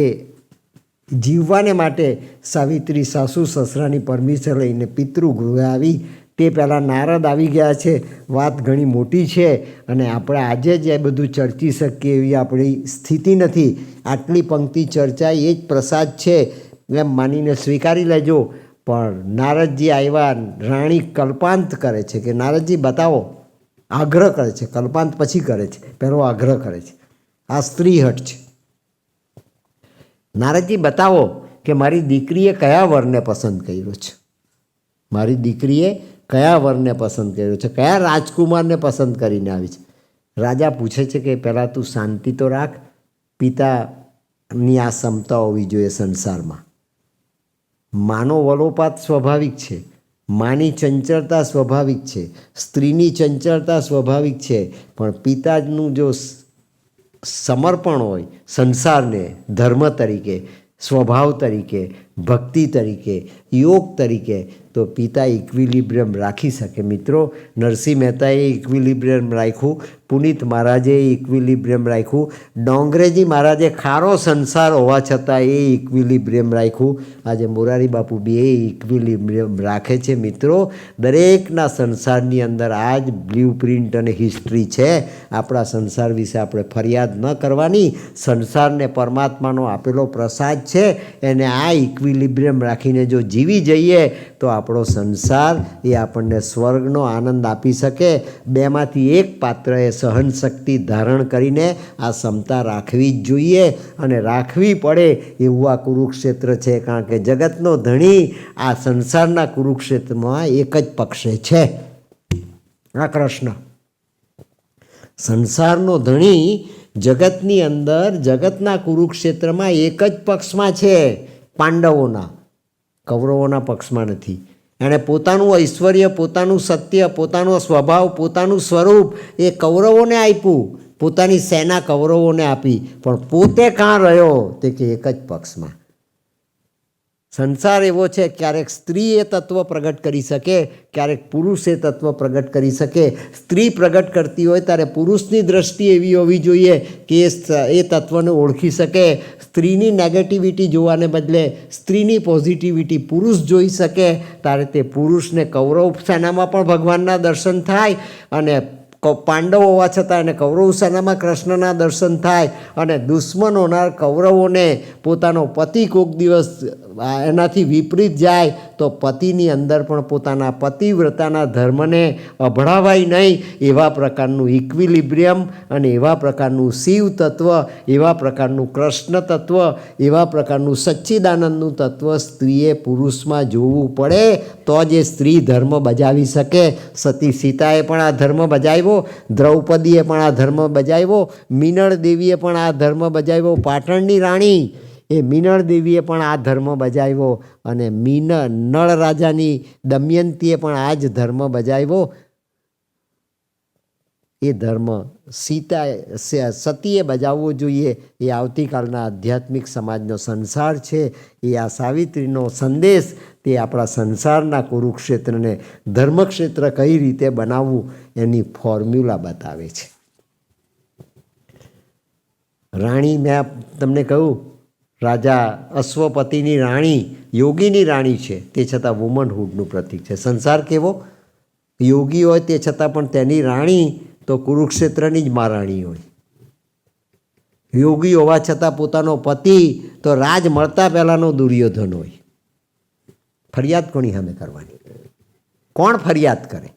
જીવવાને માટે સાવિત્રી સાસુ સસરાની પરમિશન લઈને પિતૃગૃહે આવી. તે પહેલાં નારદ આવી ગયા છે. વાત ઘણી મોટી છે અને આપણે આજે જ એ બધું ચર્ચી શકીએ એવી આપણી સ્થિતિ નથી. આટલી પંક્તિ ચર્ચા એ જ પ્રસાદ છે એમ માનીને સ્વીકારી લેજો. પણ નારદજી આવ્યા, રાણી કલ્પાંત કરે છે કે નારદજી બતાવો, આગ્રહ કરે છે. કલ્પાંત પછી કરે છે, પહેલો આગ્રહ કરે છે. આ સ્ત્રીહટ છે. નારદજી બતાવો કે મારી દીકરીએ કયા વરને પસંદ કર્યો છે, મારી દીકરીએ કયા વરને પસંદ કર્યો છે, કયા રાજકુમારને પસંદ કરીને આવી છે. રાજા પૂછે છે કે પહેલાં તું શાંતિ તો રાખ, પિતાની આ ક્ષમતા હોવી જોઈએ સંસારમાં. માનો વલોપાત સ્વાભાવિક છે, માની ચંચળતા સ્વાભાવિક છે, સ્ત્રીની ચંચળતા સ્વાભાવિક છે, પણ પિતાનું જો સમર્પણ હોય સંસારને ધર્મ તરીકે, સ્વભાવ તરીકે, ભક્તિ તરીકે, યોગ તરીકે, તો પિતા ઇક્વિલિબ્રિયમ રાખી શકે. મિત્રો, નરસિંહ મહેતાએ ઇક્વિલિબ્રિયમ રાખ્યું, પુનિત મહારાજે ઇક્વિલિબ્રિયમ રાખ્યું, ડોંગરેજી મહારાજે ખારો સંસાર હોવા છતાં એ ઇક્વિલિબ્રિયમ રાખ્યું. આજે મોરારી બાપુ બે ઇક્વિલિબ્રિયમ રાખે છે. મિત્રો, દરેકના સંસારની અંદર આ જ બ્લુ પ્રિન્ટ અને હિસ્ટ્રી છે. આપણા સંસાર વિશે આપણે ફરિયાદ ન કરવાની. સંસારને પરમાત્માનો આપેલો પ્રસાદ છે, એને આ ઇક્વિલિબ્રિયમ રાખીને જો જીવી જઈએ તો આપણો સંસાર એ આપણને સ્વર્ગનો આનંદ આપી શકે. બેમાંથી એક પાત્રએ સહનશક્તિ ધારણ કરીને આ ક્ષમતા રાખવી જ જોઈએ અને રાખવી પડે એવું આ કુરુક્ષેત્ર છે. કારણ કે જગતનો ધણી આ સંસારના કુરુક્ષેત્રમાં એક જ પક્ષે છે, આ કૃષ્ણ. સંસારનો ધણી જગતની અંદર, જગતના કુરુક્ષેત્રમાં એક જ પક્ષમાં છે, પાંડવોના, કૌરવોના પક્ષમાં નથી. એણે પોતાનું ઐશ્વર્ય, પોતાનું સત્ય, પોતાનો સ્વભાવ, પોતાનું સ્વરૂપ એ કૌરવોને આપ્યું, પોતાની સેના કૌરવોને આપી, પણ પોતે કાં રહ્યો તે કે એક જ પક્ષમાં. સંસાર એવો છે, ક્યારેક સ્ત્રી એ તત્વ પ્રગટ કરી શકે, ક્યારેક પુરુષ એ તત્વ પ્રગટ કરી શકે. સ્ત્રી પ્રગટ કરતી હોય ત્યારે પુરુષની દ્રષ્ટિ એવી હોવી જોઈએ કે એ તત્વને ઓળખી શકે. સ્ત્રીની નેગેટિવિટી જોવાને બદલે સ્ત્રીની પોઝિટિવિટી પુરુષ જોઈ શકે, ત્યારે તે પુરુષને કૌરવ સેનામાં પણ ભગવાનના દર્શન થાય અને પાંડવો હોવા છતાં એને કૌરવ સેનામાં કૃષ્ણના દર્શન થાય. અને દુશ્મનોના કૌરવોને પોતાનો પતિ કોઈક દિવસ એનાથી વિપરીત જાય તો પતિની અંદર પણ પોતાના પતિવ્રતાના ધર્મને અભડાવાય નહીં, એવા પ્રકારનું ઇક્વિલિબ્રિયમ અને એવા પ્રકારનું શિવ તત્વ, એવા પ્રકારનું કૃષ્ણ તત્વ, એવા પ્રકારનું સચ્ચિદાનંદનું તત્વ સ્ત્રીએ પુરુષમાં જોવું પડે તો જ એ સ્ત્રી ધર્મ બજાવી શકે. સતી સીતાએ પણ આ ધર્મ બજાવ્યો, દ્રૌપદીએ પણ આ ધર્મ બજાવ્યો, મીનળ દેવીએ પણ આ ધર્મ બજાવ્યો, પાટણની રાણી એ મીનળ દેવીએ પણ આ ધર્મ બજાવ્યો અને નળ રાજાની દમયંતીએ પણ આ જ ધર્મ બજાવ્યો. એ ધર્મ સતીએ બજાવવો જોઈએ. એ આવતીકાલના આધ્યાત્મિક સમાજનો સંસાર છે. એ આ સાવિત્રીનો સંદેશ તે આપણા સંસારના કુરુક્ષેત્રને ધર્મક્ષેત્ર કઈ રીતે બનાવવું એની ફોર્મ્યુલા બતાવે છે. રાણી, મેં તમને કહ્યું, રાજા અશ્વપતિની રાણી યોગીની રાણી છે, તે છતાં વુમનહુડનું પ્રતીક છે. સંસાર કેવો? યોગી હોય તે છતાં પણ તેની રાણી તો કુરુક્ષેત્રની જ મહારાણી હોય. યોગી હોવા છતાં પોતાનો પતિ તો રાજ મળતા પહેલાંનો દુર્યોધન હોય. ફરિયાદ કોની સામે કરવાની? કોણ ફરિયાદ કરે?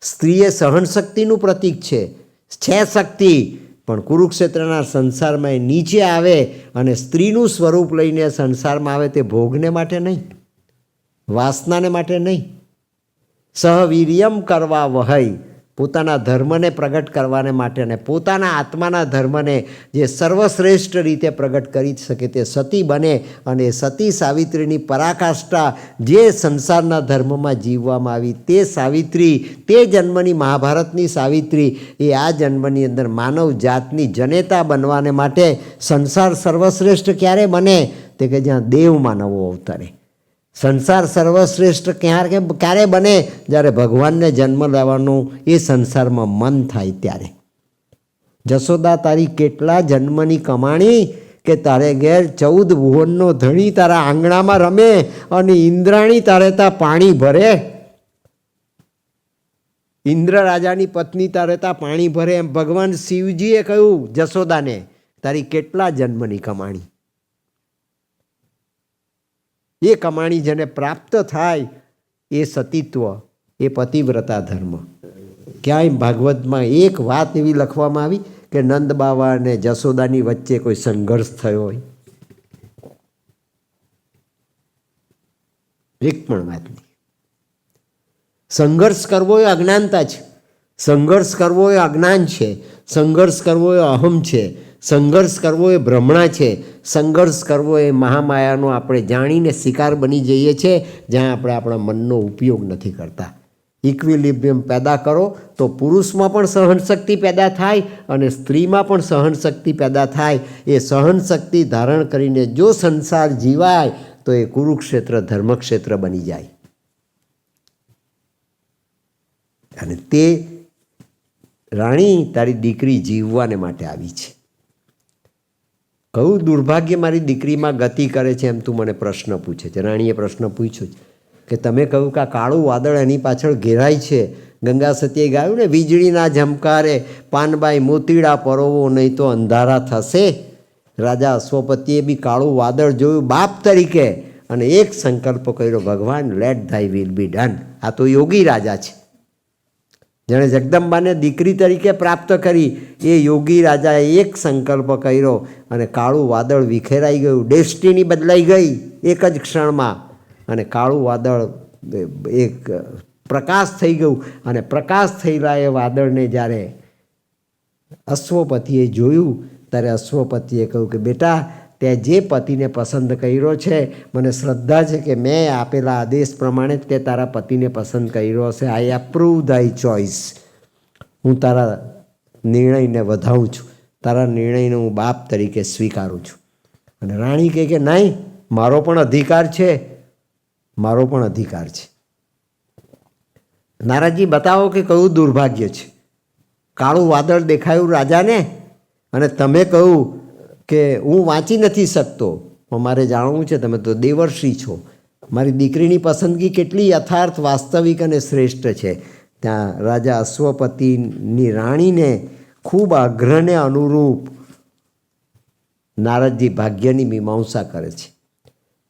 સ્ત્રી એ સહનશક્તિનું પ્રતીક છે શક્તિ, પણ કુરુક્ષેત્રના સંસારમાં એ નીચે આવે અને સ્ત્રીનું સ્વરૂપ લઈને સંસારમાં આવે તે ભોગને માટે નહીં, વાસનાને માટે નહીં. સહવીર્યમ કરવા વહય, પોતાના ધર્મને પ્રગટ કરવાને માટે અને પોતાના આત્માના ધર્મને જે સર્વશ્રેષ્ઠ રીતે પ્રગટ કરી શકે તે સતી બને. અને સતી સાવિત્રીની પરાકાષ્ઠા જે સંસારના ધર્મમાં જીવવામાં આવી તે સાવિત્રી, તે જન્મની મહાભારતની સાવિત્રી એ આ જન્મની અંદર માનવ જાતની જનેતા બનવાને માટે સંસાર સર્વશ્રેષ્ઠ ક્યારે બને તે કે જ્યાં દેવ માનવો અવતરે. સંસાર સર્વશ્રેષ્ઠ ક્યારે બને? જ્યારે ભગવાનને જન્મ લેવાનું એ સંસારમાં મન થાય ત્યારે. જશોદા, તારી કેટલા જન્મની કમાણી કે તારે ઘેર 14 ભુવનનો ધણી તારા આંગણામાં રમે અને ઇન્દ્રાણી તારે ત્યાં પાણી ભરે. ઇન્દ્ર રાજાની પત્ની તારે ત્યાં પાણી ભરે એમ ભગવાન શિવજીએ કહ્યું જશોદાને, તારી કેટલા જન્મની કમાણી. એ કમાણી જેને પ્રાપ્ત થાય એ સતીત્વ, એ પતિવ્રતા ધર્મ. ક્યાંય ભાગવતમાં એક વાત એવી લખવામાં આવી કે નંદ બાવા અને જશોદાની વચ્ચે કોઈ સંઘર્ષ થયો હોય? એક પણ વાત નહીં. સંઘર્ષ કરવો એ અજ્ઞાનતા છે, સંઘર્ષ કરવો એ અજ્ઞાન છે, સંઘર્ષ કરવો એ અહમ છે, સંઘર્ષ કરવો એ ભ્રમણા છે, સંઘર્ષ કરવો એ મહામાયાનો આપણે જાણીને શિકાર બની જઈએ છીએ, જ્યાં આપણે આપણા મનનો ઉપયોગ નથી કરતા. ઇક્વિલિબ્રિયમ પેદા કરો તો પુરુષમાં પણ સહનશક્તિ પેદા થાય અને સ્ત્રીમાં પણ સહનશક્તિ પેદા થાય. એ સહનશક્તિ ધારણ કરીને જો સંસાર જીવાય તો એ કુરુક્ષેત્ર ધર્મક્ષેત્ર બની જાય. અને તે રાણી તારી દીકરી જીવવાને માટે આવી છે. કયું દુર્ભાગ્ય મારી દીકરીમાં ગતિ કરે છે એમ તું મને પ્રશ્ન પૂછે છે. રાણીએ પ્રશ્ન પૂછ્યો છે કે તમે કહ્યું કે આ કાળું વાદળ એની પાછળ ઘેરાય છે. ગંગા સતીએ ગાયું ને, વીજળીના ઝમકારે પાનબાઈ મોતીડા પરોવો નહીં તો અંધારા થશે. રાજા અશ્વપતિએ બી કાળું વાદળ જોયું બાપ તરીકે અને એક સંકલ્પ કર્યો, ભગવાન લેટધાય વિલ બી ડન. આ તો યોગી રાજા છે, જેણે જગદંબાને દીકરી તરીકે પ્રાપ્ત કરી. એ યોગી રાજાએ એક સંકલ્પ કર્યો અને કાળું વાદળ વિખેરાઈ ગયું. ડેસ્ટિની બદલાઈ ગઈ એક જ ક્ષણમાં અને કાળું વાદળ એક પ્રકાશ થઈ ગયું. અને પ્રકાશ થયેલા એ વાદળને જ્યારે અશ્વપતિએ જોયું ત્યારે અશ્વપતિએ કહ્યું કે બેટા, તે જે પતિને પસંદ કર્યો છે, મને શ્રદ્ધા છે કે મેં આપેલા આદેશ પ્રમાણે તે તારા પતિને પસંદ કર્યો હશે. આઈ એપ્રુવ धाई ચોઇસ. હું તારા નિર્ણયને વધાવું છું, તારા નિર્ણયને હું બાપ તરીકે સ્વીકારું છું. અને રાણી કહે કે નહીં, મારો પણ અધિકાર છે, મારો પણ અધિકાર છે. નારદજી બતાવો કે કયું દુર્ભાગ્ય છે. કાળું વાદળ દેખાયું રાજાને અને તમે કહું કે હું વાંચી નથી શકતો, પણ મારે જાણવું છે, તમે તો દેવર્ષિ છો, મારી દીકરીની પસંદગી કેટલી યથાર્થ, વાસ્તવિક અને શ્રેષ્ઠ છે. ત્યાં રાજા અશ્વપતિની રાણીને ખૂબ આગ્રહને અનુરૂપ નારદજી ભાગ્યની મીમાંસા કરે છે.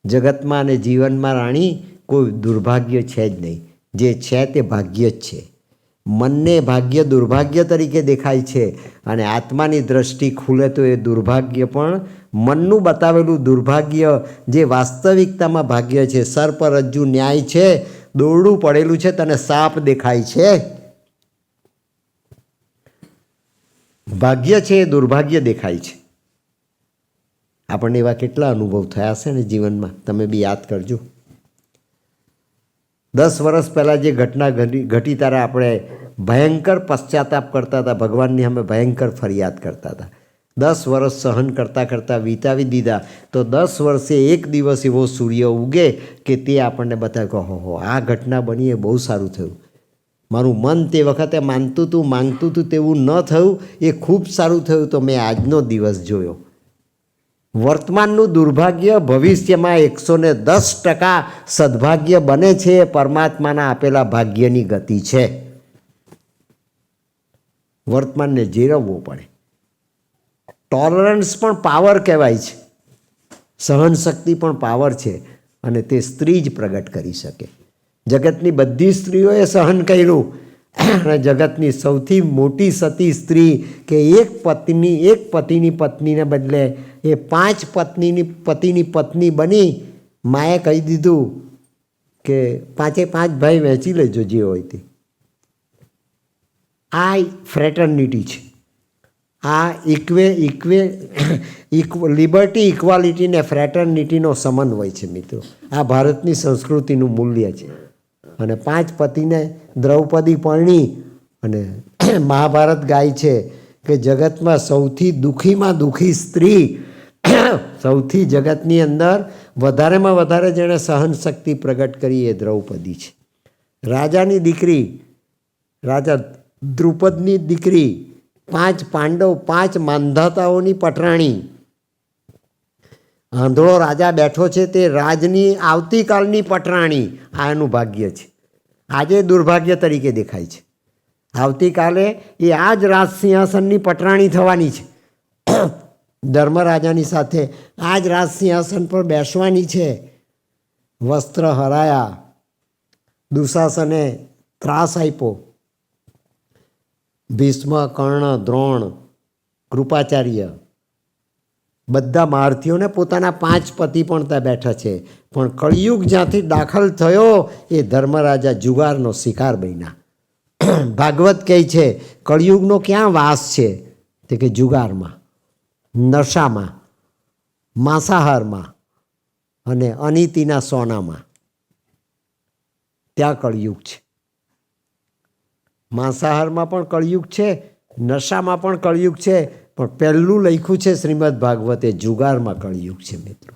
જગતમાં અને જીવનમાં રાણી કોઈ દુર્ભાગ્ય છે જ નહીં. જે છે તે ભાગ્ય જ છે. મનને ભાગ્ય દુર્ભાગ્ય તરીકે દેખાય છે અને આત્માની દ્રષ્ટિ ખુલે તો એ દુર્ભાગ્ય પણ મનનું બતાવેલું દુર્ભાગ્ય જે વાસ્તવિકતામાં ભાગ્ય છે. સર્પ રજ્જુ ન્યાય છે, દોરડું પડેલું છે, તને સાપ દેખાય છે. ભાગ્ય છે એ દુર્ભાગ્ય દેખાય છે. આપણને એવા કેટલા અનુભવ થયા છે ને જીવનમાં, તમે બી યાદ કરજો. 10 વર્ષ પહેલાં જે ઘટના ઘટી ત્યારે આપણે ભયંકર પશ્ચાતાપ કરતા હતા, ભગવાનની અમે ભયંકર ફરિયાદ કરતા હતા. 10 વર્ષ સહન કરતાં કરતાં વિતાવી દીધા તો 10 વર્ષે એક દિવસ એવો સૂર્ય ઉગે કે તે આપણને બતાવે કે હો આ ઘટના બની એ બહુ સારું થયું. મારું મન તે વખતે માંગતું હતું તેવું ન થયું, એ ખૂબ સારું થયું, તો મેં આજનો દિવસ જોયો. વર્તમાનનું દુર્ભાગ્ય ભવિષ્યમાં 110% સદભાગ્ય બને છે. એ પરમાત્માના આપેલા ભાગ્યની ગતિ છે. વર્તમાનને જીરવવું પડે. ટોલરન્સ પણ પાવર કહેવાય છે, સહનશક્તિ પણ પાવર છે અને તે સ્ત્રી જ પ્રગટ કરી શકે. જગતની બધી સ્ત્રીઓએ સહન કર્યું અને જગતની સૌથી મોટી સતી સ્ત્રી કે એક પતિની પત્નીને બદલે એ 5 પતિની પત્ની બની. માએ કહી દીધું કે 5 ભાઈ વહેંચી લેજો જે હોય તે. આ ફ્રેટર્નિટી છે. આ લિબર્ટી, ઇક્વાલિટી ને ફ્રેટર્નિટીનો સમન્વય છે મિત્રો. આ ભારતની સંસ્કૃતિનું મૂલ્ય છે. અને 5 પતિને દ્રૌપદી પરણી અને મહાભારત ગાય છે કે જગતમાં સૌથી દુઃખીમાં દુઃખી સ્ત્રી, સૌથી જગતની અંદર વધારેમાં વધારે જેણે સહન શક્તિ પ્રગટ કરી એ દ્રૌપદી છે. રાજાની દીકરી, રાજા દ્રુપદની દીકરી, 5 પાંડવ, 5 માંધાતાઓની પટરાણી. આંધળો રાજા બેઠો છે તે રાજની આવતીકાલની પટરાણી. આ એનું ભાગ્ય છે. આજે દુર્ભાગ્ય તરીકે દેખાય છે. આવતીકાલે એ આ જ રાજ સિંહાસનની પટરાણી થવાની છે. ધર્મરાજાની સાથે આ જ રાજ સિંહાસન પર બેસવાની છે. વસ્ત્ર હરાયા, દુશાસને ત્રાસ આપ્યો, ભીષ્મ, કર્ણ, દ્રોણ, કૃપાચાર્ય બધા મહારથીઓને પોતાના 5 પતિ પણ ત્યાં બેઠા છે. પણ કળિયુગ જ્યાંથી દાખલ થયો એ ધર્મરાજા જુગારનો શિકાર બન્યા. ભાગવત કહે છે કળિયુગનો ક્યાં વાસ છે? તે કે જુગારમાં, નશામાં, માંસાહારમાં અને અનીતિના સોનામાં. ત્યાં કળિયુગ છે. માંસાહારમાં પણ કળિયુગ છે, નશામાં પણ કળિયુગ છે, પણ પહેલું લખ્યું છે શ્રીમદ ભાગવતે જુગારમાં કળિયુગ છે. મિત્રો,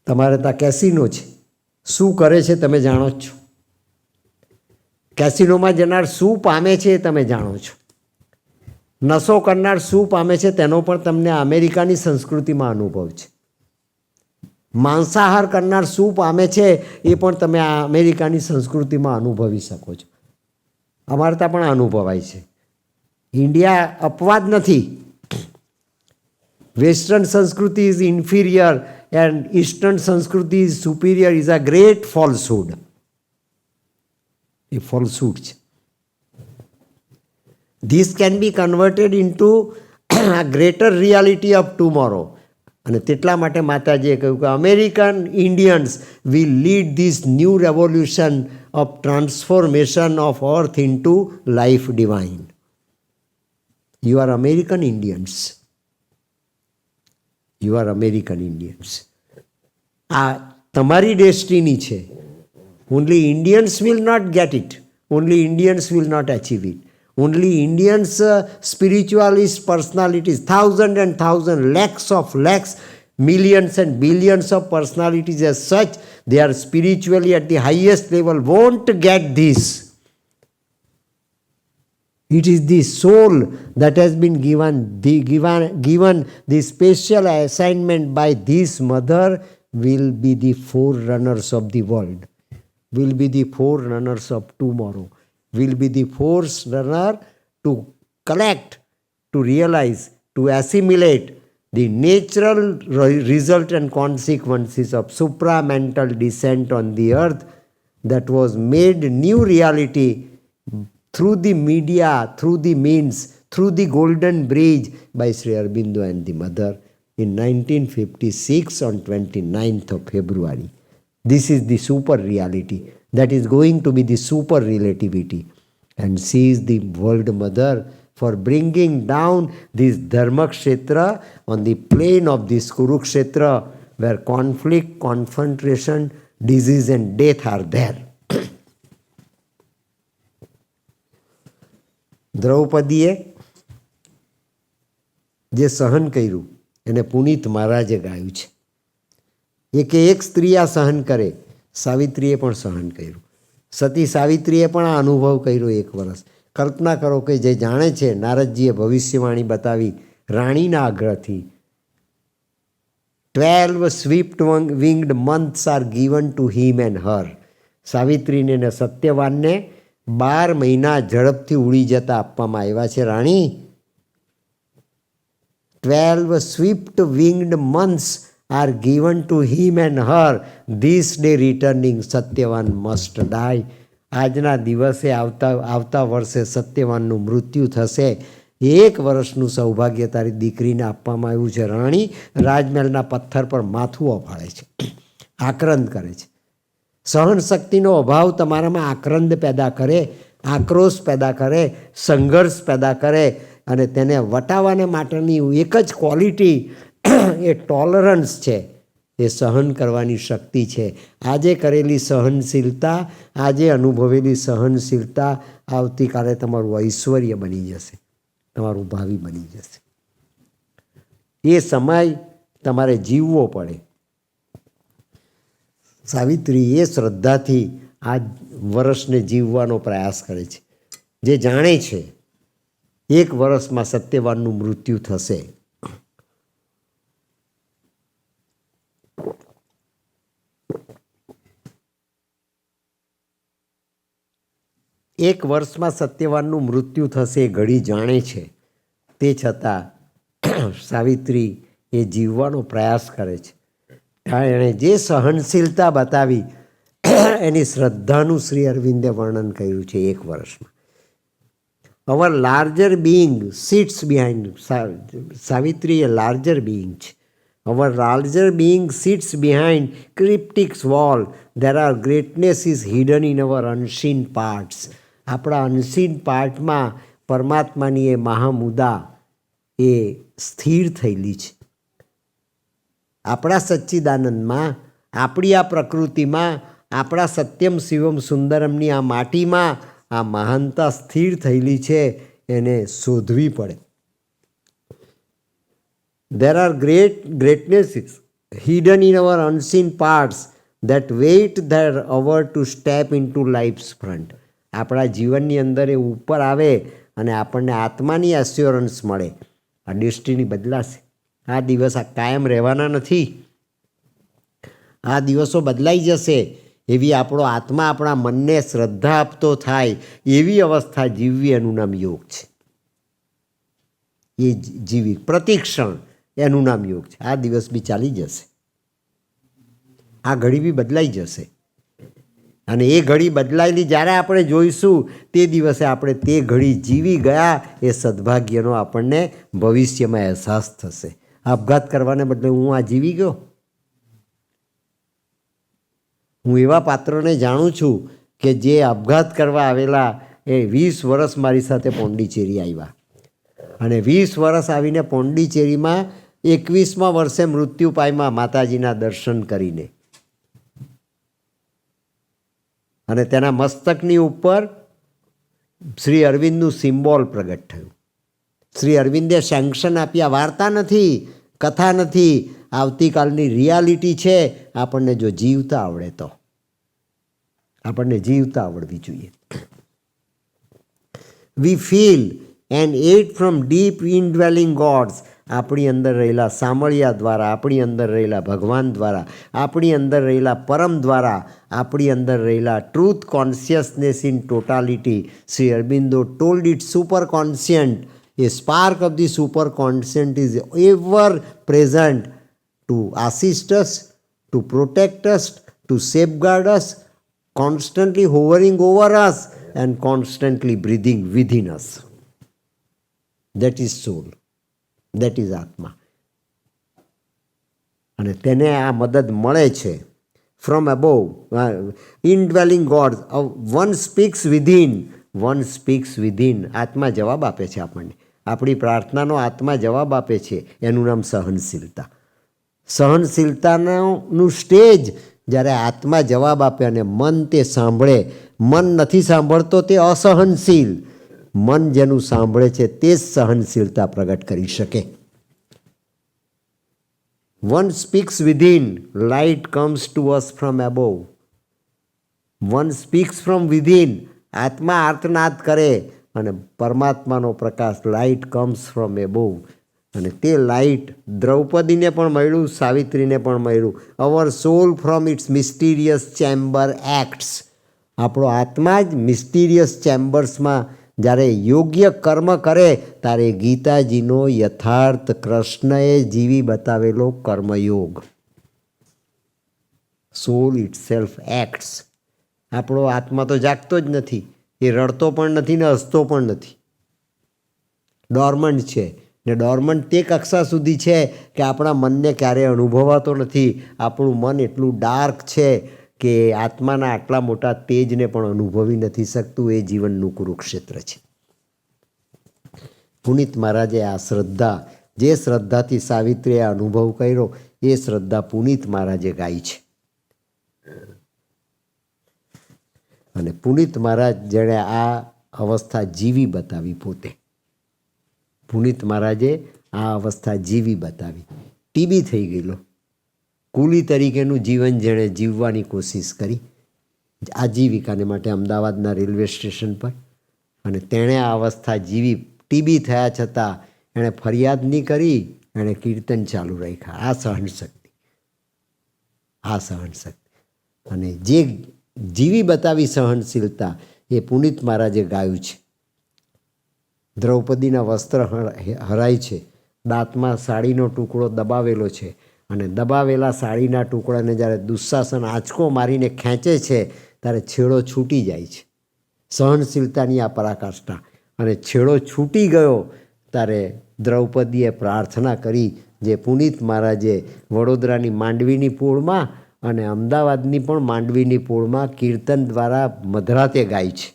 તમારે ત્યાં કેસિનો છે. શું કરે છે તમે જાણો જ છો. કેસિનોમાં જનાર શું પામે છે એ તમે જાણો છો. નશો કરનાર શું પામે છે તેનો પણ તમને અમેરિકાની સંસ્કૃતિમાં અનુભવ છે. માંસાહાર કરનાર શું પામે છે એ પણ તમે આ અમેરિકાની સંસ્કૃતિમાં અનુભવી શકો છો. અમારે ત્યાં પણ અનુભવાય છે. ઇન્ડિયા અપવાદ નથી. વેસ્ટર્ન સંસ્કૃતિ ઇઝ ઇન્ફિરિયર એન્ડ ઈસ્ટર્ન સંસ્કૃતિ is superior is a great falsehood. એ ફોલ્સહુડ છે. This can be converted into a greater reality of tomorrow. અને તેટલા માટે માતાજીએ કહ્યું કે American Indians will lead this new revolution of transformation of earth into life divine. You are American Indians. You are American Indians. આ તમારી destiny છે. Only Indians will not get it. Only Indians will not achieve it. Only Indians, spiritualist personalities, thousands and thousands, lakhs, millions and billions of personalities as such, they are spiritually at the highest level, won't get this. It is the soul that has been given the special assignment by this mother will be the forerunners of the world, will be the forerunners of tomorrow, will be the forerunner to collect, to realize, to assimilate the natural result and consequences of supramental descent on the earth that was made new reality through the media, through the means, through the golden bridge by Sri Aurobindo and the mother in 1956 on 29th of February. This is the super reality that is going to be the super relativity. And she is the world mother for bringing down this Dharma Kshetra on the plane of this Kurukshetra where conflict, confrontation, disease and death are there. દ્રૌપદીએ જે સહન કર્યું એને પુનિત મહારાજે ગાયું છે. એક સ્ત્રી આ સહન કરે. સાવિત્રીએ પણ સહન કર્યું. સતી સાવિત્રીએ પણ આ અનુભવ કર્યો 1 વર્ષ. કલ્પના કરો કે જે જાણે છે, નારદજીએ ભવિષ્યવાણી બતાવી રાણીના આગ્રહથી 12 swift winged months are given to him and her. સાવિત્રીને ને સત્યવાનને 12 મહિના ઝડપથી ઉડી જતા આપવામાં આવ્યા છે. રાણી, 12 swift winged months are given to him and her. This day returning Satyavan must die. આજના દિવસે આવતા વર્ષે સત્યવાનનું મૃત્યુ થશે. 1 વર્ષનું સૌભાગ્ય તારી દીકરીને આપવામાં આવ્યું છે. રાણી રાજમહેલના પથ્થર પર માથું ઓફાળે છે, આક્રંદ કરે છે. સહન શક્તિનો અભાવ તમારામાં આક્રંદ પેદા કરે, આક્રોશ પેદા કરે, સંઘર્ષ પેદા કરે અને તેને વટાવવાને માટેની એક જ ક્વોલિટી એ ટોલરન્સ છે, એ સહન કરવાની શક્તિ છે. આજે કરેલી સહનશીલતા, આજે અનુભવેલી સહનશીલતા આવતીકાલે તમારું ઐશ્વર્ય બની જશે, તમારું ભાવિ બની જશે. એ સમય તમારે જીવવો પડે. સાવિત્રી એ શ્રદ્ધાથી આ વર્ષને જીવવાનો પ્રયાસ કરે છે, જે જાણે છે 1 વર્ષમાં સત્યવાનનું મૃત્યુ થશે. એક વર્ષમાં સત્યવાનનું મૃત્યુ થશે એ ઘડી જાણે છે, તે છતાં સાવિત્રી એ જીવવાનો પ્રયાસ કરે છે. એણે જે સહનશીલતા બતાવી એની શ્રદ્ધાનું શ્રી અરવિંદે વર્ણન કર્યું છે 1 વર્ષમાં. Our larger being sits behind. Savitri એ લાર્જર બિંગ છે. Our larger being sits behind cryptics wall. There are greatness is hidden in our unseen parts. આપણા અનસીન પાર્ટમાં પરમાત્માની એ મહામુદા એ સ્થિર થયેલી છે. આપણા સચ્ચિદાનંદમાં, આપણી આ પ્રકૃતિમાં, આપણા સત્યમ શિવમ સુંદરમની આ માટીમાં આ મહાનતા સ્થિર થયેલી છે, એને શોધવી પડે. There are greatnesses hidden in our unseen parts that wait their hour to step into life's front. આપણા જીવનની અંદર એ ઉપર આવે અને આપણને આત્માની એસ્યોરન્સ મળે. આ ડેસ્ટિની બદલાશે. આ દિવસ આ કાયમ રહેવાના નથી. આ દિવસો બદલાઈ જશે. એવી આપણો આત્મા આપણા મનને શ્રદ્ધા આપતો થાય એવી અવસ્થા જીવવી, એનું નામ યોગ છે. એ જીવી પ્રતિક્ષણ એનું નામ યોગ છે. આ દિવસ બી ચાલી જશે, આ ઘડી બી બદલાઈ જશે. અને એ ઘડી બદલાયેલી જ્યારે આપણે જોઈશું તે દિવસે આપણે તે ઘડી જીવી ગયા એ સદભાગ્યનો આપણને ભવિષ્યમાં અહેસાસ થશે. આપઘાત કરવાને બદલે હું આ જીવી ગયો. હું એવા પાત્રોને જાણું છું કે જે આપઘાત કરવા આવેલા એ 20 વર્ષ મારી સાથે પોંડિચેરી આવ્યા, અને 20 વર્ષ આવીને પોંડિચેરીમાં 21મા વર્ષે મૃત્યુ પામ્યા માતાજીના દર્શન કરીને. અને તેના મસ્તકની ઉપર શ્રી અરવિંદનું સિમ્બોલ પ્રગટ થયું. શ્રી અરવિંદે સેન્ક્શન આપ્યા. વાર્તા નથી, કથા નથી, આવતીકાલની રિયાલિટી છે. આપણને જો જીવતા આવડે તો, આપણને જીવતા આવડવી જોઈએ. We feel and act from deep indwelling gods. આપણી અંદર રહેલા સામળિયા દ્વારા, આપણી અંદર રહેલા ભગવાન દ્વારા, આપણી અંદર રહેલા પરમ દ્વારા, આપણી અંદર રહેલા truth consciousness in totality. Shri Aurobindo told it super conscient. A spark of the superconscient is ever present to assist us, to protect us, to safeguard us, constantly hovering over us and constantly breathing within us. That is soul. That is Atma. અને તેને આ મદદ મળે છે from above. Indwelling God. One speaks within. One speaks within. આત્મા જવાબ આપે છે આપણને. આપણી પ્રાર્થનાનો આત્મા જવાબ આપે છે. એનું નામ સહનશીલતા. સહનશીલતાનું સ્ટેજ જ્યારે આત્મા જવાબ આપે અને મન તે સાંભળે. મન નથી સાંભળતો તે અસહનશીલ. મન જેનું સાંભળે છે તે જ સહનશીલતા પ્રગટ કરી શકે. One speaks within. Light comes to us from above. One speaks from within. આત્મા આર્તનાદ કરે અને પરમાત્માનો પ્રકાશ, લાઇટ કમ્સ ફ્રોમ એબોવ. અને તે લાઇટ દ્રૌપદીને પણ મળ્યું, સાવિત્રીને પણ મળ્યું. Our soul from its mysterious chamber acts. આપણો આત્મા જ મિસ્ટીરિયસ ચેમ્બર્સમાં જ્યારે યોગ્ય કર્મ કરે ત્યારે ગીતાજીનો યથાર્થ કૃષ્ણએ જીવી બતાવેલો કર્મયોગ. સોલ ઇટ સેલ્ફ એક્ટ્સ. આપણો આત્મા તો જાગતો જ નથી. એ રડતો પણ નથી ને હસતો પણ નથી. ડોર્મન્ટ છે. ને ડોર્મન્ટ તે કક્ષા સુધી છે કે આપણા મનને ક્યારેય અનુભવાતો નથી. આપણું મન એટલું ડાર્ક છે કે આત્માના આટલા મોટા તેજને પણ અનુભવી નથી શકતું. એ જીવનનું કુરુક્ષેત્ર છે. પુનિત મહારાજે આ શ્રદ્ધા, જે શ્રદ્ધાથી સાવિત્રીએ અનુભવ કર્યો એ શ્રદ્ધા પુનિત મહારાજે ગાઈ છે. અને પુનિત મહારાજ જેણે આ અવસ્થા જીવી બતાવી પોતે. પુનિત મહારાજે આ અવસ્થા જીવી બતાવી. ટીબી થઈ ગયેલો, કુલી તરીકેનું જીવન જેણે જીવવાની કોશિશ કરી આજીવિકાને માટે અમદાવાદના રેલવે સ્ટેશન પર, અને તેણે આ અવસ્થા જીવી. ટીબી થયા છતાં એણે ફરિયાદ નહીં કરી, એણે કીર્તન ચાલુ રાખ્યા. આ સહનશક્તિ, આ સહનશક્તિ. અને જે જીવી બતાવી સહનશીલતા એ પુનિત મહારાજે ગાયું છે. દ્રૌપદીના વસ્ત્ર હરાય છે, દાંતમાં સાડીનો ટુકડો દબાવેલો છે, અને દબાવેલા સાડીના ટુકડાને જ્યારે દુઃશાસન આંચકો મારીને ખેંચે છે ત્યારે છેડો છૂટી જાય છે. સહનશીલતાની આ પરાકાષ્ઠા. અને છેડો છૂટી ગયો ત્યારે દ્રૌપદીએ પ્રાર્થના કરી, જે પુનિત મહારાજે વડોદરાની માંડવીની પોળમાં અને અમદાવાદની પણ માંડવીની પોળમાં કીર્તન દ્વારા મધરાતે ગાય છે.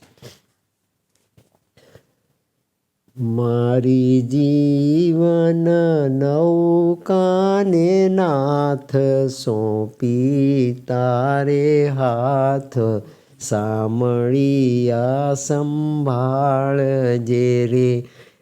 મારી જીવન નૌકાને નાથ, સોંપી તારે હાથ, સામળિયા સંભાળજે રે.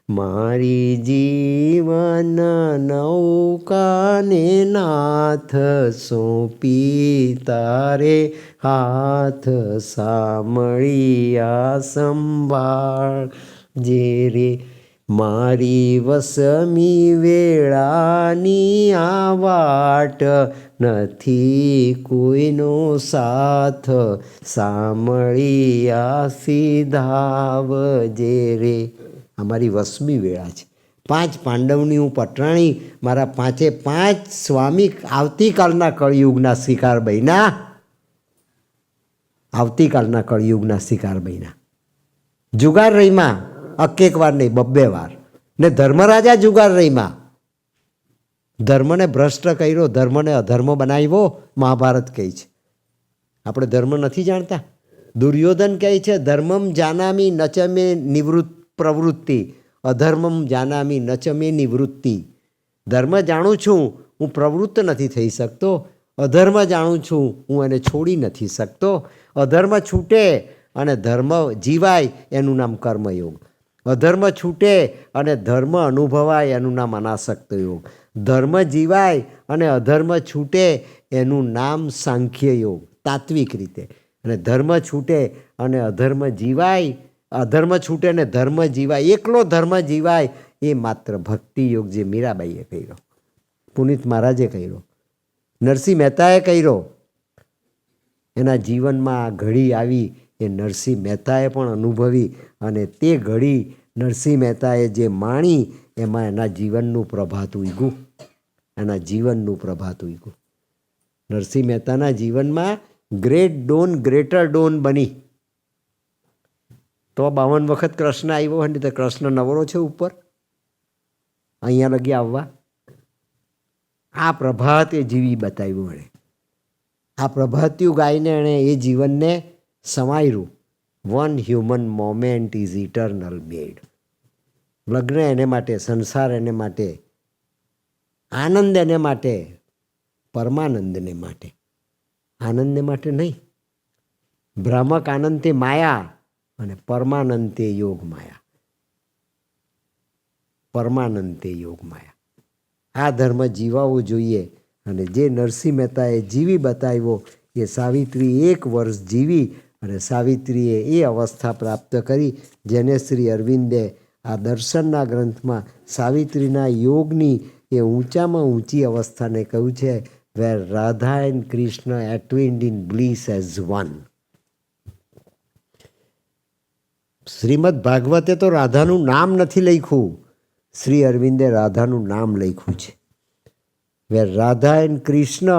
મારી જીવન નૌકાને નાથ, સોંપી તારે હાથ, સામળિયા સંભાળજે રે. મારી વસમી વેળાની આ વાટ, નથી કોઈનો સાથ, સામળિયા સીધાવજે રે. અમારી વસમી વેળા છે. 5 પાંડવની હું પટરાણી, મારા 5 સ્વામી આવતીકાલના કળિયુગના શિકાર બન્યા, આવતીકાલના કળિયુગના શિકાર બન્યા. જુગાર રહીમાં એક વાર નહીં 2 વાર. ને ધર્મરાજા જુગાર રહીમાં ધર્મને ભ્રષ્ટ કર્યો, ધર્મને અધર્મ બનાવ્યો. મહાભારત કહે છે. આપણે ધર્મ નથી જાણતા. દુર્યોધન કહે છે ધર્મમ જાનામી નચમે નિવૃત્ત પ્રવૃત્તિ, અધર્મમ જાનામી નચમે નિવૃત્તિ. ધર્મ જાણું છું, હું પ્રવૃત્ત નથી થઈ શકતો. અધર્મ જાણું છું, હું એને છોડી નથી શકતો. અધર્મ છૂટે અને ધર્મ જીવાય એનું નામ કર્મયોગ. અધર્મ છૂટે અને ધર્મ અનુભવાય એનું નામ અનાસક્ત યોગ. ધર્મ જીવાય અને અધર્મ છૂટે એનું નામ સાંખ્ય યોગ, તાત્વિક રીતે. અને ધર્મ છૂટે અને અધર્મ જીવાય, અધર્મ છૂટે ને ધર્મ જીવાય, એકલો ધર્મ જીવાય એ માત્ર ભક્તિ યોગ, જે મીરાબાઈએ કર્યો, પુનિત મહારાજે કર્યો, નરસિંહ મહેતાએ કર્યો. એના જીવનમાં આ ઘડી આવી એ નરસિંહ મહેતાએ પણ અનુભવી, અને તે ઘડી નરસિંહ મહેતાએ જે માણી એમાં એના જીવનનું પ્રભાત ઉગ્યું, એના જીવનનું પ્રભાત ઉગ્યું. નરસિંહ મહેતાના જીવનમાં ગ્રેટ ડોન ગ્રેટર ડોન બની. તો 52 વખત કૃષ્ણ આવ્યો હોય ને તો કૃષ્ણ નવરો છે ઉપર અહીંયા લગી આવવા. આ પ્રભાત એ જીવી બતાવ્યું એણે. આ પ્રભાતિયું ગાઈને એણે એ જીવનને સમાયરું. 1 હ્યુમન મોમેન્ટ ઇઝ ઇટર્નલ મેડ. લગ્ન એને માટે, સંસાર એને માટે, આનંદ એને માટે, પરમાનંદને માટે. આનંદને માટે નહીં. ભ્રામક આનંદ તે માયા અને પરમાનંદ તે યોગ માયા. પરમાનંદ તે યોગ માયા. આ ધર્મ જીવાવો જોઈએ. અને જે નરસિંહ મહેતાએ જીવી બતાવ્યો એ સાવિત્રી 1 વર્ષ જીવી અને સાવિત્રીએ એ અવસ્થા પ્રાપ્ત કરી જેને શ્રી અરવિંદે આ દર્શનના ગ્રંથમાં સાવિત્રીના યોગની એ ઊંચામાં ઊંચી અવસ્થાને કહ્યું છે, where Radha and Krishna entwined in bliss as one. શ્રીમદ ભાગવતે તો રાધાનું નામ નથી લખ્યું, શ્રી અરવિંદે રાધાનું નામ લખ્યું છે. Where Radha and Krishna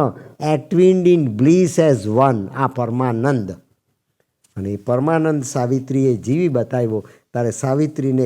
entwined in bliss as one. આ પરમાનંદ. અને એ પરમાનંદ સાવિત્રીએ જીવી બતાવ્યો ત્યારે સાવિત્રીને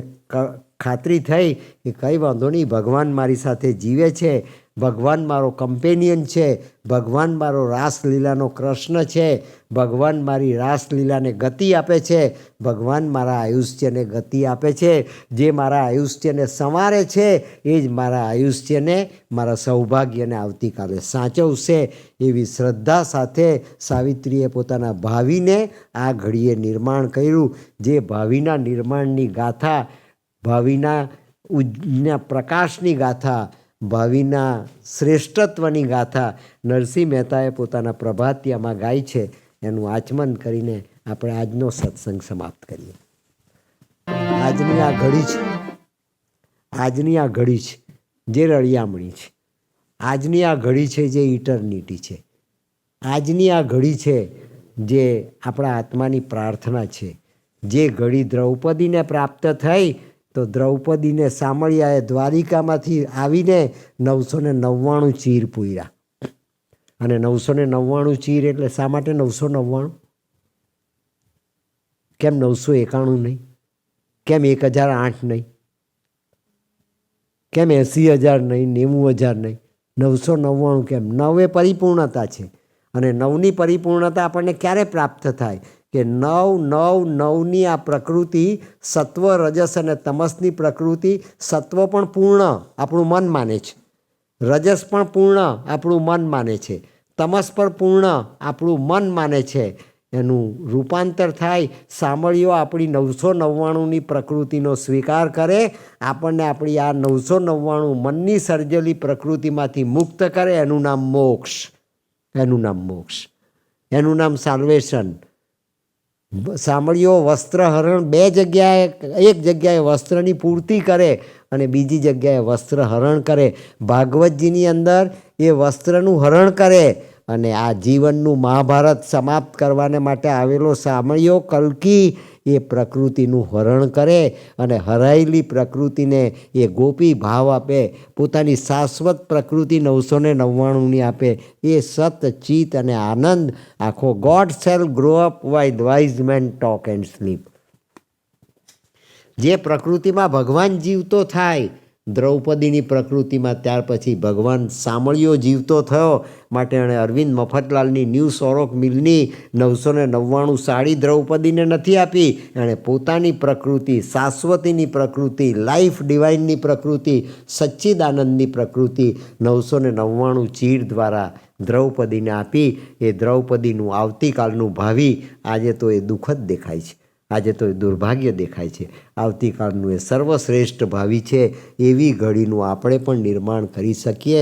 ખાતરી થઈ કે કંઈ વાંધો નહીં, ભગવાન મારી સાથે જીવે છે, ભગવાન મારો કમ્પેનિયન છે, ભગવાન મારો રાસલીલાનો કૃષ્ણ છે, ભગવાન મારી રાસલીલાને ગતિ આપે છે, ભગવાન મારા આયુષ્યને ગતિ આપે છે. જે મારા આયુષ્યને સંવારે છે એ જ મારા આયુષ્યને, મારા સૌભાગ્યને આવતીકાલે સાચવશે. એવી શ્રદ્ધા સાથે સાવિત્રીએ પોતાના ભાવિને આ ઘડીએ નિર્માણ કર્યું. જે ભાવિના નિર્માણની ગાથા, ભાવિના પ્રકાશની ગાથા ભાવિના શ્રેષ્ઠત્વની ગાથા નરસિંહ મહેતાએ પોતાના પ્રભાતિયામાં ગાય છે. એનું આચમન કરીને આપણે આજનો સત્સંગ સમાપ્ત કરીએ. આજની આ ઘડી છે, આજની આ ઘડી છે જે રળિયામણી છે, આજની આ ઘડી છે જે ઇટર્નિટી છે, આજની આ ઘડી છે જે આપણા આત્માની પ્રાર્થના છે. જે ઘડી દ્રૌપદીને પ્રાપ્ત થઈ તો દ્રૌપદીને સામળિયાએ દ્વારિકામાંથી આવીને 999 ચીર પૂર્યા. અને 999 ચીર એટલે શા માટે 999? કેમ 991 નહીં? કેમ 1008 નહીં? કેમ 80,000 નહીં? 90,000 નહીં? 999 કેમ? 9 એ પરિપૂર્ણતા છે. અને 9ની પરિપૂર્ણતા આપણને ક્યારે પ્રાપ્ત થાય? કે 9 આ પ્રકૃતિ, સત્વ, રજસ અને તમસની પ્રકૃતિ. સત્વ પણ પૂર્ણ આપણું મન માને છે, રજસ પણ પૂર્ણ આપણું મન માને છે, તમસ પણ પૂર્ણ આપણું મન માને છે. એનું રૂપાંતર થાય, સામળીઓ આપણી 999ની પ્રકૃતિનો સ્વીકાર કરે, આપણને આપણી આ 999 મનની સર્જેલી પ્રકૃતિમાંથી મુક્ત કરે. એનું નામ મોક્ષ, એનું નામ મોક્ષ, એનું નામ સાલ્વેશન. સામળીઓ વસ્ત્રહરણ બે જગ્યાએ, એક જગ્યાએ વસ્ત્રની પૂર્તિ કરે અને બીજી જગ્યાએ વસ્ત્રહરણ કરે. ભાગવતજીની અંદર એ વસ્ત્રનું હરણ કરે અને આ જીવનનું મહાભારત સમાપ્ત કરવાને માટે આવેલો સામળીઓ કલ્કી એ પ્રકૃતિનું હરણ કરે અને હરાયેલી પ્રકૃતિને એ ગોપી ભાવ આપે, પોતાની શાશ્વત પ્રકૃતિ 999ની આપે. એ સત, ચિત અને આનંદ આખો god shall grow up with wise men talk and sleep. જે પ્રકૃતિમાં ભગવાન જીવતો થાય, દ્રૌપદીની પ્રકૃતિમાં, ત્યાર પછી ભગવાન સામળીઓ જીવતો થયો. માટે એણે અરવિંદ મફતલાલની ન્યૂ સોરોક મિલની 999 સાડી દ્રૌપદીને નથી આપી. એણે પોતાની પ્રકૃતિ, શાશ્વતીની પ્રકૃતિ, લાઈફ ડિવાઇનની પ્રકૃતિ, સચ્ચિદાનંદની પ્રકૃતિ 999 ચીર દ્વારા દ્રૌપદીને આપી. એ દ્રૌપદીનું આવતીકાલનું ભાવિ આજે તો એ દુઃખદ દેખાય છે, આજે તો એ દુર્ભાગ્ય દેખાય છે. આવતીકાલનું એ સર્વશ્રેષ્ઠ ભાવિ છે. એવી ઘડીનું આપણે પણ નિર્માણ કરી શકીએ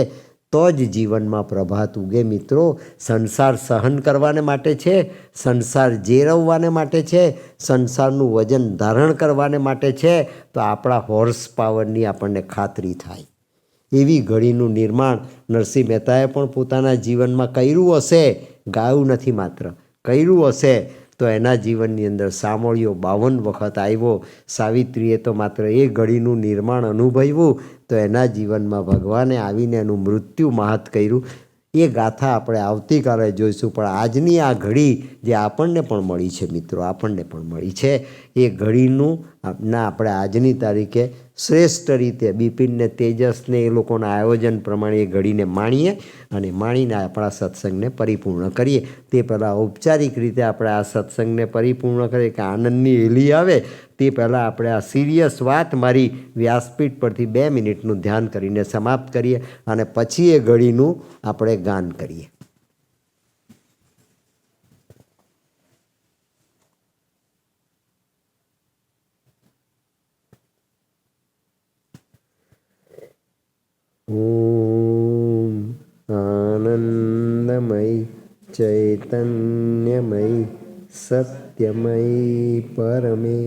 તો જ જીવનમાં પ્રભાત ઉગે. મિત્રો, સંસાર સહન કરવાને માટે છે, સંસાર જેરવવાને માટે છે, સંસારનું વજન ધારણ કરવાને માટે છે. તો આપણા હોર્સ પાવરની આપણને ખાતરી થાય. એવી ઘડીનું નિર્માણ નરસિંહ મહેતાએ પણ પોતાના જીવનમાં કર્યું હશે, ગાયું નથી, માત્ર કર્યું હશે. તો એના જીવનની અંદર સામળીઓ 52 વખત આવ્યો. સાવિત્રીએ તો માત્ર એ ઘડીનું નિર્માણ અનુભવ્યું, તો એના જીવનમાં ભગવાને આવીને એનું મૃત્યુ મહાત કર્યું. એ ગાથા આપણે આવતીકાલે જોઈશું. પણ આજની આ ઘડી જે આપણને પણ મળી છે મિત્રો, આપણને પણ મળી છે, એ ઘડીનું આપણે આજની તારીખે શ્રેષ્ઠ રીતે બિપિનને, તેજસને એ લોકોના આયોજન પ્રમાણે એ ઘડીને માણીએ અને માણીને આપણા સત્સંગને પરિપૂર્ણ કરીએ. તે પહેલાં ઔપચારિક રીતે આપણે આ સત્સંગને પરિપૂર્ણ કરીએ કે આનંદની હેલી આવે તે પહેલાં આપણે આ સિરિયસ વાત મારી વ્યાસપીઠ પરથી 2 મિનિટનું ધ્યાન કરીને સમાપ્ત કરીએ અને પછી એ ઘડીનું આપણે ગાન કરીએ. ઓમ આનંદમય ચૈતન્યમય સત્યમય પરમે